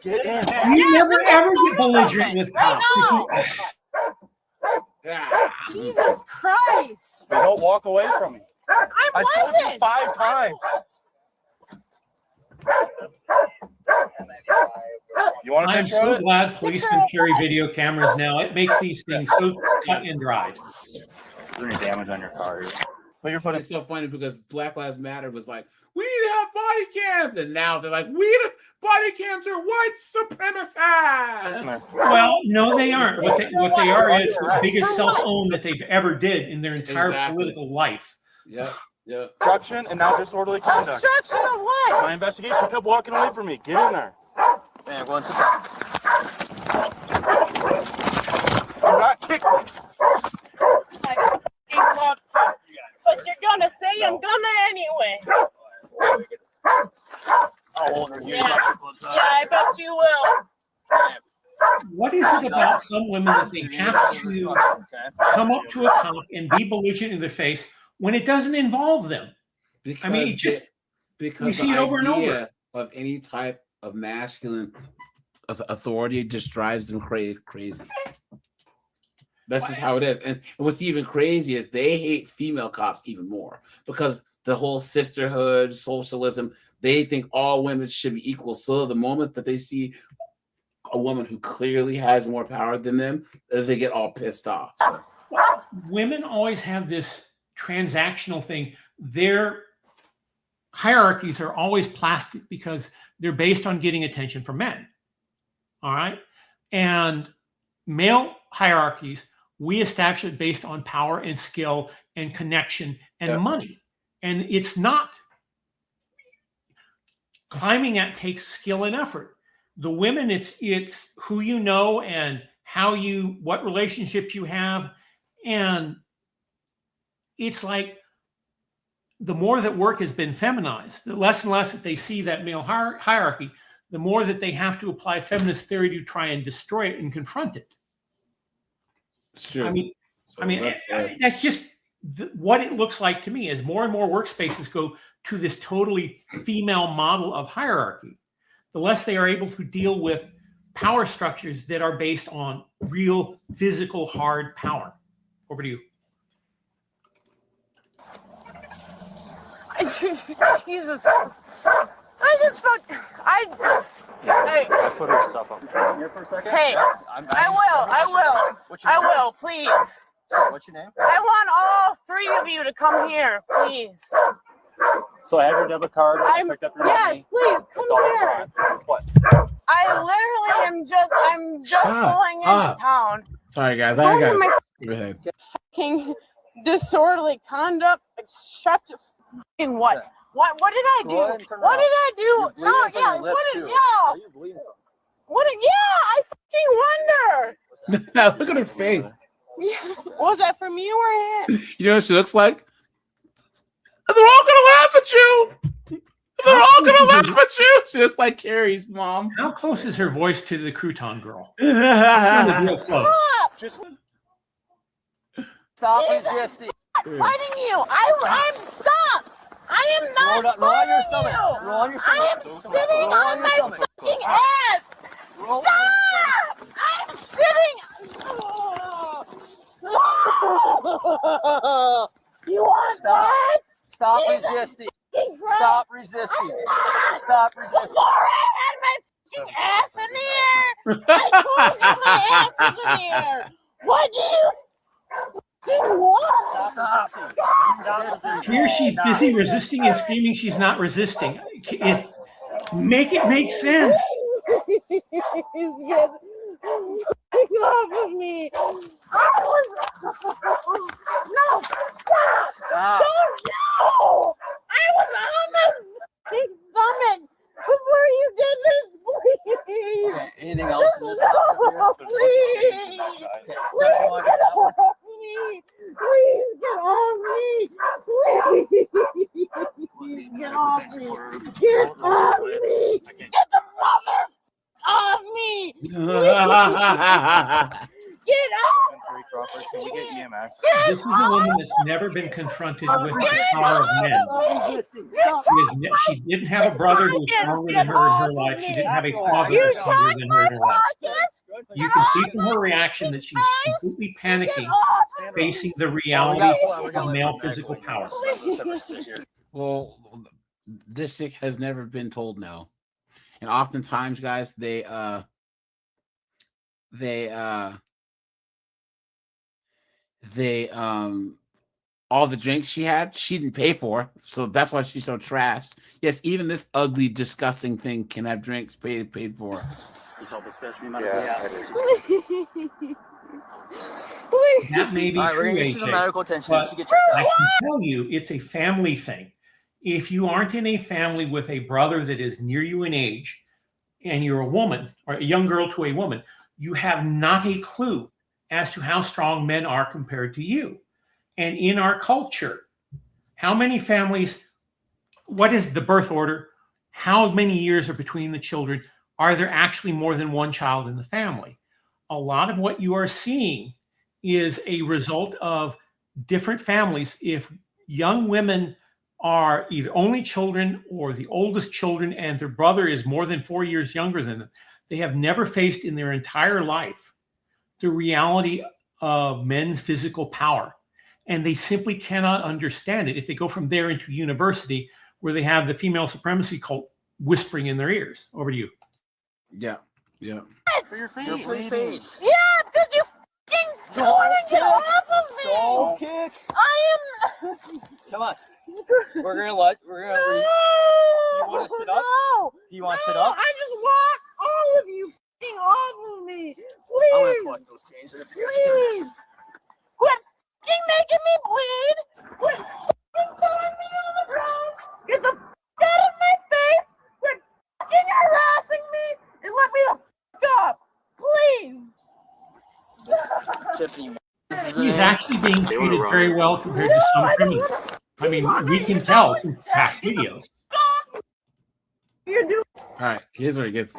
Get in. You never ever get belligerent with cops. Jesus Christ. Hey, don't walk away from me. I told you wasn't. 5 times. You want a I am picture of so it? glad policemen carry video cameras now. It makes these things so cut and dry. Is there any damage on your car? Put your foot in. It's so funny because Black Lives Matter was like, we need to have body cams. And now they're like, body cams are white supremacy. Well, no, they aren't. What they are is the biggest self-own that they've ever did in their entire political life. Yeah. Obstruction and now disorderly conduct. Obstruction of what? My investigation kept walking away from me. Get in there. Man, go and sit down. Do not kick me. But you're gonna say I'm gonna anyway. Yeah, I bet you will. What is it about some women that they have to come up to a cop and be belligerent in their face when it doesn't involve them? Because I mean, it just because we see it over and over. Of any type of masculine authority just drives them crazy. That's just how it is. And what's even crazy is they hate female cops even more because the whole sisterhood, socialism, they think all women should be equal. So the moment that they see a woman who clearly has more power than them, they get all pissed off. So. Women always have this transactional thing. Their hierarchies are always plastic because they're based on getting attention from men. All right. And male hierarchies, we establish it based on power and skill and connection and money. And it's not. Climbing that takes skill and effort. The women, it's who you know and what relationship you have. And it's like the more that work has been feminized, the less and less that they see that male hierarchy, the more that they have to apply feminist theory to try and destroy it and confront it. It's true. I mean, that's just what it looks like to me as more and more workspaces go to this totally female model of hierarchy, the less they are able to deal with power structures that are based on real physical hard power. Over to you. Jesus. Hey. I put her stuff up here for a second. Hey, I will, please. What's your name? I want all 3 of you to come here, please. So I have your debit card. I picked up your money. Yes, please, come here. What? I'm just pulling into town. Sorry, guys. I got my go ahead. fucking disorderly conduct. Obstructive. Fucking what? What did I do? What did I do? No, yeah. I fucking wonder. Look at her face. Was that for me or him? You know what she looks like? They're all gonna laugh at you. They're all gonna laugh at you. She looks like Carrie's mom. How close is her voice to the crouton girl? Real close. Stop resisting. I'm fighting you. I'm stop. I am not fighting you. Roll on your stomach. I am sitting on my fucking ass. Stop. I'm sitting. You want that? Stop resisting. Stop resisting. Stop resisting. Before I had my fucking ass in the air, I told you my ass was in the air. What do you want? Stop. Here she's busy resisting and screaming she's not resisting. Make it make sense. Off of me. No, stop. Stop. Don't, no. I was on the stomach before you did this, please. Okay, anything else in this no, please. Please get off me. Please get off me. Please get off me. Get off me. Get the mother off me. Get off. Can we get EMS? This is a woman that's never been confronted with the power of men. She didn't have a brother who was stronger than her in her life. She didn't have a father who was stronger than her in her life. You can see from her reaction that she's completely panicking, facing the reality of male physical power. Well, this chick has never been told no. And oftentimes, guys, they all the drinks she had, she didn't pay for, so that's why she's so trashed. Yes, even this ugly, disgusting thing can have drinks paid for. That may be true, AJ, but I can tell you it's a family thing. If you aren't in a family with a brother that is near you in age, and you're a woman, or a young girl to a woman, you have not a clue as to how strong men are compared to you. And in our culture, how many families, what is the birth order? How many years are between the children? Are there actually more than one child in the family? A lot of what you are seeing is a result of different families. If young women are either only children or the oldest children and their brother is more than 4 years younger than them, they have never faced in their entire life the reality of men's physical power. And they simply cannot understand it if they go from there into university where they have the female supremacy cult whispering in their ears. Over to you. Yeah. For your face. Yeah, because you fucking want to get off of me. Don't kick. I am. Come on. We're gonna let. No. You want to sit up? No. You want to sit up? I just want all of you fucking off of me. Please. I'm gonna collect those chains. Please. Quit fucking making me bleed. Quit fucking throwing me on the ground. Get the fuck out of my face. Quit fucking harassing me and let me the fuck up. Please. Tiffany. He's actually being treated very well compared to some criminals. I mean, we can tell from past videos. All right, here's where it gets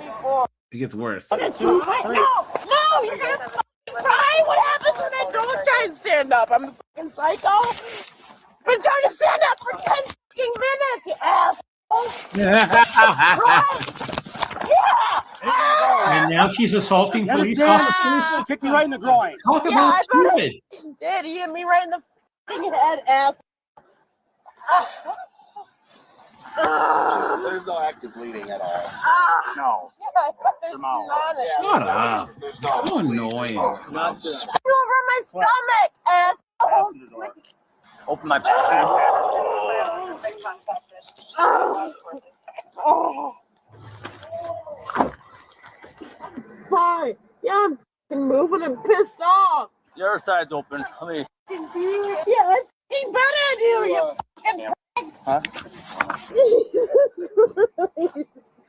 worse. No, you're gonna fucking cry. What happens when I don't try and stand up? I'm a fucking psycho. Been trying to stand up for 10 fucking minutes, you asshole. And now she's assaulting police officers. Kick me right in the groin. Talk about stupid. Did he hit me right in the fucking head, ass? There's no active bleeding at all. No. Yeah, but there's none. Shut up. So annoying. Over my stomach, asshole. Open my back. Sorry. Yeah, I'm fucking moving and pissed off. The other side's open. Let me. Yeah, that's fucking better than you fucking prick. Huh?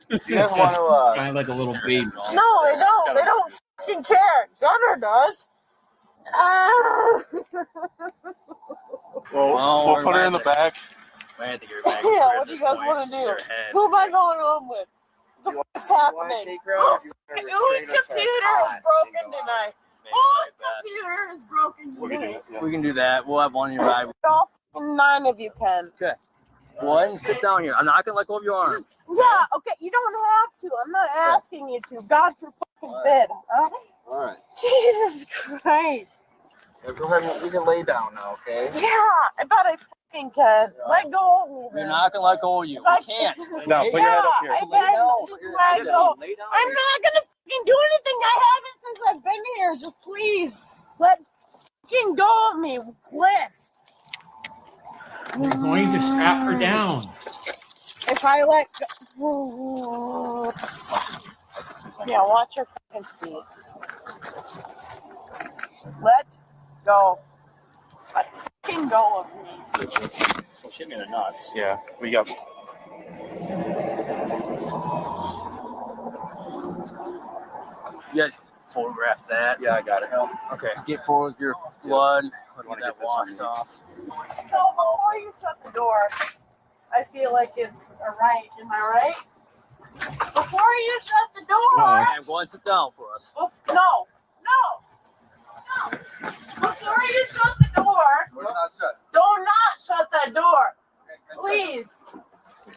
You guys want to, kind of like a little baby. No, they don't. They don't fucking care. Gunner does. Well, we'll put her in the back. Yeah, what do you guys want to do? Who am I going home with? What's happening? Whose computer is broken tonight? Whose computer is broken tonight? We can do that. We'll have one in your ride. All 9 of you can. Okay. Go ahead and sit down here. I'm not gonna let go of your arm. Yeah, okay. You don't have to. I'm not asking you to. God forbid. Huh? all right. Jesus Christ. Yeah, go ahead and you can lay down now, okay? Yeah, I bet I fucking can. Let go of me. We're not gonna let go of you. We can't. No, put your head up here. I bet let go. I'm not gonna fucking do anything. I haven't since I've been here. Just please let fucking go of me, please. You're going to strap her down. If I let go. Yeah, watch your fucking speed. Let go. Let fucking go of me. Well, she hit me in the nuts. Yeah, we got. You guys photograph that. Yeah, I got it. Okay. Get forward with your blood. Get that washed off. So before you shut the door, I feel like it's a right. Am I right? Before you shut the door. I'm going to sit down for us. No. Before you shut the door. We're not shut. Do not shut that door. Please.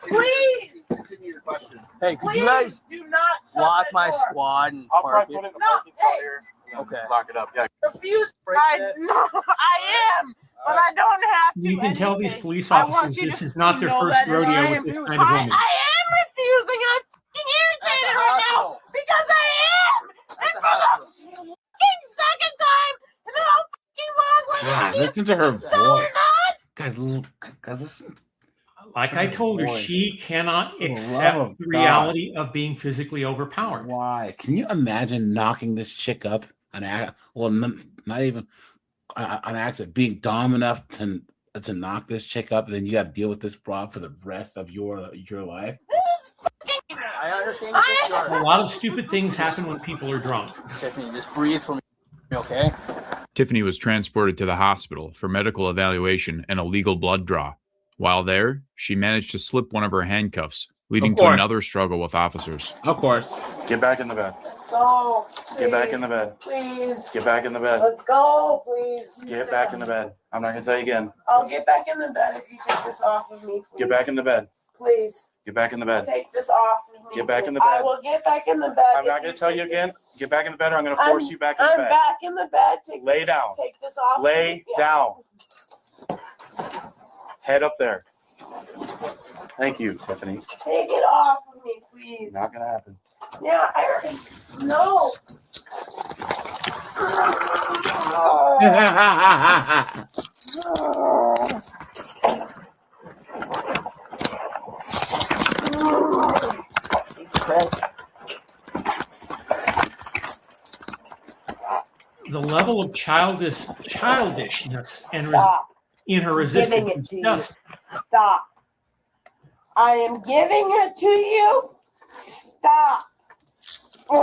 Please. Continue your question. Hey, could Please you guys do not shut lock that my door. squad and I'll park probably it? put it in the No, parking spot hey. here. Okay. Lock it up. Yeah. Refuse. I am, but I don't have to. You can tell these anything. police I want officers you this to is not their know first that I rodeo am with this refusing. kind of woman. I am refusing. I'm fucking irritated right now because I am. And for the fucking second time in how fucking long God, listen to her voice. Guys, listen. Like I told her, Voice. she cannot For the love accept of the God. reality of being physically overpowered. Why? Can you imagine knocking this chick up? Not even an accident. Being dumb enough to knock this chick up, and then you got to deal with this broad for the rest of your life. I understand you think you A are. lot of stupid things happen when people are drunk. Tiffany, just breathe for me, okay? Tiffany was transported to the hospital for medical evaluation and a legal blood draw. While there, she managed to slip one of her handcuffs, leading to course. another struggle with officers. Of course. Get back in the bed. Go. Get back in the bed. Please. Get back in the bed. Let's go, please. Get back in the bed. I'm not gonna tell you again. I'll get back in the bed if you take this off of me, please. Get back in the bed. Please. Get back in the bed. Take this off of me. Get back in the I bed. will get back in the bed. I'm not gonna tell you again. Get back in the bed, or I'm gonna force you back in the I'm bed. back in the bed. Lay down. Take this off. Lay down. Head up there. Thank you, Tiffany. Take it off of me, please. Not gonna happen. Yeah, I already. No. The level of childishness and Stop. in her Giving resistance it is to you. just Stop. I am giving it to you. Stop. I'm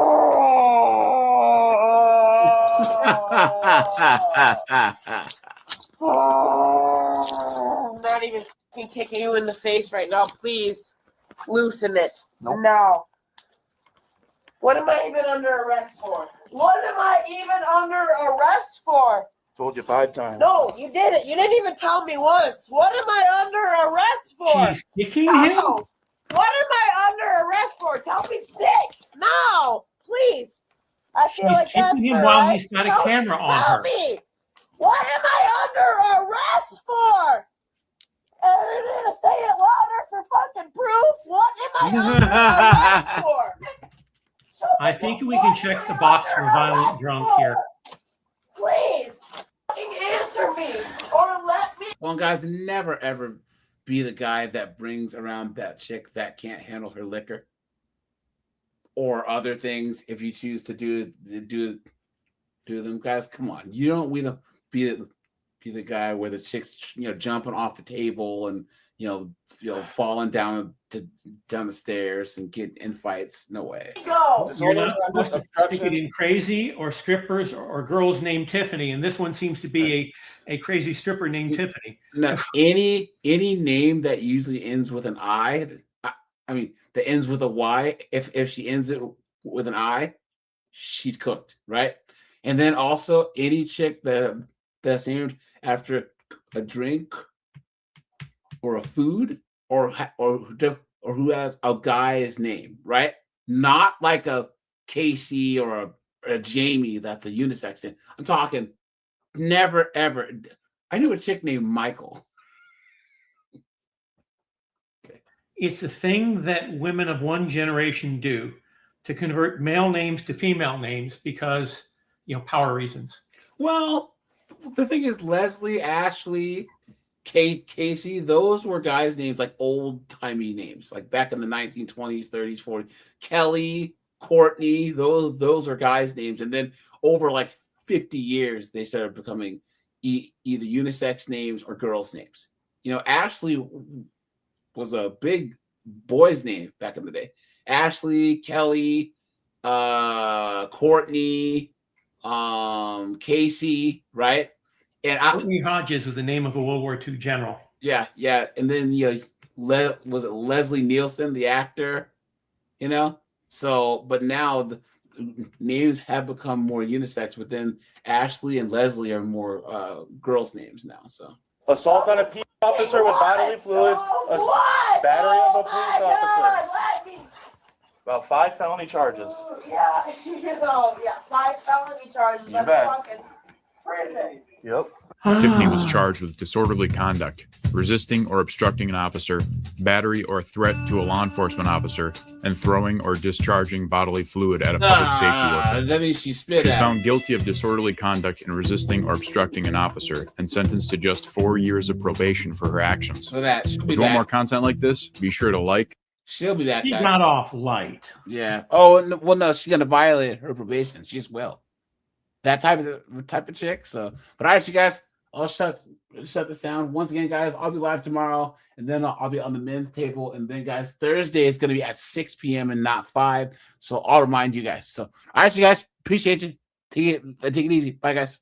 not even fucking kicking you in the face right now. Please loosen it. Nope. No. What am I even under arrest for? What am I even under arrest for? Told you 5 times. No, you didn't. You didn't even tell me once. What am I under arrest for? she's kicking No. him. What am I under arrest for? Tell me 6. No, please. I feel She's like that's kicking him my while right. he's got a No, camera on tell her. me. What am I under arrest for? And you're gonna say it louder for fucking proof? What am I under arrest for? I think we can check the box for violent drunk here. Please, fucking answer me or let me. Well, guys, never ever be the guy that brings around that chick that can't handle her liquor or other things. If you choose to do them, guys, come on. We don't be the guy where the chick's jumping off the table and falling down the stairs and get in fights. No way. Go. You're not supposed to stick it in crazy or strippers or girls named Tiffany, and this one seems to be a crazy stripper named Tiffany. No, any name that usually ends with an I. I mean, that ends with a Y. If she ends it with an I, she's cooked, right? And then also any chick that's named after a drink or a food or who has a guy's name, right? Not like a Casey or a Jamie that's a unisex name. I'm talking never ever. I knew a chick named Michael. It's a thing that women of one generation do to convert male names to female names because, power reasons. Well, the thing is, Leslie, Ashley, Casey, those were guys' names, like old-timey names, like back in the 1920s, 30s, 40s. Kelly, Courtney, those are guys' names. And then over like 50 years, they started becoming either unisex names or girls' names. Ashley was a big boy's name back in the day. Ashley, Kelly, Courtney, Casey, right? And Courtney Hodges was the name of a World War II general. Yeah. And then was it Leslie Nielsen, the actor? So, but now the names have become more unisex, but then Ashley and Leslie are more girls' names now. So, assault on a peace officer with bodily fluids, battery of a police officer. About 5 felony charges. Yeah, 5 felony charges. You bet. Fucking prison. Yep. Tiffany was charged with disorderly conduct, resisting or obstructing an officer, battery or threat to a law enforcement officer, and throwing or discharging bodily fluid at a public safety worker. That means she spit. She's found guilty of disorderly conduct and resisting or obstructing an officer, and sentenced to just 4 years of probation for her actions. For that, if you want more content like this, be sure to like. She'll be back. She got off light. Yeah. Oh well, no, she's gonna violate her probation. She's that type of chick. So, but all right, you guys. I'll shut this down. Once again, guys, I'll be live tomorrow, and then I'll be on the men's table. And then, guys, Thursday is going to be at 6 p.m. and not 5. So I'll remind you guys. So, all right, you guys, appreciate you. Take it easy. Bye, guys.